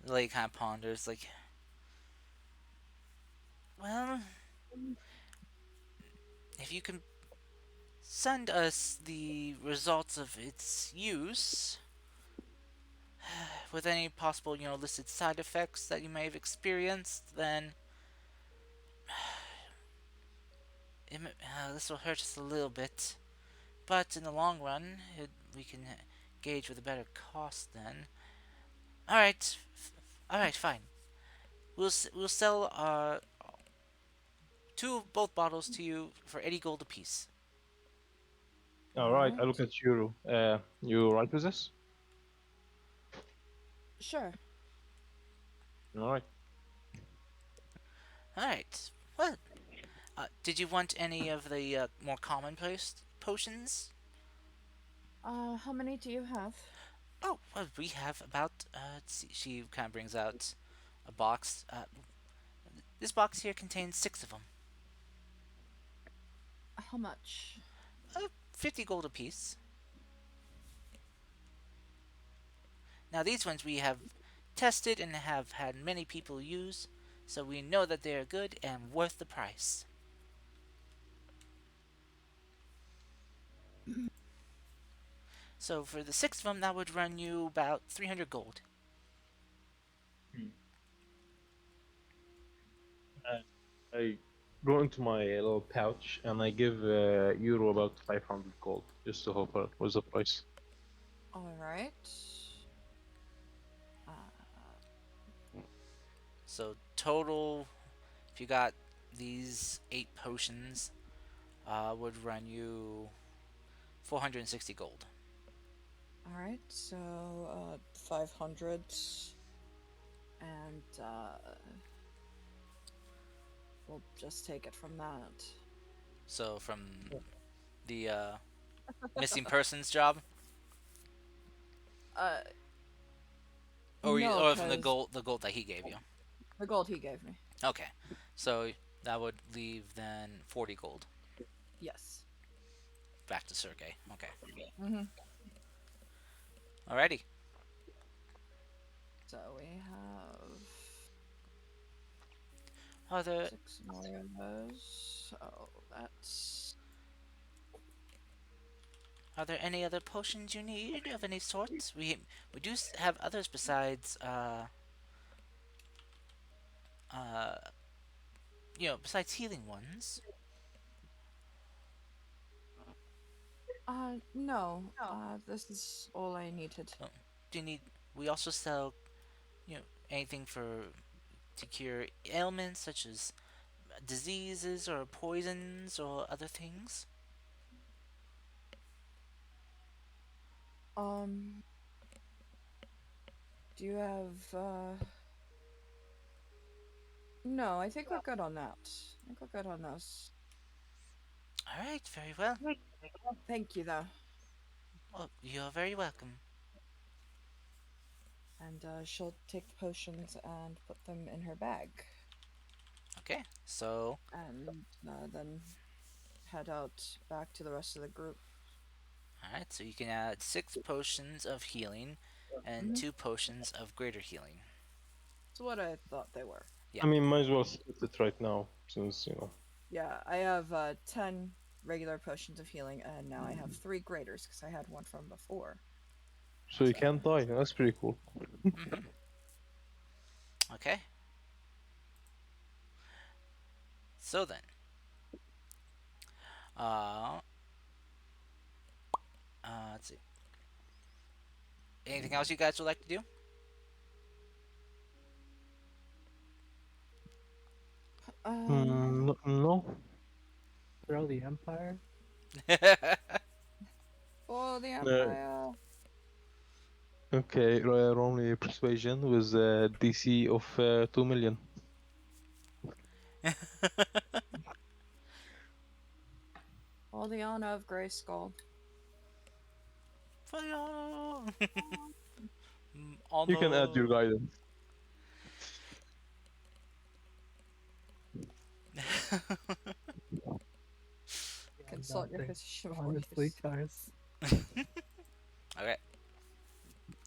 like kind of ponders, like, well, if you can send us the results of its use with any possible, listed side effects that you may have experienced, then this will hurt us a little bit. But in the long run, we can gauge with a better cost then. All right, all right, fine. We'll sell both bottles to you for 80 gold apiece. All All right, I look right. at you. You right with this? Sure. All right. All right. Well, did you want any of the more commonplace potions? How many do you have? Oh, well, we have about. Let's see, she kind of brings out a box. This box here contains six of them. How much? 50 gold apiece. Now, these ones we have tested and have had many people use, so we know that they are good and worth the price. So, for the six of them, that would run you about 300 gold. I go into my little pouch and I give Euro about 500 gold just to help her with the price. All right. So total, if you got these 8 potions, would run you 460 gold. All right, so 500, and we'll just take it from that. So from the missing persons job, Uh, no, or from cause the gold that he gave you. the gold he gave me. Okay, so that would leave then 40 gold Yes. back to Sergey. Okay, Mm-hmm. alrighty. So we have Are there 6 more of those. So that's are there any other potions you need of any sort? We do have others besides uh besides healing ones. no. This is all I needed. Oh, do you need? We also sell anything for to cure ailments such as diseases or poisons or other things. Um, do you have No, I think we're good on that. I think we're good on those. All right, very well. Thank you though. Well, you're very welcome. And she'll take the potions and put them in her bag, Okay, so and then head out back to the rest of the group. all right, so you can add 6 potions of healing and Hmm. 2 potions of greater healing. That's what I thought they were. Yeah. I mean, might as well split it right now, since Yeah, I have 10 regular potions of healing, and now I have 3 graders because I had one from before. so you So, can't die. That's pretty cool. Mhm. Okay. So then, uh, let's see. Anything else you guys would like to um, No. Throw the Empire. do? for the No. Empire. Okay, roll me persuasion with DC of 2 million. For the honor of Grayskull. Fire! You can add your Honor. guidance. Yeah, Consult your nothing. physician before Honestly, use. guys. Okay.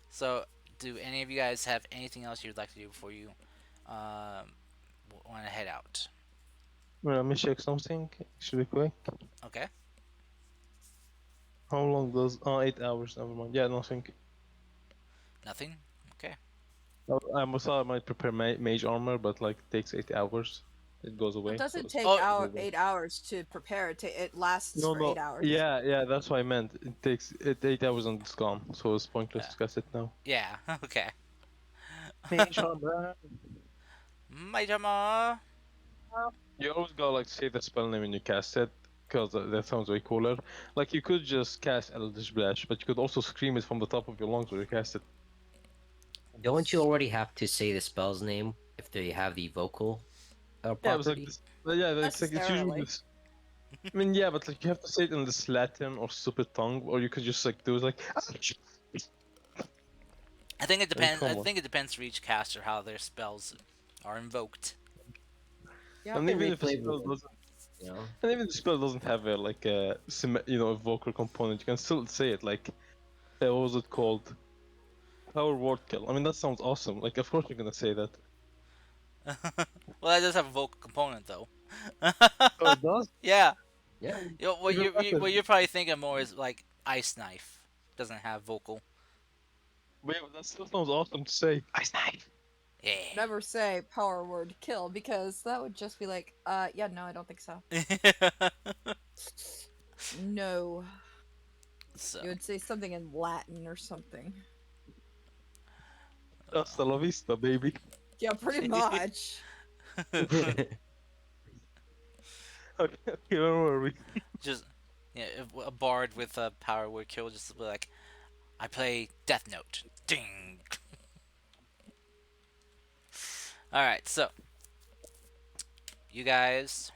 So, do any of you guys have anything else you'd like to do before you um, want to head out? Let me check something. Should be quick. Okay. How long does? 8 hours. Never mind. Yeah, nothing. Nothing. Okay. I might prepare mage armor, but like it takes 8 hours. It goes It away, so doesn't it's take Oh, doable. 8 hours to prepare. It lasts No, for eight no. hours. Yeah, that's what I meant. It takes 8 hours and it's gone, so it's pointless uh, to cast it now. yeah. Okay. Mage armor. Maidama. You always gotta like say the spell name when you cast it, because that sounds way cooler. Like you could just cast Eldritch Blast, but you could also scream it from the top of your lungs when you cast it. Don't you already have to say the spell's name if they have the vocal Yeah, it was like property? this. Yeah, it's usually Necessarily. this. I mean, yeah, but like you have to say it in this Latin or stupid tongue, or you could just like do it like. I think it I mean, depends. I come on. think it depends for each caster how their spells are invoked. Yep. And Can even be if a spell flavorful, doesn't, you know. and even if the spell doesn't have a like a a vocal component, you can still say it like. What was it called? Power word kill. I mean, that sounds awesome. Like, of course you're gonna say that. Well, that does have a vocal component though. Oh, it does. Yeah. Yeah. What Even what better. you're probably thinking more is like ice knife. Doesn't have vocal. But yeah, but that still sounds awesome to say. Ice knife. Yeah. Never say power word kill because that would just be like, yeah, no, I don't think so. No. So, You would say something in Latin or something. Hasta la vista, baby. Yeah, pretty much. Okay, okay, where were we? Just yeah, a bard with a power would kill. Just be like, I play Death Note. Ding. All right, so you guys,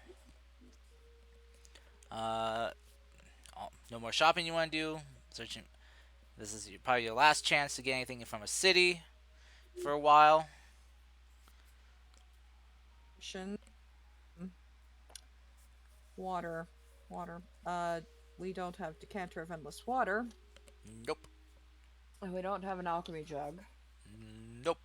uh, no more shopping you want to do. Searching. This is probably your last chance to get anything from a city for a while. Ocean, water, water. We don't have decanter of endless water, Nope. and we don't have an alchemy jug, Nope.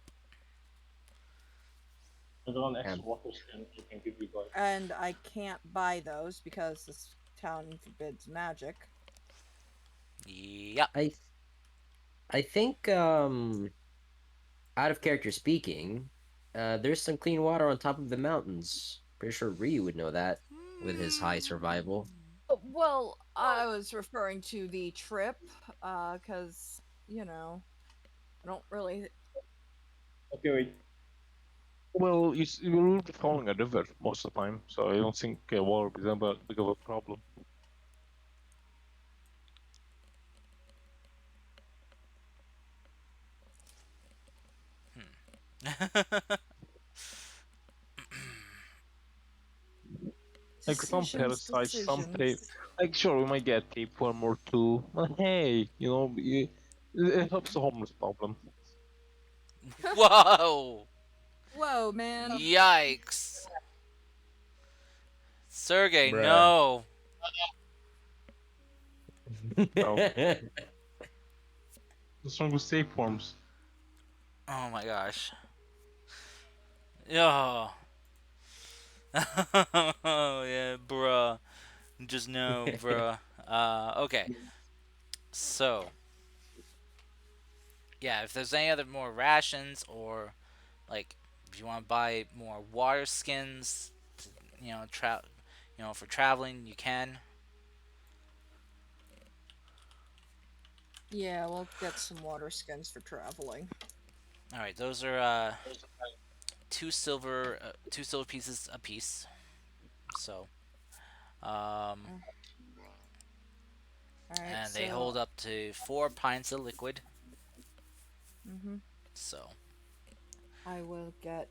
I got an Um, extra water skin I can give you guys. and I can't buy those because this town forbids magic. Yep. I th- I think out of character speaking, there's some clean water on top of the mountains. Pretty sure Ryu would know that with his high survival. Well, I was referring to the trip, because I don't really. Okay, wait. Well, you will be following a river most of the time, so I don't think water will be that big of a problem. Like some Decisions, parasites, some tape. decisions. Like sure, we might get tapeworm or two, but hey, it helps the homeless problem. Whoa! Whoa, man. Yikes! Sergey, Bruh. no! So what's wrong with tapeworms? Oh my gosh. Oh. Oh yeah, bruh. Just no, bruh. Okay. So, yeah, if there's any other more rations or like if you want to buy more water skins, to, for traveling, you can. Yeah, we'll get some water skins for traveling. All right, those are two silver pieces a piece. So, um, Uh, all right, and they so hold up to 4 pints of liquid. hmm So, I will get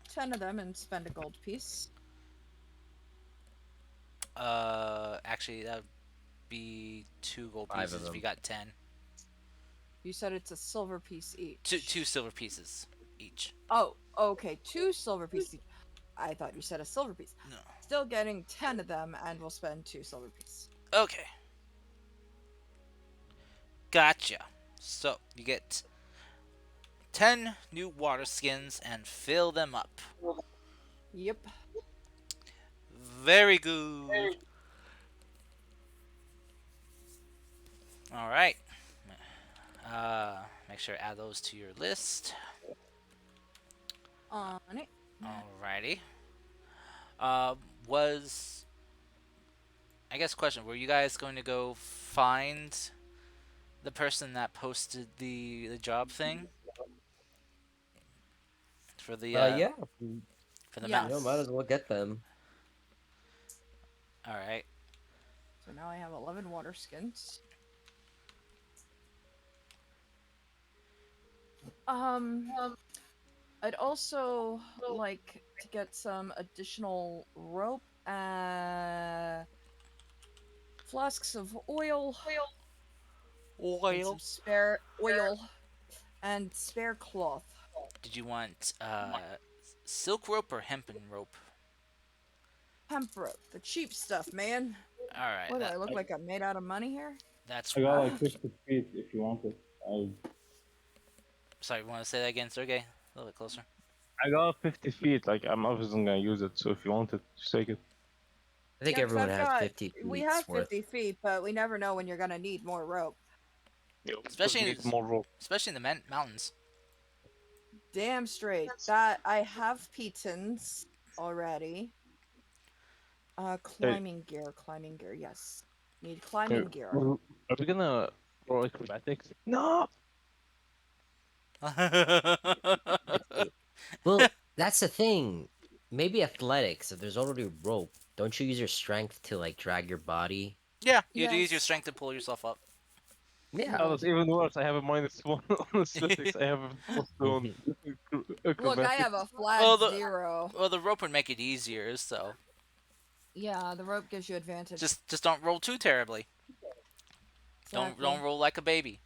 10 of them and spend a gold piece. actually, that would be 2 gold 5 of pieces if you them. got 10. You said it's a silver piece Two each. silver pieces each. Oh, okay, 2 silver pieces each. I thought you said a silver piece. No. Still getting 10 of them, and we'll spend 2 silver pieces. Okay, gotcha. So you get 10 new water skins and fill them up. Yep. Very good. All right. Make sure to add those to your list. On it. Alrighty. Uh, was I guess question? Were you guys going to go find the person that posted the job thing for the Yeah, mountain? might Yes. as well get them. All right. So now I have 11 water skins. Um, I'd also like to get some additional rope, flasks of oil, and some Oil. spare oil and spare cloth. Did you want silk rope or hempen rope? Hemp rope, the cheap stuff, man. All right. What do That I look like? I'm made out of money here? that's I got right. like 50 feet if you want it. Sorry. You want to say that again, Sergey? A little bit closer. I got 50 feet. Like I'm obviously gonna use it. So if you want it, just take it. I think Yeah, because everyone I've has got. 50 We feet's have worth. 50 feet, but we never know when you're gonna need more rope. Yeah, because Especially we need more rope. especially in the mountains. Damn straight. That I have pitons already. Hey, Climbing gear, yes. Need hey, climbing gear. are we gonna throw acrobatics? No. That's the thing. Maybe athletics. If there's already rope, don't you use your strength to like drag your body? Yeah, you'd use your Yes, strength to pull yourself up. you Yeah. Oh, that's would. even worse. I have a -1 on athletics. I have a +2 on Look, I have acrobatics. a flat well, the 0. well the rope would make it easier. So Yeah, the rope gives you advantage. just don't roll too terribly. Don't Exactly. roll like a baby.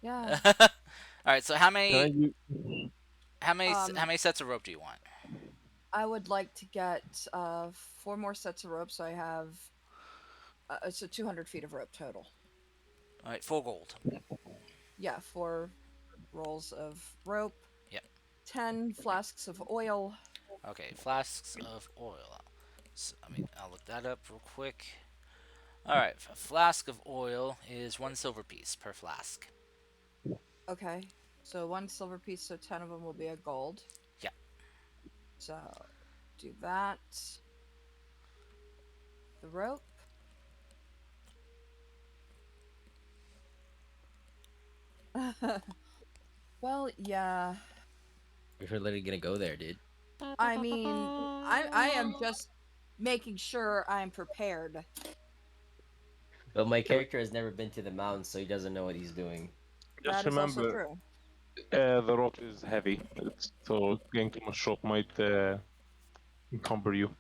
Yeah. All right. So Can I use? how Um, many sets of rope do you want? I would like to get 4 more sets of rope, so I have so 200 feet of rope total. All right, 4 gold. Yeah, 4 rolls of rope, Yep. 10 flasks of oil. Okay, flasks of oil. So, I'll look that up real quick. All right, a flask of oil is 1 silver piece per flask. Okay, so 1 silver piece, so 10 of them will be a gold. Yeah. So do that. The rope. Well, yeah. We're literally gonna go there, dude. I mean, I am just making sure I'm prepared. But my character has never been to the mountains, so he doesn't know what he's doing. Just That is also remember, true. the rope is heavy, so getting too much rope might encumber you.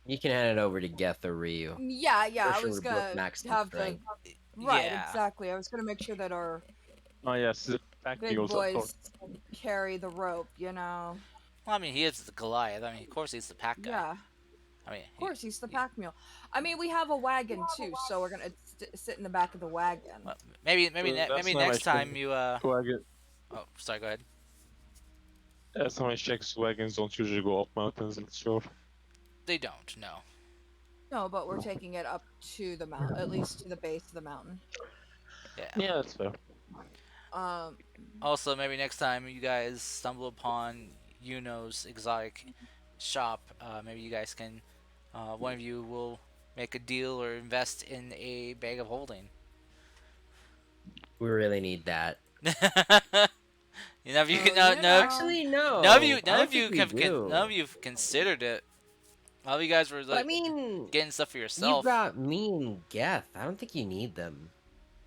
You can hand it over to Geth or Ryu. Yeah, yeah. For I sure, was we're both gonna maxed on have the strength. right, Yeah. exactly. I was gonna make sure that our Oh yes, the pack big mules, of course. boys carry the rope. You know. Well, he is the Goliath. Of course he's the pack guy. Yeah. I mean, Of course, he's the pack mule. I mean, we have a wagon too, so we're gonna sit in the back of the wagon. well, maybe Last time I next checked, time you wagon, Oh, sorry. Go ahead. last time I checked, wagons don't usually go up mountains. I'm sure. They don't. No. No, but we're taking it up to the mount, at least to the base of the mountain. Yeah. Yeah, that's fair. Um, Also, maybe next time you guys stumble upon Yuno's exotic shop, maybe you guys can, one of you will make a deal or invest in a bag of holding. We really need that. You know, if you so can, you know, Actually, no. I don't think we none of do. you have considered it. All you guys were But I like mean, getting stuff for you yourself. got me and Geth. I don't think you need them.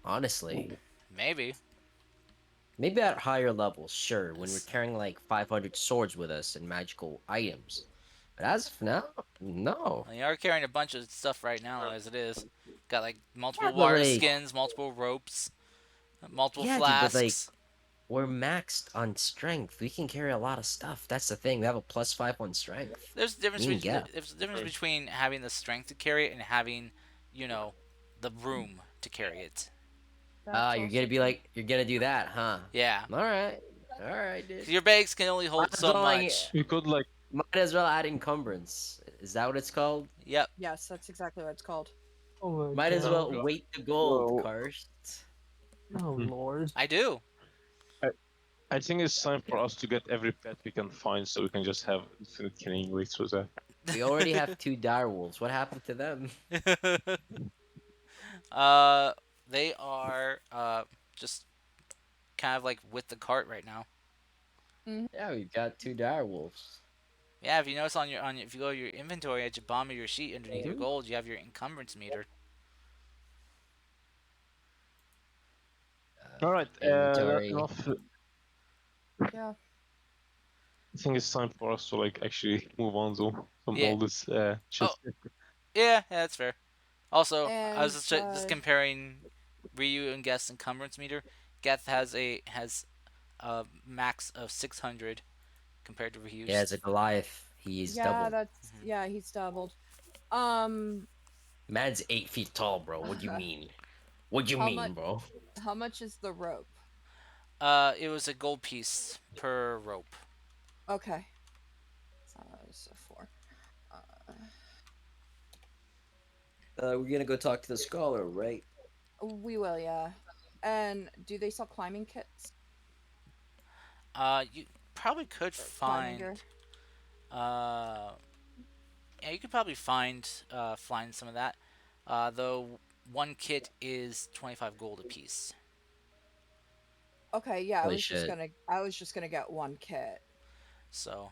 Honestly. Maybe. Maybe at higher levels, sure, when we're It's- carrying like 500 swords with us and magical items. But as of now, no. You are carrying a bunch of stuff right now, as it is. Got like Yeah, multiple but water like, skins, multiple ropes, multiple yeah, dude, but like, flasks. we're maxed on strength. We can carry a lot of stuff. That's the thing. We have a +5 on strength. Me and Geth. There's a difference between having the strength to carry it and having, you know, the room to carry it. Ah, that's you're also gonna be true. like, you're gonna do that, huh? Yeah. Alright. Alright, 'Cause dude. your bags can only Might hold as so well, like, much. You could like, might as well add encumbrance. Is that what it's called? Yep. Yes, that's exactly what it's called. Oh my Might as god. well weight the gold, well, Karst. Oh lord. I do. I, I think it's time for us to get every pet we can find, so we can just have infinite killing rates with that. We already have 2 dire wolves. What happened to them? uh, they are just kind of like with the cart right now. Yeah, we've got 2 dire wolves. Yeah, if you notice if you go to your inventory at your bottom of your sheet underneath your Mhm. gold, you have your encumbrance meter. All right, that's Inventory. enough. Yeah. I think it's time for us to like actually move on to from Yeah. all this shit. Oh, yeah, that's fair. Also, I was And just comparing Ryu and Geth's encumbrance meter. Geth has a max of 600 compared to Yeah, as Ryu's. a Goliath, he's yeah, doubled. that's Mhm. yeah, he's doubled. Um, Man's 8 feet tall, bro. What do you mean? What do you how mean, much? bro? How much is the rope? It was a gold piece per rope. Okay. So 4. Uh, We're gonna go talk to the scholar, right? we will, yeah. And do they sell climbing kits You probably could or climbing gear? find. Uh, yeah, you could probably find some of that. Though one kit is 25 gold apiece. Okay, yeah, Holy shit. I was just gonna get one kit. So,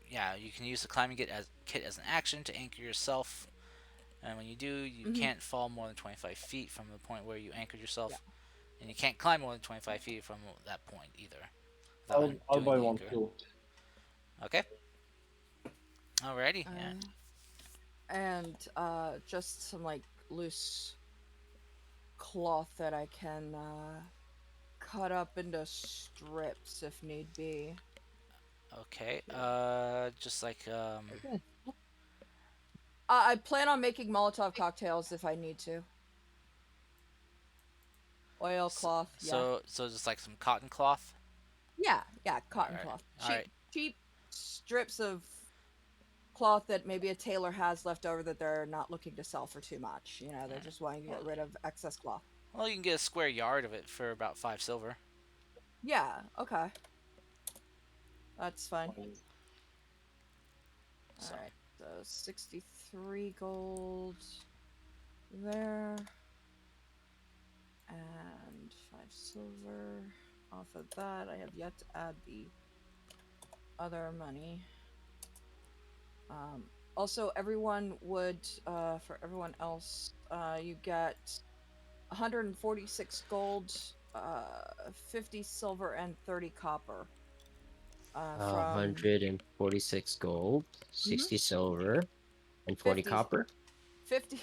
yeah, you can use the climbing kit as an action to anchor yourself. And when you do, you Hmm. can't fall more than 25 feet from the point where you anchored Yeah. yourself. And you can't climb more than 25 feet from that point either without I'll undoing buy the one anchor. too. Okay. Alrighty. Yeah. Uh, and just some like loose cloth that I can cut up into strips if need be. Okay. Just like I plan on making Molotov cocktails if I need to. Oilcloth, yeah. so just like some cotton cloth. Yeah, yeah, All cotton right. cloth. All right. Cheap strips of cloth that maybe a tailor has left over that they're not looking to sell for too much. You know, they're just wanting to Well, get rid of excess cloth. well, you can get a square yard of it for about 5 silver. Yeah, okay. That's fine. So Alright, so 63 gold there, and 5 silver. Off of that, I have yet to add the other money. Also, everyone would, for everyone else, you get 146 gold, 50 silver, and 30 copper. From 146 gold, mhm, 60 silver, and 40 50, copper. 50,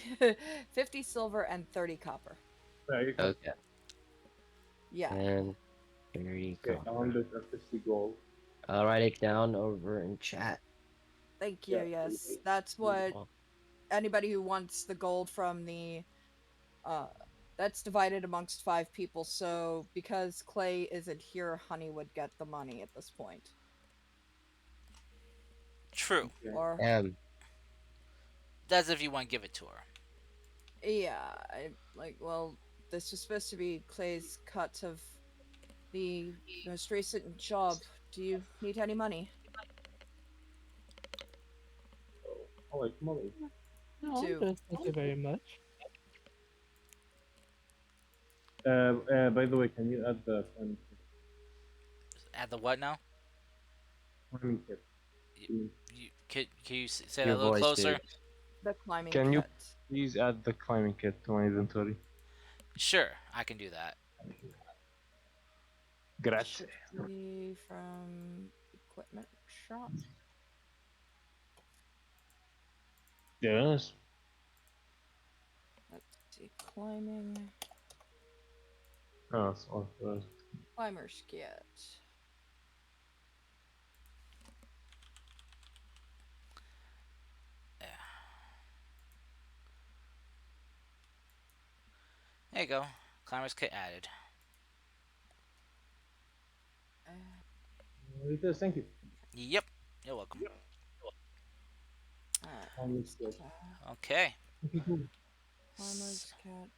50 silver, and 30 copper. There you go. Okay. Yeah, And 30 Okay, copper. 150 gold. I'll write it down over in chat. thank you. Yeah. Yes, that's You're what welcome. anybody who wants the gold from the uh that's divided amongst 5 people. So because Clay isn't here, Honey would get the money at this point. true. Okay. Or Um, That's if you want to give it to her. yeah, I like well, this was supposed to be Clay's cut of the most recent job. Do you need any money I like money. No, to thank you very much. By the way, can you add the Add the what now? climbing kit? You, Please? can you say that a your little voice, closer? dude. the climbing Can you kit? please add the climbing kit to my inventory? Sure, I can do that. Grazie. Should be from equipment shop. Yes. Let's see, climbing Oh, it's all first. climber's kit. Yeah. There you go. Climber's kit added. Uh, It is. Thank you. Yep. You're welcome. Climbing Let's kit. Okay. Okay, cool. S- climber's kit.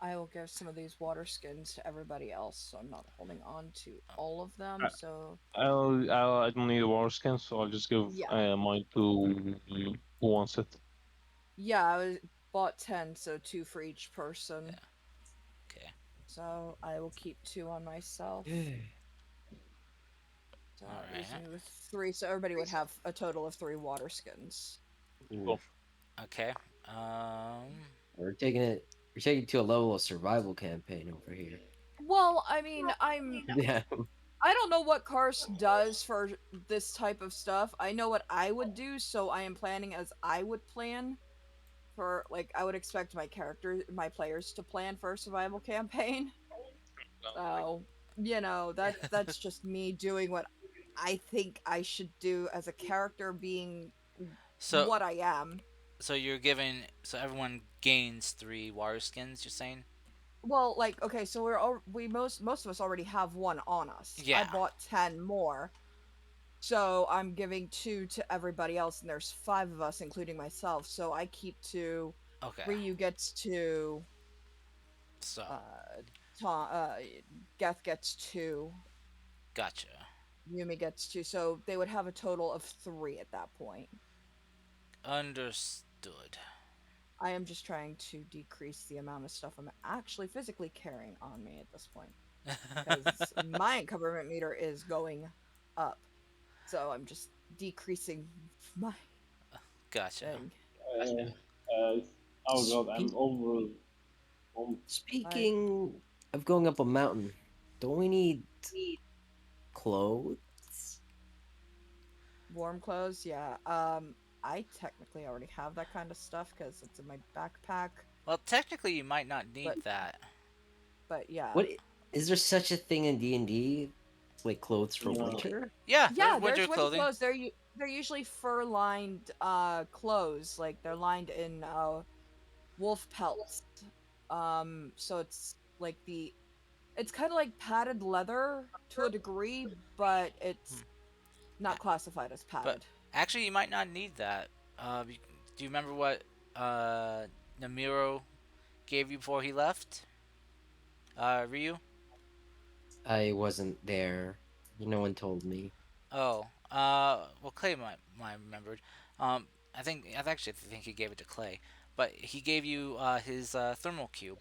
I will give some of these water skins to everybody else, so I'm not holding on to all of them. I, So I don't need a war skin, so I'll just give yeah, mine to who wants it. yeah, bought 10, so 2 for each person. yeah. Okay. So I will keep 2 on myself. So All that leaves right. me with 3, so everybody would have a total of 3 water skins. Cool. Oof. Okay. Um. We're taking it. We're taking it to a level of survival campaign over here. Well, I mean, Yeah. I don't know what Karst does for this type of stuff. I know what I would do, so I am planning as I would plan for like I would expect my players to plan for a survival campaign. So, that's just me doing what I think I should do as a character being So what I am. you're giving everyone gains 3 water skins. You're saying? Well, like okay, so we most of us already have one on us. I Yeah. bought 10 more. So I'm giving 2 to everybody else, and there's 5 of us, including myself. So I keep 2. Okay. Ryu gets 2. So Tom, Geth gets 2. gotcha. Yumi gets 2. So they would have a total of 3 at that point. Understood. I am just trying to decrease the amount of stuff I'm actually physically carrying on me at this point because my encumberment meter is going up. So I'm just decreasing my Gotcha. thing. Uh, uh, oh god, I'm Spe- over. I Speaking of going up a mountain, don't we need clothes? warm clothes, yeah. I technically already have that kind of stuff because it's in my backpack. Well, technically, you might not But need that. yeah, Is there such a thing in D&D? Like clothes for No. winter? Yeah, there's yeah. winter There's winter clothing. clothes. They're usually fur lined clothes. Like they're lined in wolf pelts. So it's kind of like padded leather to a degree, but Hmm. it's not classified as But padded. actually, you might not need that. Do you remember what uh, Namiro gave you before he left? Ryu? I wasn't there. No one told me. Oh, well, Clay might have remembered. I actually think he gave it to Clay, but he gave you his thermal cube.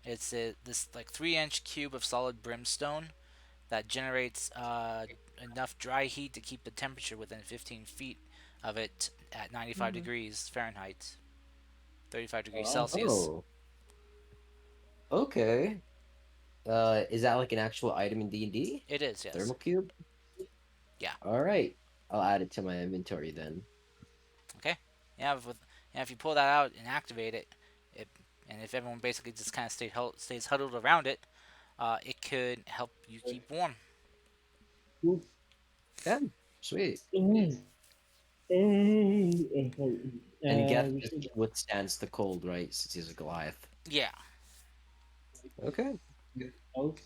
It's this like 3-inch cube of solid brimstone that generates enough dry heat to keep the temperature within 15 feet of it at 95 Hmm. degrees Fahrenheit, 35 degrees Oh, Celsius. Oh, okay. Is that like an actual item in D&D? It is, yes. Thermal cube? Yeah. All right. I'll add it to my inventory then. Okay. Yeah. If you pull that out and activate it, it and if everyone basically just kind of stays huddled around it, it could help you keep warm. cool. Yeah, sweet. And Geth We just should withstands the cold, right? Since he's a Goliath. Yeah. Okay. get else.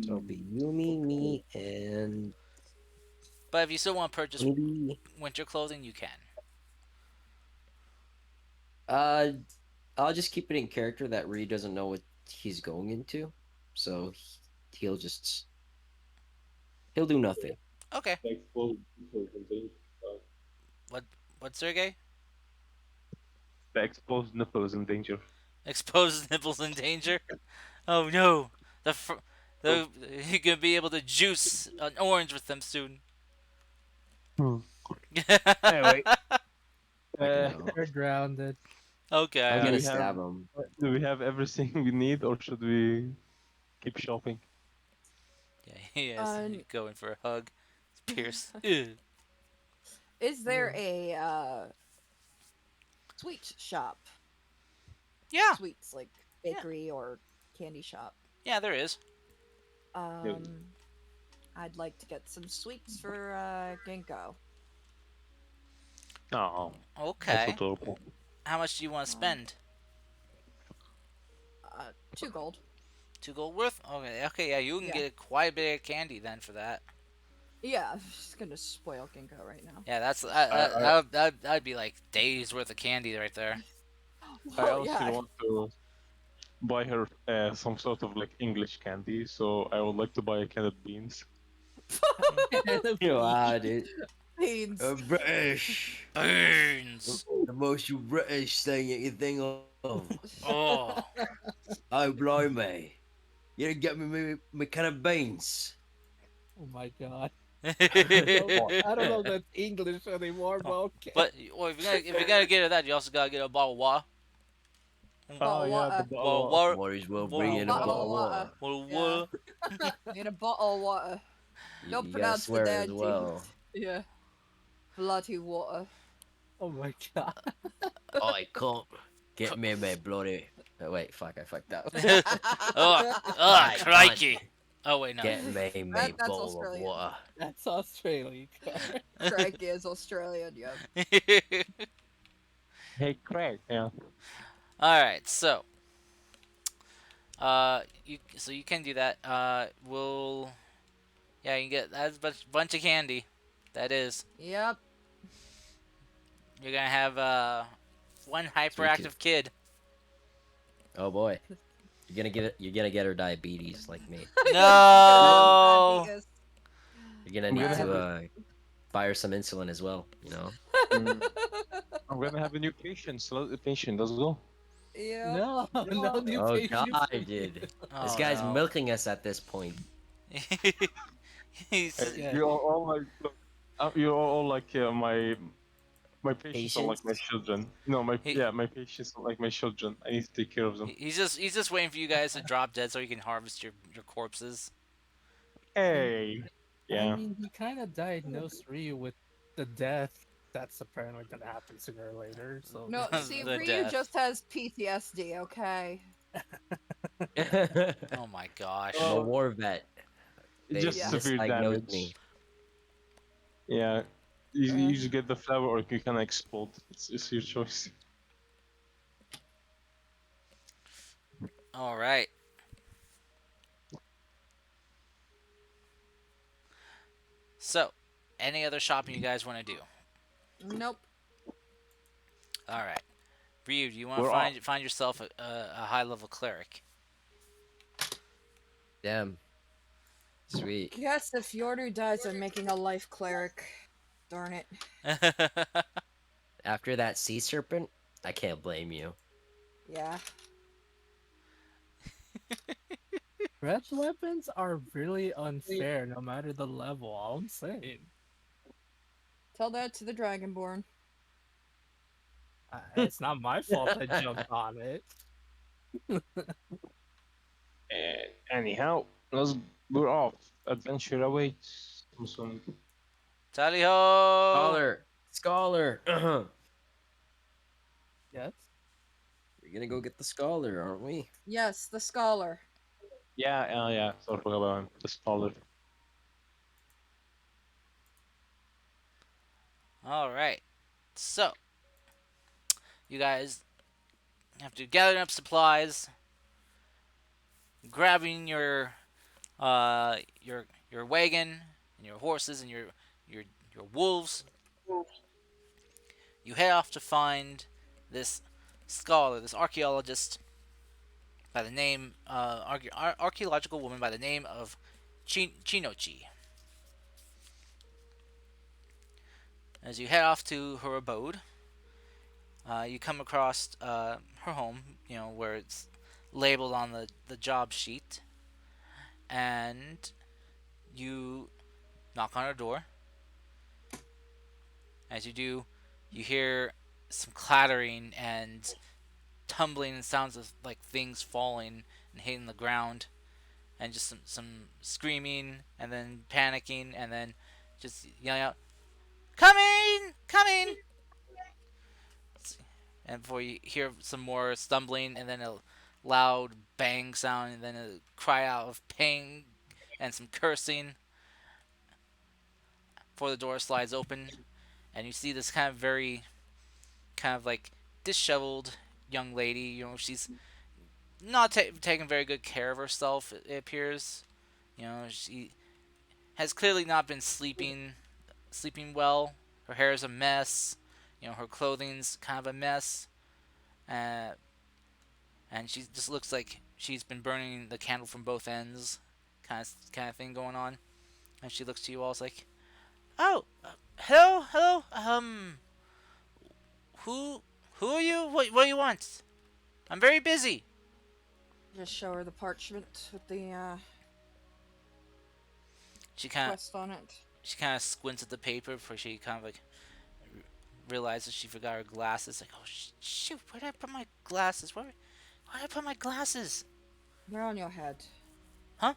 So it'll be Yumi, me, and But if you still want to purchase maybe winter clothing, you can. uh I'll just keep it in character that Ree doesn't know what he's going into. So he'll just he'll do nothing. Okay. The exposed people contain. What? What, Sergey? The exposed nipple is in danger. Exposed nipples in danger. Oh no. The fr- So, the You're gonna be able to juice an orange with them soon. hmm. Anyway, Fucking uh, hell. They're grounded. Okay. I'm do gonna we have stab him. everything we need, or should we keep shopping? Yeah, he is Uh, going for a hug. Pierce. Ew. is there Yeah. a sweet shop? Yeah. Sweets like Yeah. bakery or candy shop. Yeah, there is. Yeah. Um, I'd like to get some sweets for Ginkgo. Oh, that's Okay. adorable. How much do you want to Um, spend? 2 gold. 2 gold worth? Okay. Okay. Yeah, you can Yeah. get quite a bit of candy then for that. Yeah, I'm just gonna spoil Ginkgo right now. Yeah, that's I, I, that'd be like days worth of candy right there. I Well, also yeah. want to buy her some sort of like English candy, so I would like to buy candied beans. Wow, dude. Beans. British. Burns. The most British thing you can think of. Oh. Oh, blimey. You didn't get me kind of beans. Oh my god. What? I don't know if that's English anymore, but Oh, okay. but well, if you're gonna get that, you also gotta get a bottle of water. Oh Bottle of yeah, the water. Well, bottle. water, Might as well bring water, in a water, Bottle of bottle of water. water. water, Yeah. water. Need a bottle of water. Don't You gotta pronounce the swear as damn T's. well. Yeah. Bloody water. Oh my god. I can't get me my bloody. Oh, wait, fuck, I fucked up. Oh, I can't crikey. Oh wait, no. get me my That's bowl of Australian. water. That's Australia. Craig is Australian, yep. Hey, Craig. Yeah. All right, so you can do that. Yeah, you can get that's a bunch of candy. That is, Yep. you're gonna have one Sweet tooth. hyperactive kid. Oh boy, you're gonna get her diabetes like me. No. Diabetes. You're gonna I'm need gonna I- have to a, buy her some insulin as well. You know. mm, I'm gonna have a new patient. Patient, let's go. Yep. No, no Well, new Oh patients god, for you. dude, this Oh guy's no. milking us at this point. He's just, Yeah. You're all like, look, you're all like my patients are like my Patience. children. No, he, my patients are like my children. I need to take care of them. he's just waiting for you guys to drop dead so he can harvest your corpses. And Hey, I yeah. mean, he kind of diagnosed Ryu with the death that's apparently gonna happen sooner or later. So No, you see, know, The Ryu death. just has PTSD, okay? Oh my I'm a gosh. Oh, war vet. They just Yeah. severe misdiagnosed damage. me. Yeah, you Uh, just get the flower or you can explode. It's your choice. All right. So, any other shopping you guys want to do? nope. All right. Ryu, do you want to We're off. find yourself a high level cleric? Damn. Sweet. Guess if Yordu dies, I'm making a life cleric. Darn it. After that sea serpent, I can't blame you. Yeah. breath weapons are really unfair, no matter the level. All I'm saying. Tell that to the Dragonborn. It's not my fault I jumped on it. And anyhow, we're off. Adventure awaits. I'm assuming. Tally ho! Scholar! Scholar! We're Yes. gonna go get the scholar, aren't we? Yes, the scholar. Yeah, yeah. Sorry about him. The scholar. All right. So, you guys have to gather up supplies, grabbing your wagon and your horses and your your wolves. You head off to find this scholar, this archaeologist by the name archaeological woman by the name of Chinochi. As you head off to her abode, you come across her home, where it's labeled on the job sheet, and you knock on her door. As you do, you hear some clattering and tumbling and sounds of like things falling and hitting the ground, and just some screaming and then panicking and then just yelling out, "Coming! Coming!" And before you hear some more stumbling and then a loud bang sound and then a cry out of pain and some cursing before the door slides open, and you see this kind of very kind of like disheveled young lady. She's not taking very good care of herself. It appears. She has clearly not been sleeping well. Her hair is a mess. Her clothing's kind of a mess. Uh, and she just looks like she's been burning the candle from both ends, kind of thing going on. And she looks to you all as like, "Oh, hello, hello. Who who are you? What do you want? I'm very busy." Just show her the parchment with the She kind of quest on it. she kind of squints at the paper before she kind of like realizes she forgot her glasses. Like, oh shoot, where did I put my glasses? Where did I put my glasses? They're on your head. Huh?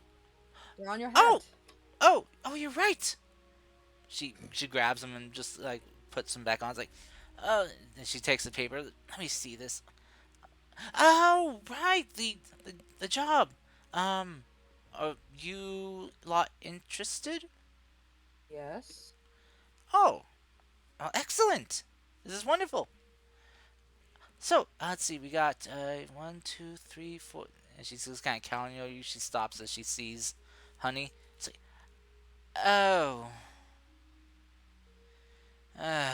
They're on your head. Oh, you're right. She grabs them and just like puts them back on. It's like, oh, and she takes the paper. Let me see this. Oh, right, the job. Um, are you lot interested? Yes. Oh, excellent. This is wonderful. So let's see. We got one, two, three, four. And she's just kind of counting you. She stops as she sees Honey. It's like, oh, uh,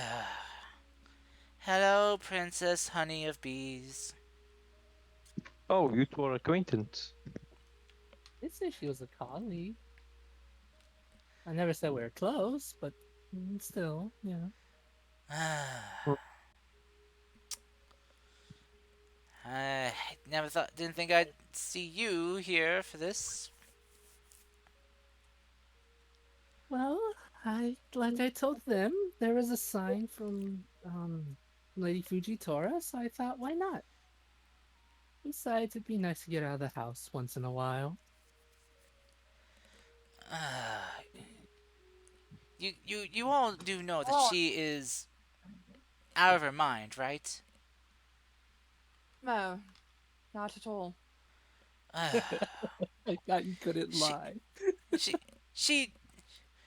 hello, Princess Honey of Bees. Oh, you two are acquaintance. They say she was a colleague. I never said we were close, but still, yeah. I didn't think I'd see you here for this. Well, I like I told them there was a sign from Lady Fujitora, so I thought why not? Besides, it'd be nice to get out of the house once in a while. You all do know that Oh, she is out of her mind, right? no, not at all. I thought you couldn't she lie. she she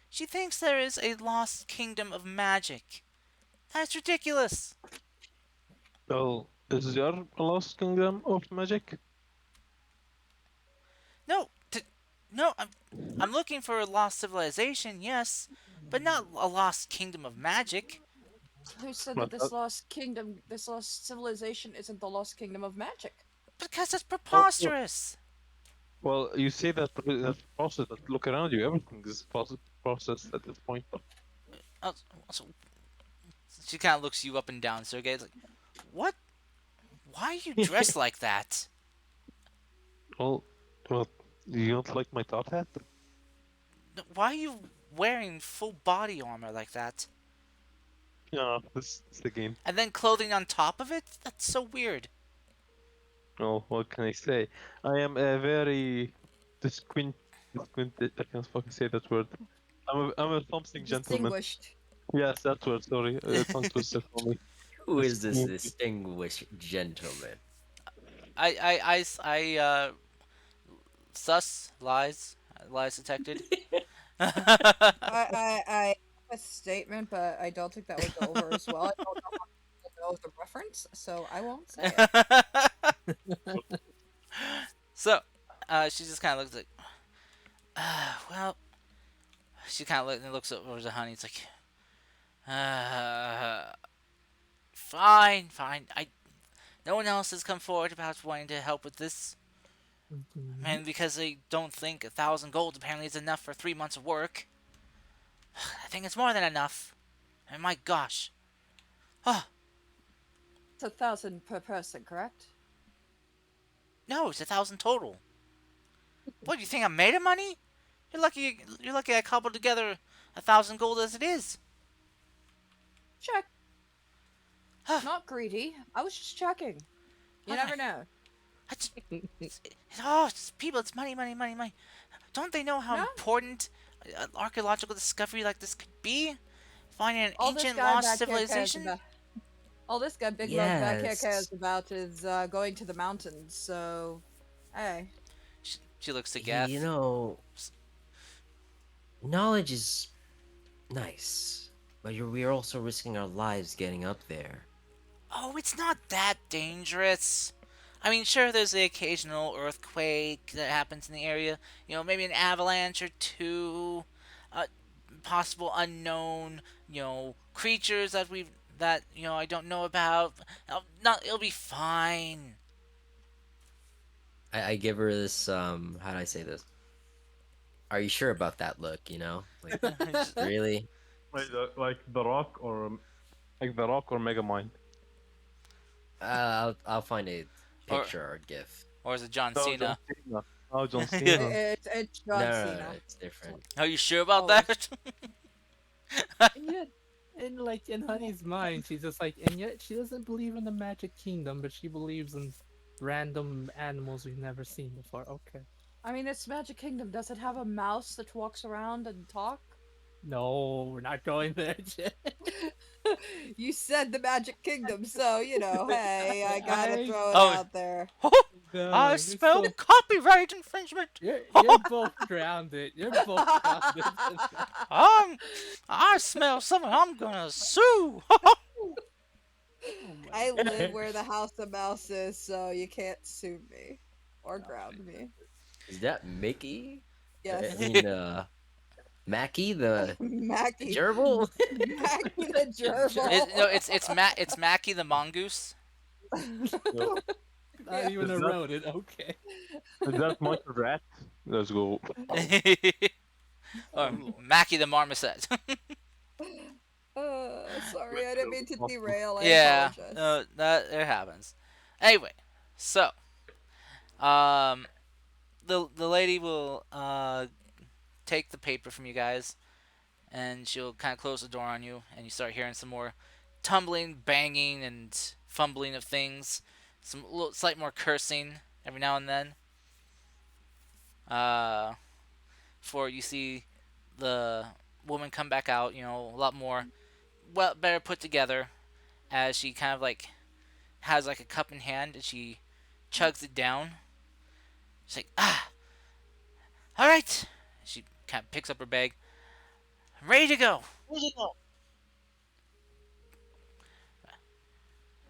she thinks there is a lost kingdom of magic. That's ridiculous. Well, is there a lost kingdom of magic? No, no. I'm looking for a lost civilization, yes, but not a lost kingdom of magic. Who said that But this lost kingdom, this lost civilization isn't the lost kingdom of magic? Because that's well, preposterous. you say that that process, but look around you, everything is process at this point. Uh, so she kind of looks you up and down, Sergey. It's like, what? Why are you dressed like that? Well, well, you don't like my top hat? Why are you wearing full body armor like that? Yeah, this is the game. And then clothing on top of it? That's so weird. Well, what can I say? I am a very I can't fucking say that word. I'm a something gentleman. Distinguished. Yes, that word. Sorry, tongue twister for me. Who is this Distinct. distinguished gentleman? I sus lies detected. I have a statement, but I don't think that would go over as well. I don't know how people know the reference, so I won't say it. So, she just kind of looks like, well, she kind of looks over to Honey. It's like, uh, fine, fine. No one else has come forward about wanting to help with this. Mhm. And because they don't think 1,000 gold apparently is enough for 3 months of work, I think it's more than enough. And my gosh. Oh, It's 1,000 per person, correct? no, it's 1,000 total. What, do you think I'm made of money? You're lucky I cobbled together 1,000 gold as it is. Check. Not greedy. I was just checking. You never know. I just, it's people, it's money, money, money, money. Don't they know how No? important an archaeological discovery like this could be? Finding an All this ancient guy lost back here cares civilization? about. All this guy, Big Mug, back here cares Yes. about is going to the mountains. So, hey, She looks to You Geth. know, knowledge is nice, but we're also risking our lives getting up there. Oh, it's not that dangerous. I mean, sure, there's the occasional earthquake that happens in the area. Maybe an avalanche or two. Uh, Possible unknown, creatures that I don't know about. Not, it'll be fine. I give her this, how do I say this? Are you sure about that look, Like, really? Like the Rock or Megamind. I'll find a or picture or GIF. or is it John No, John Cena? Cena. Oh, John it, Cena. it's No, John no, no, Cena. it's different. Are you sure about Always. that? And yet, in Honey's mind, she's just like, and yet she doesn't believe in the Magic Kingdom, but she believes in random animals we've never seen before. Okay. I mean, it's Magic Kingdom. Does it have a mouse that walks around and talk? No, we're not going there, Jen. You said the Magic Kingdom, so hey, I gotta I throw it Oh, out there. no, I you're smell so copyright infringement. you're both grounded. You're both grounded. I smell something. I'm gonna sue. Oh my I live god. where the House of Mouse is, so you can't sue me or ground me. Is that Mickey? I Yes, mean, Mackie, the Mackie, gerbil? Mackie the No, gerbil. it's Mackie the mongoose. No. Not even Is a that rodent. Okay. is that Michael Rat? Let's go. Or Mackie the marmoset. Sorry, I didn't mean to derail. I Yeah, apologize. that it happens. Anyway, so the lady will take the paper from you guys, and she'll kind of close the door on you, and you start hearing some more tumbling, banging, and fumbling of things. Some little, slight more cursing every now and then. Uh, before you see the woman come back out, a lot more, well, better put together, as she kind of like has like a cup in hand and she chugs it down. She's like, all right. She kind of picks up her bag. I'm ready to go.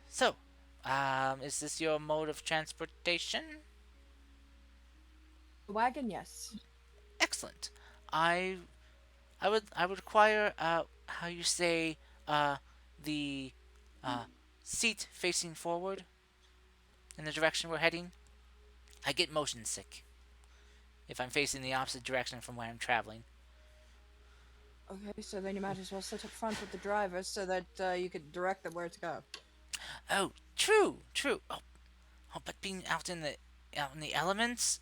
So, is this your mode of transportation? The wagon, yes. Excellent. I I would require how you say the uh seat facing forward in the direction we're heading. I get motion sick if I'm facing the opposite direction from where I'm traveling. Okay, so then you might as well sit up front with the driver so that you could direct them where to go. Oh, true, true. Oh, but being out in the elements,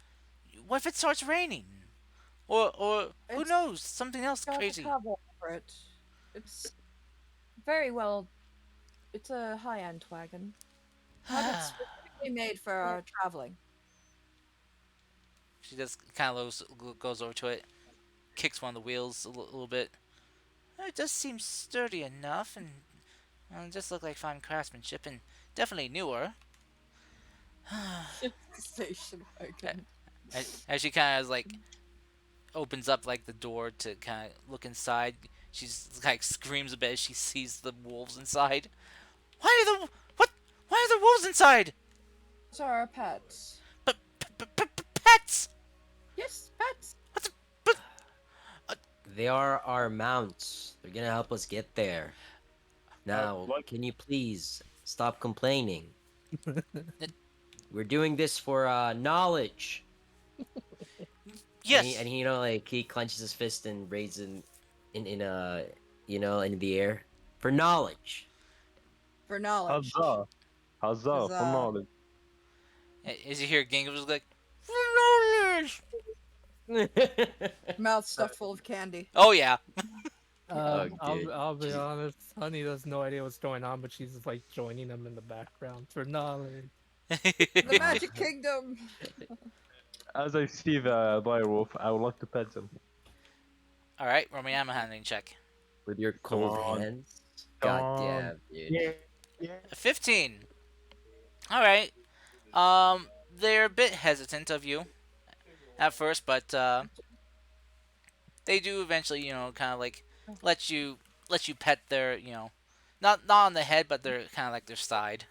what if it starts raining? Or who It's knows, something else got to crazy. cover for it. It's very well. It's a high-end wagon. Had it specifically made for traveling. She just kind of goes over to it, kicks one of the wheels a little bit. It does seem sturdy enough, and it just look like fine craftsmanship, and definitely newer. Station wagon. As she kind of like opens up like the door to kind of look inside, she's like screams a bit as she sees the wolves inside. Why are the what? Why are the wolves inside? Those are our pets. But pets. Yes, pets. What the? But They are our mounts. They're gonna help us get there. Now, Like, can you please stop complaining? uh, We're doing this for knowledge. yes. And he, like he clenches his fist and raises in the air for knowledge. For knowledge. huzzah, huzzah for Huzzah. knowledge. As you hear Gingles like, "For knowledge." Mouth stuffed full of candy. Oh yeah. Oh, dude. I'll be She's- honest. Honey has no idea what's going on, but she's just like joining them in the background for knowledge. The Magic Kingdom. As I see the dire wolf, I would like to pet them. All right, roll me ammo handling check. with your Come cold on. hands. Come God on. damn, dude. Yeah. A 15. All right. They're a bit hesitant of you at first, but they do eventually, kind of like let you pet their, not on the head, but they're kind of like their side.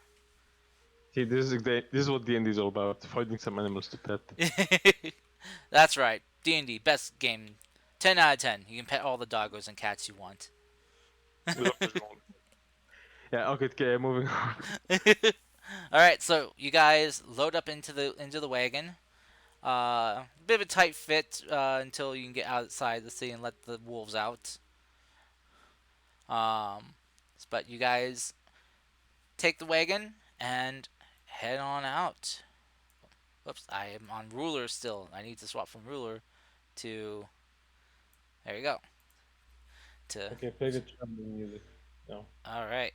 See, this is what D&D is all about: finding some animals to pet. That's right. D&D best game. 10 out of 10. You can pet all the doggos and cats you want. Yeah. Okay. Moving on. All right, so you guys load up into the wagon. Bit of a tight fit until you can get outside the city and let the wolves out. Um, but you guys take the wagon and head on out. Whoops, I am on ruler still. I need to swap from ruler to. There you go. To. Okay, play the trembling music. No. All right.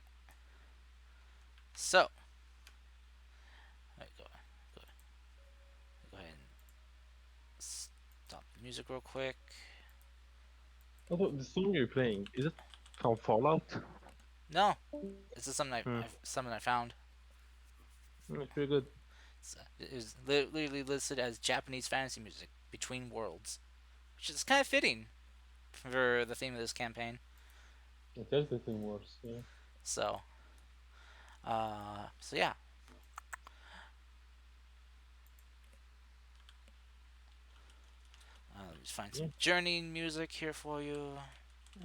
So. Go ahead and stop the music real quick. Also, the song you're playing, is it from Fallout? No, this is something Hmm. something I found. It's pretty good. It was literally listed as Japanese fantasy music between worlds, which is kind of fitting for the theme of this campaign. It has the thing worse. Yeah. So, yeah. Let me just find some Yeah. journey music here for you.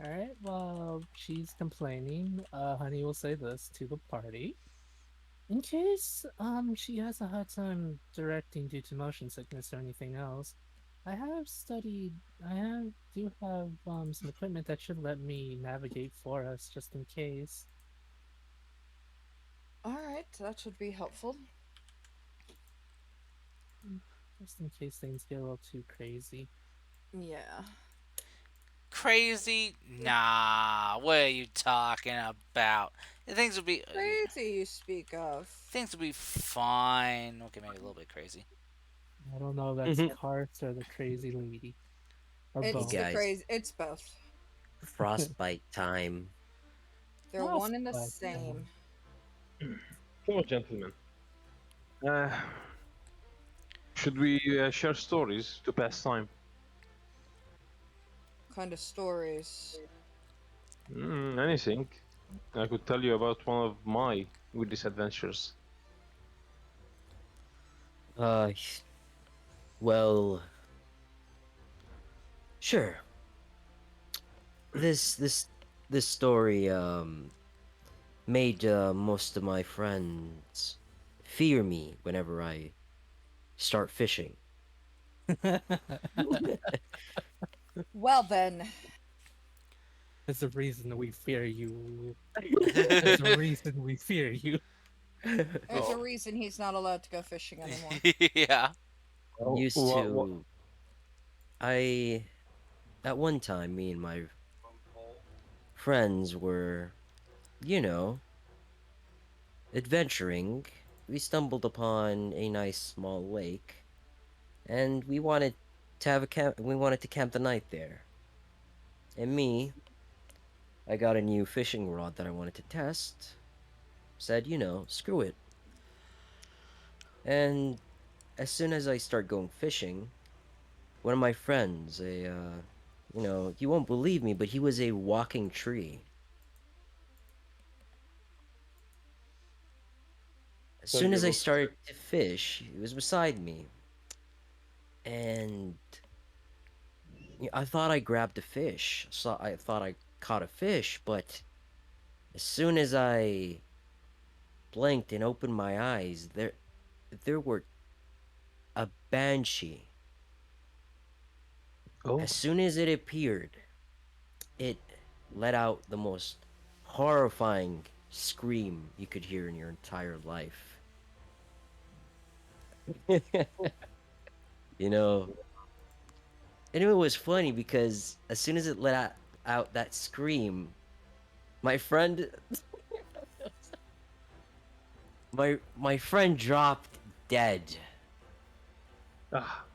All right. Well, she's complaining. Honey will say this to the party. In case she has a hard time directing due to motion sickness or anything else, I do have some equipment that should let me navigate for us just in case. Alright, that should be helpful. Just in case things get a little too crazy. Yeah. Crazy? Nah. What are you talking about? Things will be Crazy you speak of. things will be fine. Okay, maybe a little bit crazy. I don't know if that's Mhm. carts or the crazy lady or Hey It's the both. guys, crazy. It's both. frostbite time. They're one and the Frostbite. same. So, gentlemen, uh, should we share stories to pass time? Kind of stories. Anything. I could tell you about one of my weirdest adventures. Uh, well, sure. This this this story made most of my friends fear me whenever I start fishing. Well then, There's a reason we fear you. There's a reason we fear you. there's a Oh, reason he's not allowed to go fishing anymore. Yeah. Used what? to I at one time me and my friends were, you know, adventuring. We stumbled upon a nice small lake and we wanted to camp the night there. And me, I got a new fishing rod that I wanted to test. Said, screw it. And as soon as I start going fishing, one of my friends, you won't believe me, but he was a walking tree. As Tell soon you as I about. started to fish, he was beside me, and I thought I grabbed a fish. So I thought I caught a fish, but as soon as I blinked and opened my eyes, there were a banshee. As Oh, soon as it appeared, it let out the most horrifying scream you could hear in your entire life. you know, and it was funny because as soon as it out that scream, my friend, my friend dropped dead, ah,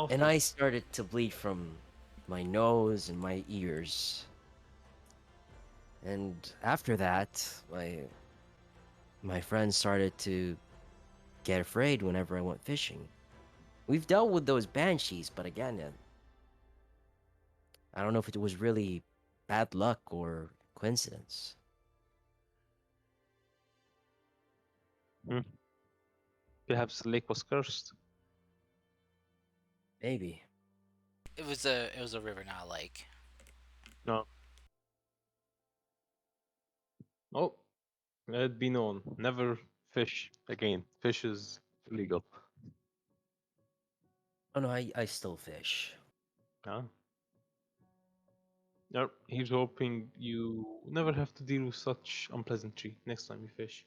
and awful. I started to bleed from my nose and my ears. And after that, my friend started to get afraid whenever I went fishing. We've dealt with those banshees, but again, I don't know if it was really bad luck or coincidence. Hmm. Perhaps the lake was cursed. Maybe. It was a river, not a lake. No. Oh, let it be known. Never fish again. Fish is illegal. Oh no, I still fish. Yeah. Yep. He's hoping you never have to deal with such unpleasantry next time you fish.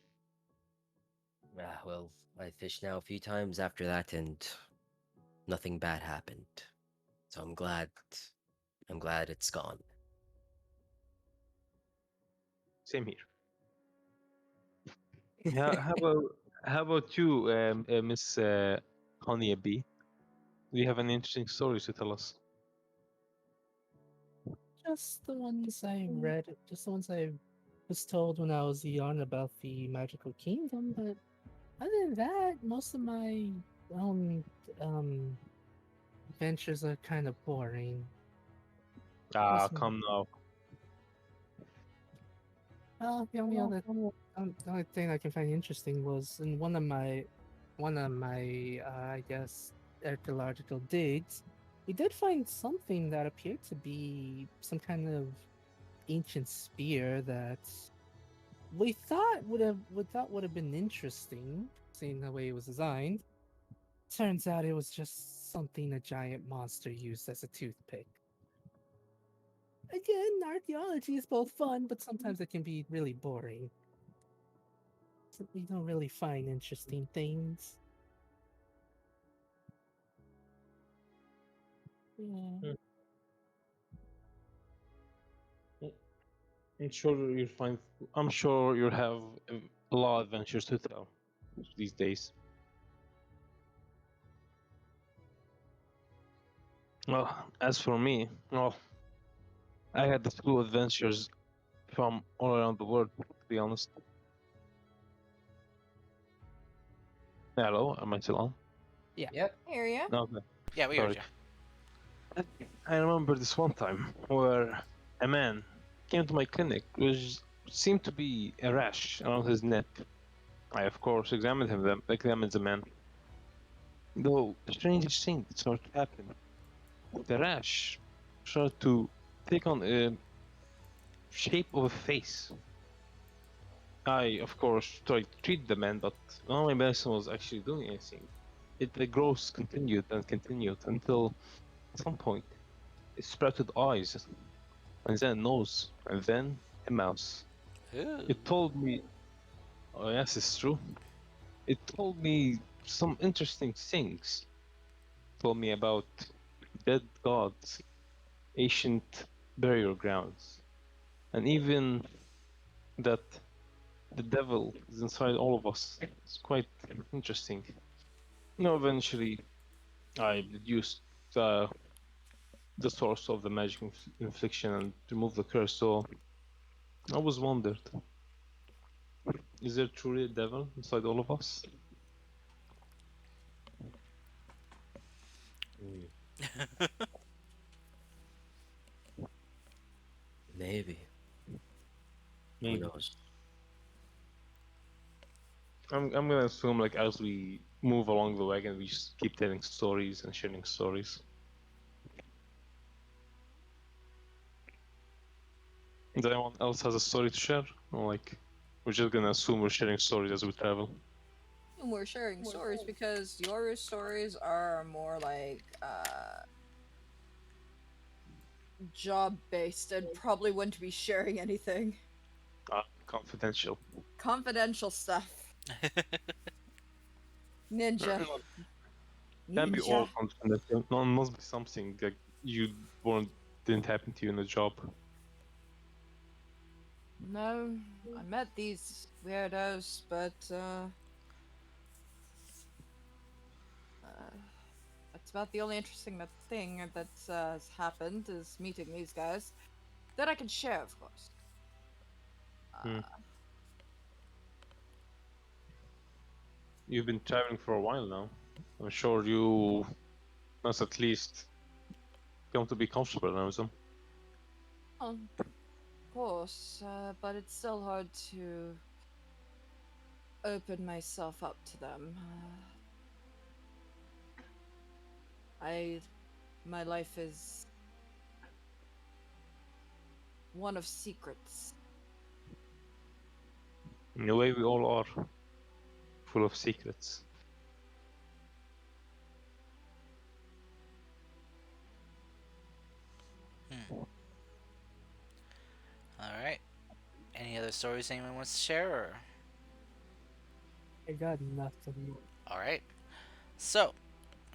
Ah, well, I fished now a few times after that, and nothing bad happened. So I'm glad. I'm glad it's gone. Same here. Yeah. How about you, Miss Honeybee? Do you have any interesting stories to tell us? Just the ones I read, just the ones I was told when I was young about the magical kingdom, but other than that, most of my own um adventures are kind of boring. Ah, Most of, come now. well, the only thing I can find interesting was in one of my I guess archaeological digs, we did find something that appeared to be some kind of ancient spear that we thought would have been interesting, seeing the way it was designed. Turns out it was just something a giant monster used as a toothpick. Again, archaeology is both fun, but sometimes it can be really boring. So we don't really find interesting things. Yeah. Hmm. I'm sure you'll find. I'm sure you'll have a lot of adventures to tell these days. Well, as for me, well, I had the few adventures from all around the world. To be honest. Hello, am I still on? Yeah. Yep. I hear ya. No, okay. Yeah, we heard Sorry. you. I remember this one time where a man came to my clinic, which seemed to be a rash around his neck. I, of course, examined the man. Though the strangest thing that started to happen, the rash started to take on a shape of a face. I, of course, tried to treat the man, but none of my medicine was actually doing anything. The growth continued and continued until at some point it sprouted eyes, and then a nose, and then a mouth. Ooh. It told me, oh yes, it's true. It told me some interesting things. It told me about dead gods, ancient burial grounds, and even that the devil is inside all of us. It's quite interesting. Eventually, I deduced the the source of the magic infliction and removed the curse. So I was wondered, is there truly a devil inside all of us? Hmm, maybe. Who Maybe. knows? I'm gonna assume like as we move along the wagon, we just keep telling stories and sharing stories. Does anyone else has a story to share? Or like we're just gonna assume we're sharing stories as we travel? And we're sharing stories because your stories are more like job based and probably wouldn't be sharing anything. Confidential. Confidential stuff. Ninja. Can't be all Ninja. confidential. No, it must be something like you weren't didn't happen to you in a job. No, I met these weirdos, but uh that's about the only interesting thing that has happened is meeting these guys that I can share, of course. Hmm. Uh, You've been traveling for a while now. I'm sure you must at least come to be comfortable now with them. of course, but it's still hard to open myself up to them. I, my life is one of secrets. In a way, we all are full of secrets. Hmm. All right. Any other stories anyone wants to share? Or I got nothing. all right. So,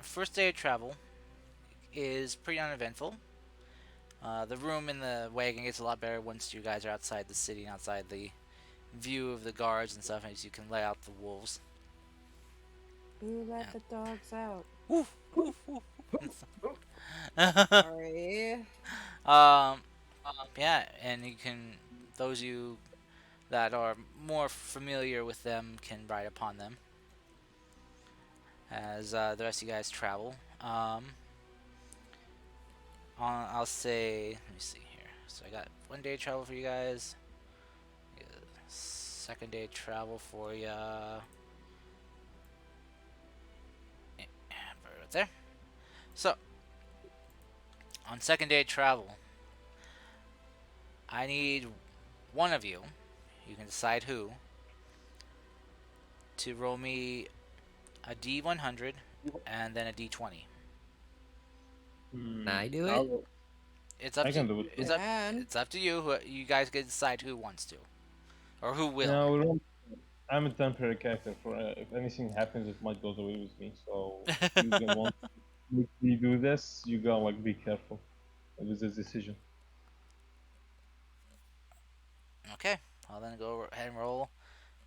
first day of travel is pretty uneventful. The room in the wagon gets a lot better once you guys are outside the city and outside the view of the guards and stuff, as you can lay out the wolves. Who let the dogs out? Woof, woof, woof. Sorry. um, yeah, and you can those you that are more familiar with them can ride upon them as the rest of you guys travel. I'll say, let me see here. So I got 1 day travel for you guys. Yeah, second day travel for ya. Right there. So on second day travel, I need one of you. You can decide who to roll me a D100 and then a D20. Can I do it? I'll, It's up I to can do it. it's Too. up And it's up to you. You guys can decide who wants to or who will. No, we don't. I'm a temporary character. For if anything happens, it might go away with me. So if you don't want me do this, you gotta like be careful with this decision. Okay, I'll then go ahead and roll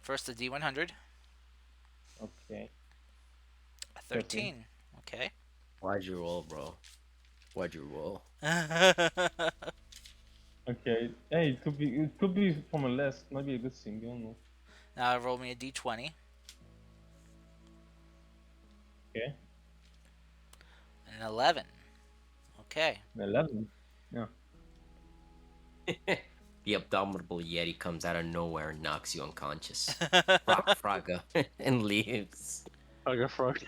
first the D100. Okay. A 13. 13. Okay. Why'd you roll, bro? Why'd you roll? Okay. Hey, it could be from a less. Maybe a good thing. You don't know. Now roll me a D20. Okay. An 11. Okay. 11. Yeah. The abominable Yeti comes out of nowhere and knocks you unconscious. Rock Fraga and leaves. Okay, frog.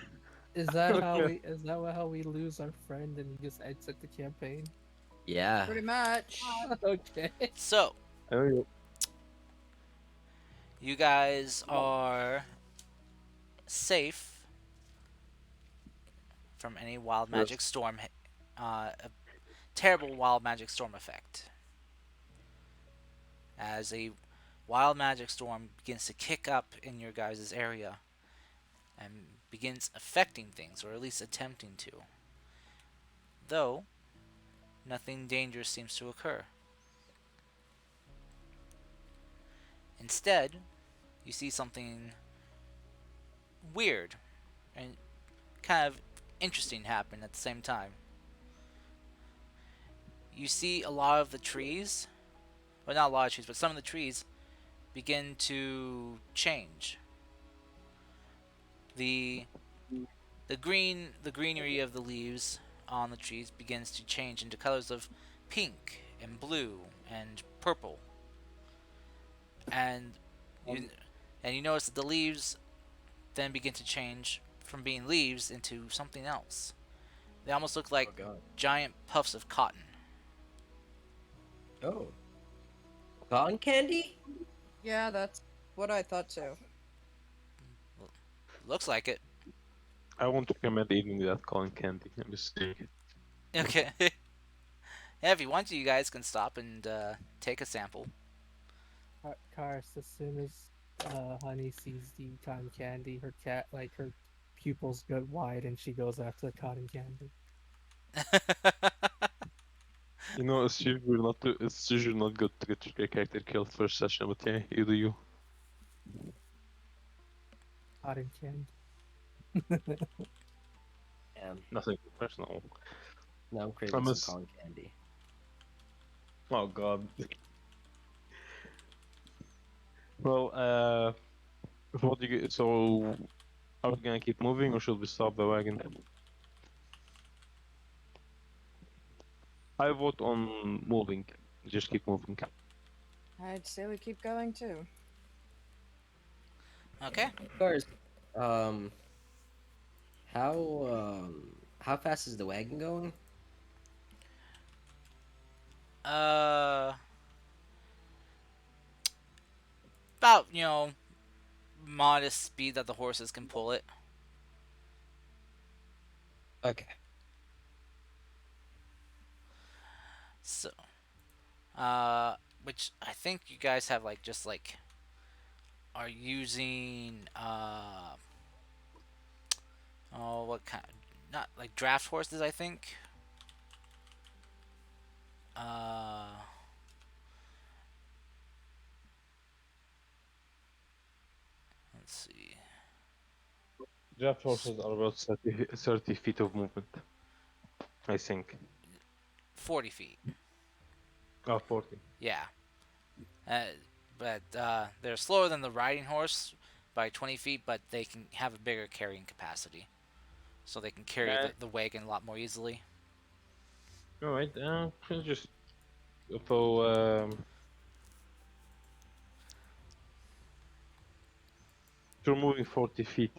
Is that how Okay. we? Is that how we lose our friend and he just exit the campaign? Yeah. Pretty much. Okay. So, I know you. you guys are safe from any wild magic Yes. storm, a terrible wild magic storm effect. As a wild magic storm begins to kick up in your guys' area and begins affecting things, or at least attempting to. Though, nothing dangerous seems to occur. Instead, you see something weird and kind of interesting happen at the same time. You see a lot of the trees, well, not a lot of trees, but some of the trees begin to change. The the greenery of the leaves on the trees begins to change into colors of pink and blue and purple. And you and you notice that the leaves then begin to change from being leaves into something else. They almost look Oh like god. giant puffs of cotton. Oh. Cotton candy? Yeah, that's what I thought too. Looks like it. I won't recommend eating that cotton candy. I'm just saying. Okay. Yeah, if you want to, you guys can stop and take a sample. Karis, as soon as Honey sees the cotton candy, her cat her pupils go wide and she goes after the cotton candy. You know, it's usually not good to get your character killed first session, but yeah, you do you. Cotton candy. Damn. Nothing personal. Now I'm I craving some miss. cotton candy. Oh god. Well, what do you get? So, are we gonna keep moving or should we stop the wagon? I vote on moving. Just keep moving. I'd say we keep going too. Okay. Of course. Um how fast is the wagon going? Uh, about modest speed that the horses can pull it. Okay. So, uh, which I think you guys have just are using oh, what kind? Not like draft horses, I think. Uh, let's see. Draft horses are about 30 feet of movement, I think. 40 feet. Oh, 40. Yeah. Uh, but they're slower than the riding horse by 20 feet, but they can have a bigger carrying capacity. So they can carry Uh, the wagon a lot more easily. Alright, just. So, you're moving 40 feet,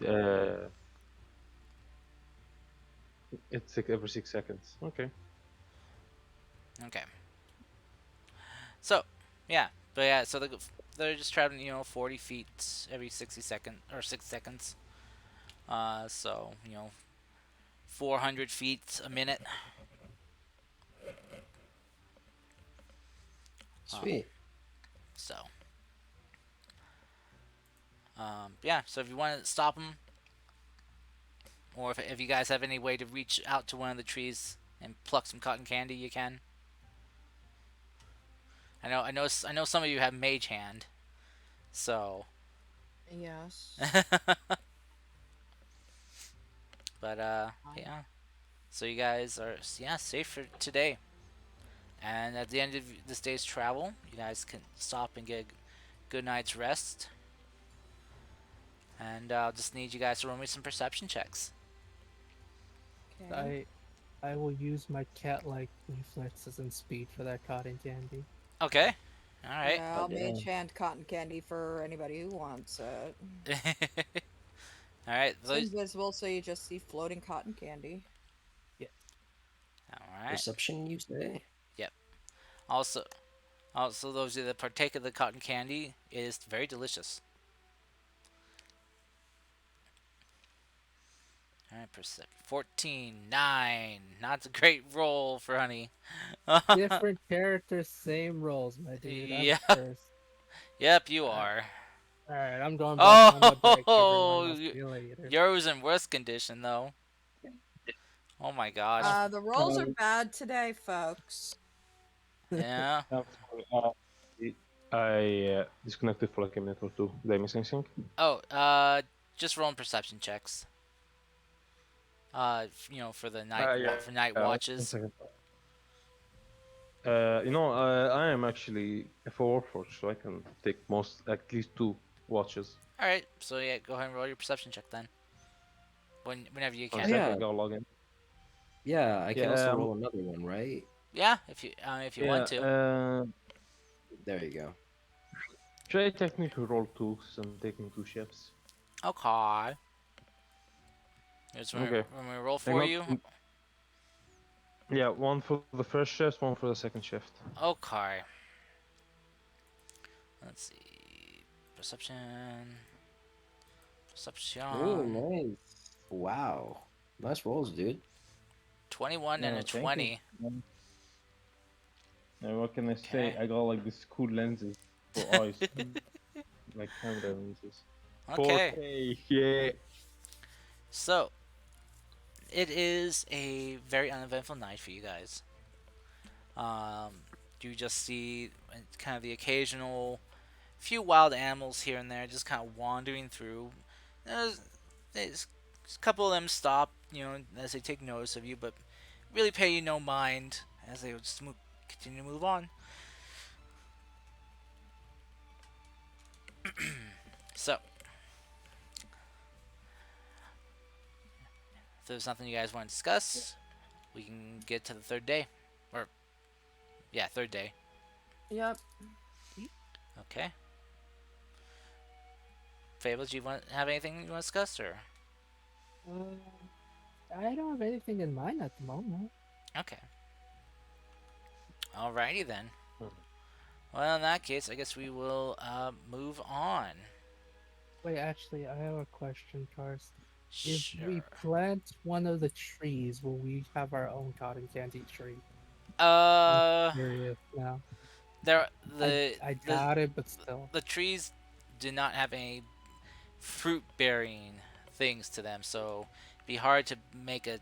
it's like every 6 seconds. Okay. Okay. So, yeah. But yeah, so they're just traveling, 40 feet every 60 seconds, or 6 seconds. So, 400 feet a minute. Uh, Sweet. so, yeah. So if you want to stop them, or if you guys have any way to reach out to one of the trees and pluck some cotton candy, you can. I know some of you have mage hand, so Yes. but Um, yeah. So you guys are safe for today. And at the end of this day's travel, you guys can stop and get a good night's rest. And I'll just need you guys to roll me some perception checks. okay. I will use my cat-like reflexes and speed for that cotton candy. Okay. All right. Yeah, Oh I'll mage damn. hand cotton candy for anybody who wants it. All right. It's invisible, so you just see floating cotton candy. Yeah. All right. Perception, you say? Yep. Also, those that partake of the cotton candy is very delicious. All right. 14, 9. Not a great roll for honey. Different characters, same roles, my dude. I'm Yeah. cursed. Yep. You Alright, are. alright, I'm going back on the break, everyone. Oh, I'll see you later. yours in worse condition though. Oh my Uh, gosh. The rolls are uh, bad today, folks. Yeah. sorry, I disconnected for like a minute or two. Did I miss anything? Oh, just rolling perception checks. For the Yeah. for night One second. watches. I am actually a Warforged, so I can take at least two watches. All right. So yeah, go ahead and roll your perception check then. Whenever you One Oh can. sec, I yeah, gotta log in. yeah. I can also Yeah, roll another one, right? Yeah, if you want yeah. to. There you go. Should I technically roll two since I'm taking two shifts? Okay. Here's Okay. when we roll I for got you. yeah, one for the first shift, one for the second shift. Okay. Let's see. Perception. Oh, Perception. nice. Wow. Nice rolls, dude. 21 and a Thank you. 20. What can I say? Okay. I got like these cool lenses for eyes, like camera lenses. Okay. 4K, yeah. So it is a very uneventful night for you guys. You just see kind of the occasional few wild animals here and there, just kind of wandering through. There's, there's a couple of them stop, as they take notice of you, but really pay you no mind as they just continue to move on. So, if there's nothing you guys want to discuss, we can get to the third day. Or, yeah, third day. Yep. Okay. Fables, do you want have anything you want to discuss, or? Uh, I don't have anything in mind at the moment. Okay. Alrighty then. Hmm. Well, in that case, I guess we will move on. Wait, actually, I have a question, Karst. If we Sure. plant one of the trees, will we have our own cotton candy tree? I'm Uh, curious now. there I, the I the doubt it, but still. the trees do not have any fruit bearing things to them, so it'd be hard to make a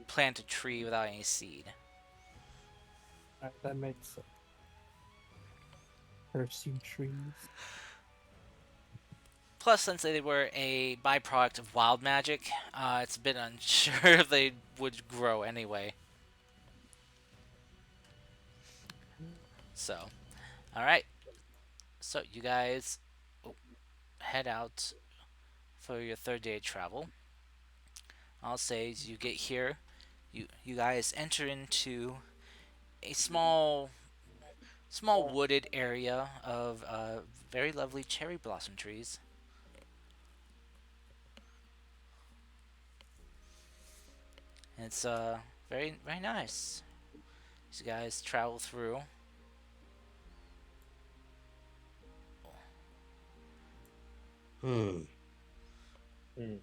plant a tree without any seed. Alright, that makes sense. Pursue trees. Plus, since they were a byproduct of wild magic, it's a bit unsure if they would grow anyway. So, all right. So you guys head out for your third day of travel. I'll say as you get here, you guys enter into a small wooded area of very lovely cherry blossom trees. And it's very nice. As you guys travel through. Hmm. Hmm.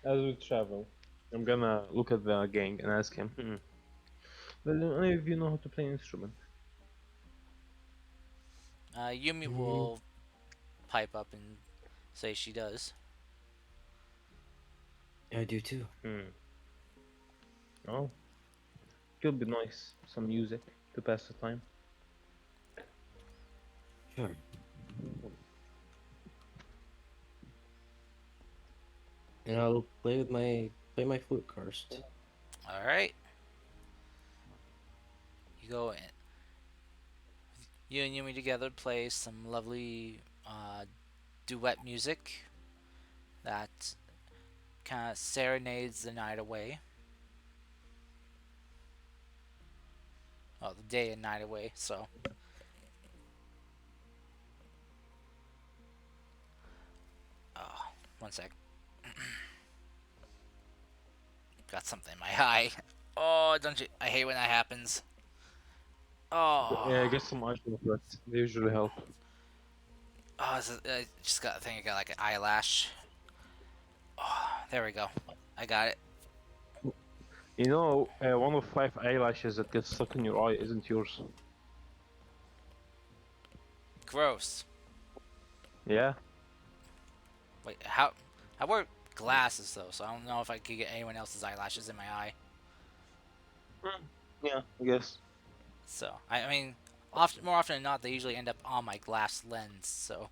As we travel, I'm gonna look at the gang and ask him, well, do any of you know how to play an instrument? Yumi Mm, will pipe up and say she does. I do too. Hmm. Oh, could be nice. Some music to pass the time. And I'll play my flute first. All right, you go in. You and Yumi together play some lovely duet music that kind of serenades the night away. Well, the day and night away. So, oh, one sec. Got something in my eye. Oh, don't you? I hate when that happens. Yeah, Oh, get some eye droplets. They usually help. I just got. I think I got like an eyelash. Oh, there we go. I got it. You know, one of five eyelashes that gets stuck in your eye isn't yours. Gross. Yeah. Wait, how? I wear glasses though, so I don't know if I could get anyone else's eyelashes in my eye. Yeah, I guess. So I mean, often more often than not, they usually end up on my glass lens. So,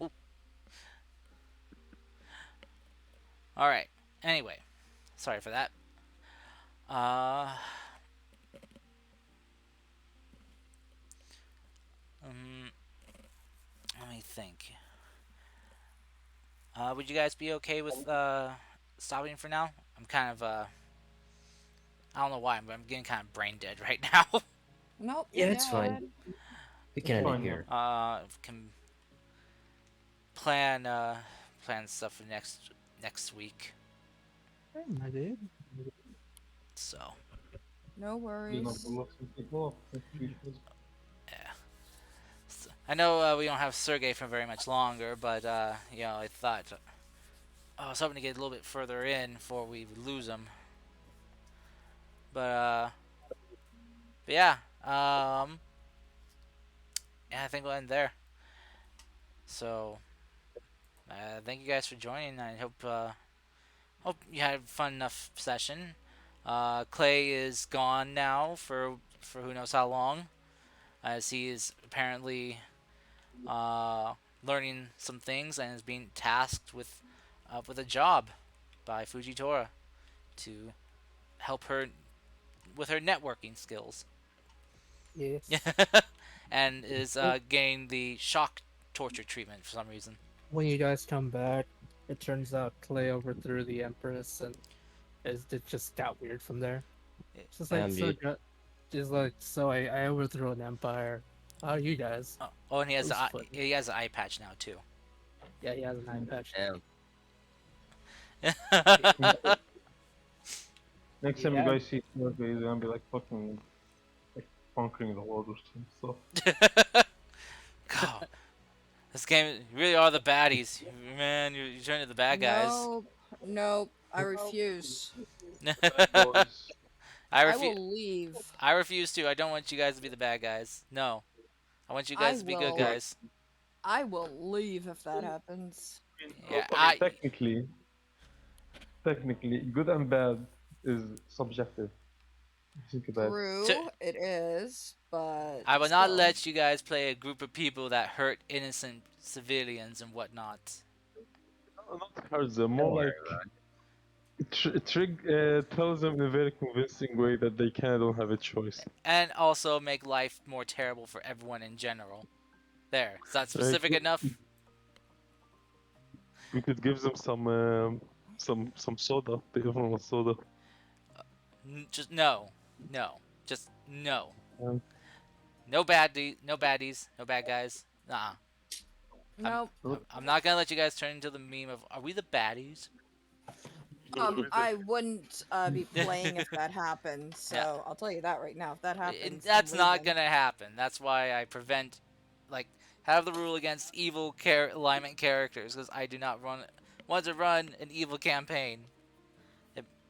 all right. Anyway, sorry for that. Uh, um, let me think. Would you guys be okay with stopping for now? I'm kind of I don't know why, but I'm getting kind of brain dead right now. Nope, Yeah, it's go fine. ahead. We It's can end it fine, yeah. here. Can plan plan stuff for next week. Hey, my dude. So No worries. yeah. I know we don't have Sergey for very much longer, but I thought I was hoping to get a little bit further in before we lose him. But but yeah, yeah, I think we'll end there. So thank you guys for joining. I hope you had a fun enough session. Clay is gone now for who knows how long, as he is apparently uh, learning some things and is being tasked with a job by Fujitora to help her with her networking skills. Yes. And is getting the shock torture treatment for some reason. When you guys come back, it turns out Clay overthrew the Empress, and it just got weird from there. It's just like I'm so mute. good. Just like so, I overthrew an empire. Oh, you guys. Oh, and It was funny. he has an eye patch now too. Yeah, he has an eye patch. Damn. Yeah, Next time you yeah. guys see Snorkel, he's gonna be like fucking like conquering the world or some stuff. God, this game you really are the baddies, man. You're turning to the bad guys. Nope. Nope. I refuse. Bad boys. I I refuse. will leave. I refuse to. I don't want you guys to be the bad guys. No, I want you I guys to be good will. guys. I will leave if that happens. Yeah, I mean, technically, good and bad is subjective. Think about it. t- True, it is, but I will not still. let you guys play a group of people that hurt innocent civilians and whatnot, Not hurts them, Don't more worry like about tells them in a very convincing way that they kind of don't have a choice. and also make life more terrible for everyone in general. There, is that Like specific enough? we could give them some soda. They don't want soda. Just no, no, just no. Um, No baddies, no bad guys. Nah, I'm, Nope. I'm not gonna let you guys turn into the meme of "Are we the baddies?" I wouldn't be playing if that happened, Yeah, so I'll tell you that right now. If that happens, I'm that's not leaving. gonna happen. That's why I prevent, like, have the rule against evil alignment characters because I do not want to run an evil campaign.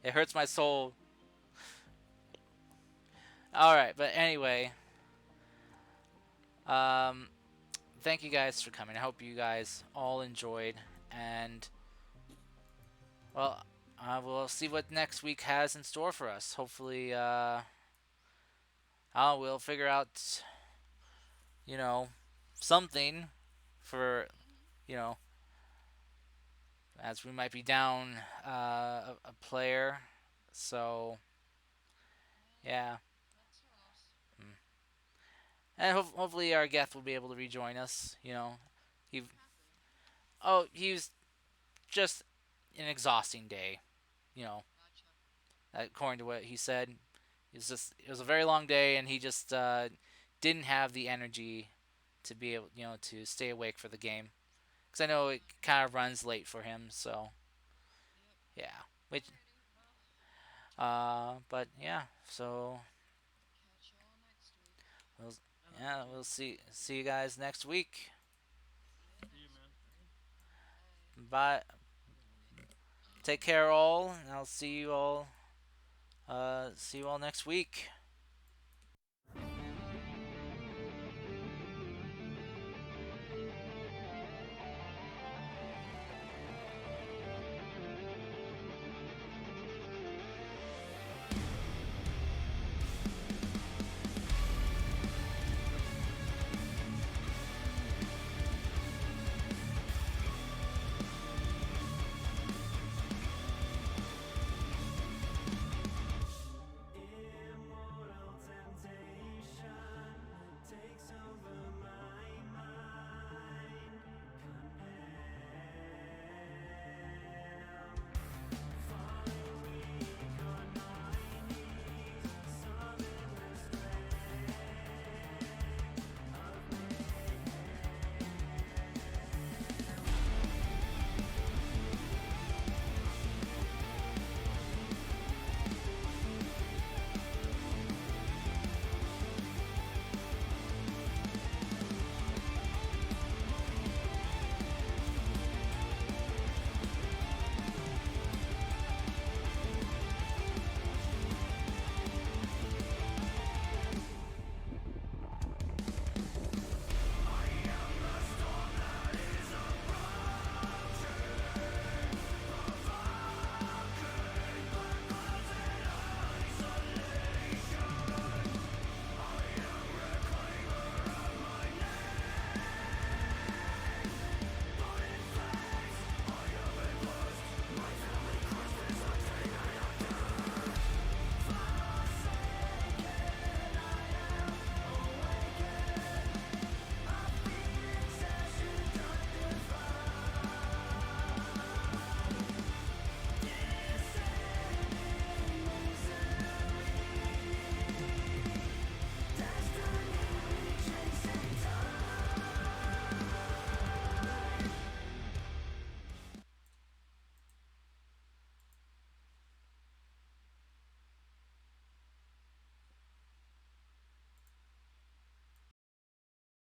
It hurts my soul. All right, but anyway, um, thank you guys for coming. I hope you guys all enjoyed, and well, we'll see what next week has in store for us. Hopefully, we'll figure out, you know, something. for you know as we might be down a player. So yeah, mm. And hopefully our Geth will be able to rejoin us. He he was just an exhausting day. You know, according to what he said, it was a very long day, and he just didn't have the energy to be able to stay awake for the game because I know it kind of runs late for him. So yeah, which but yeah, so we'll yeah we'll see you guys next week. Bye. Take care all, and I'll see you all next week.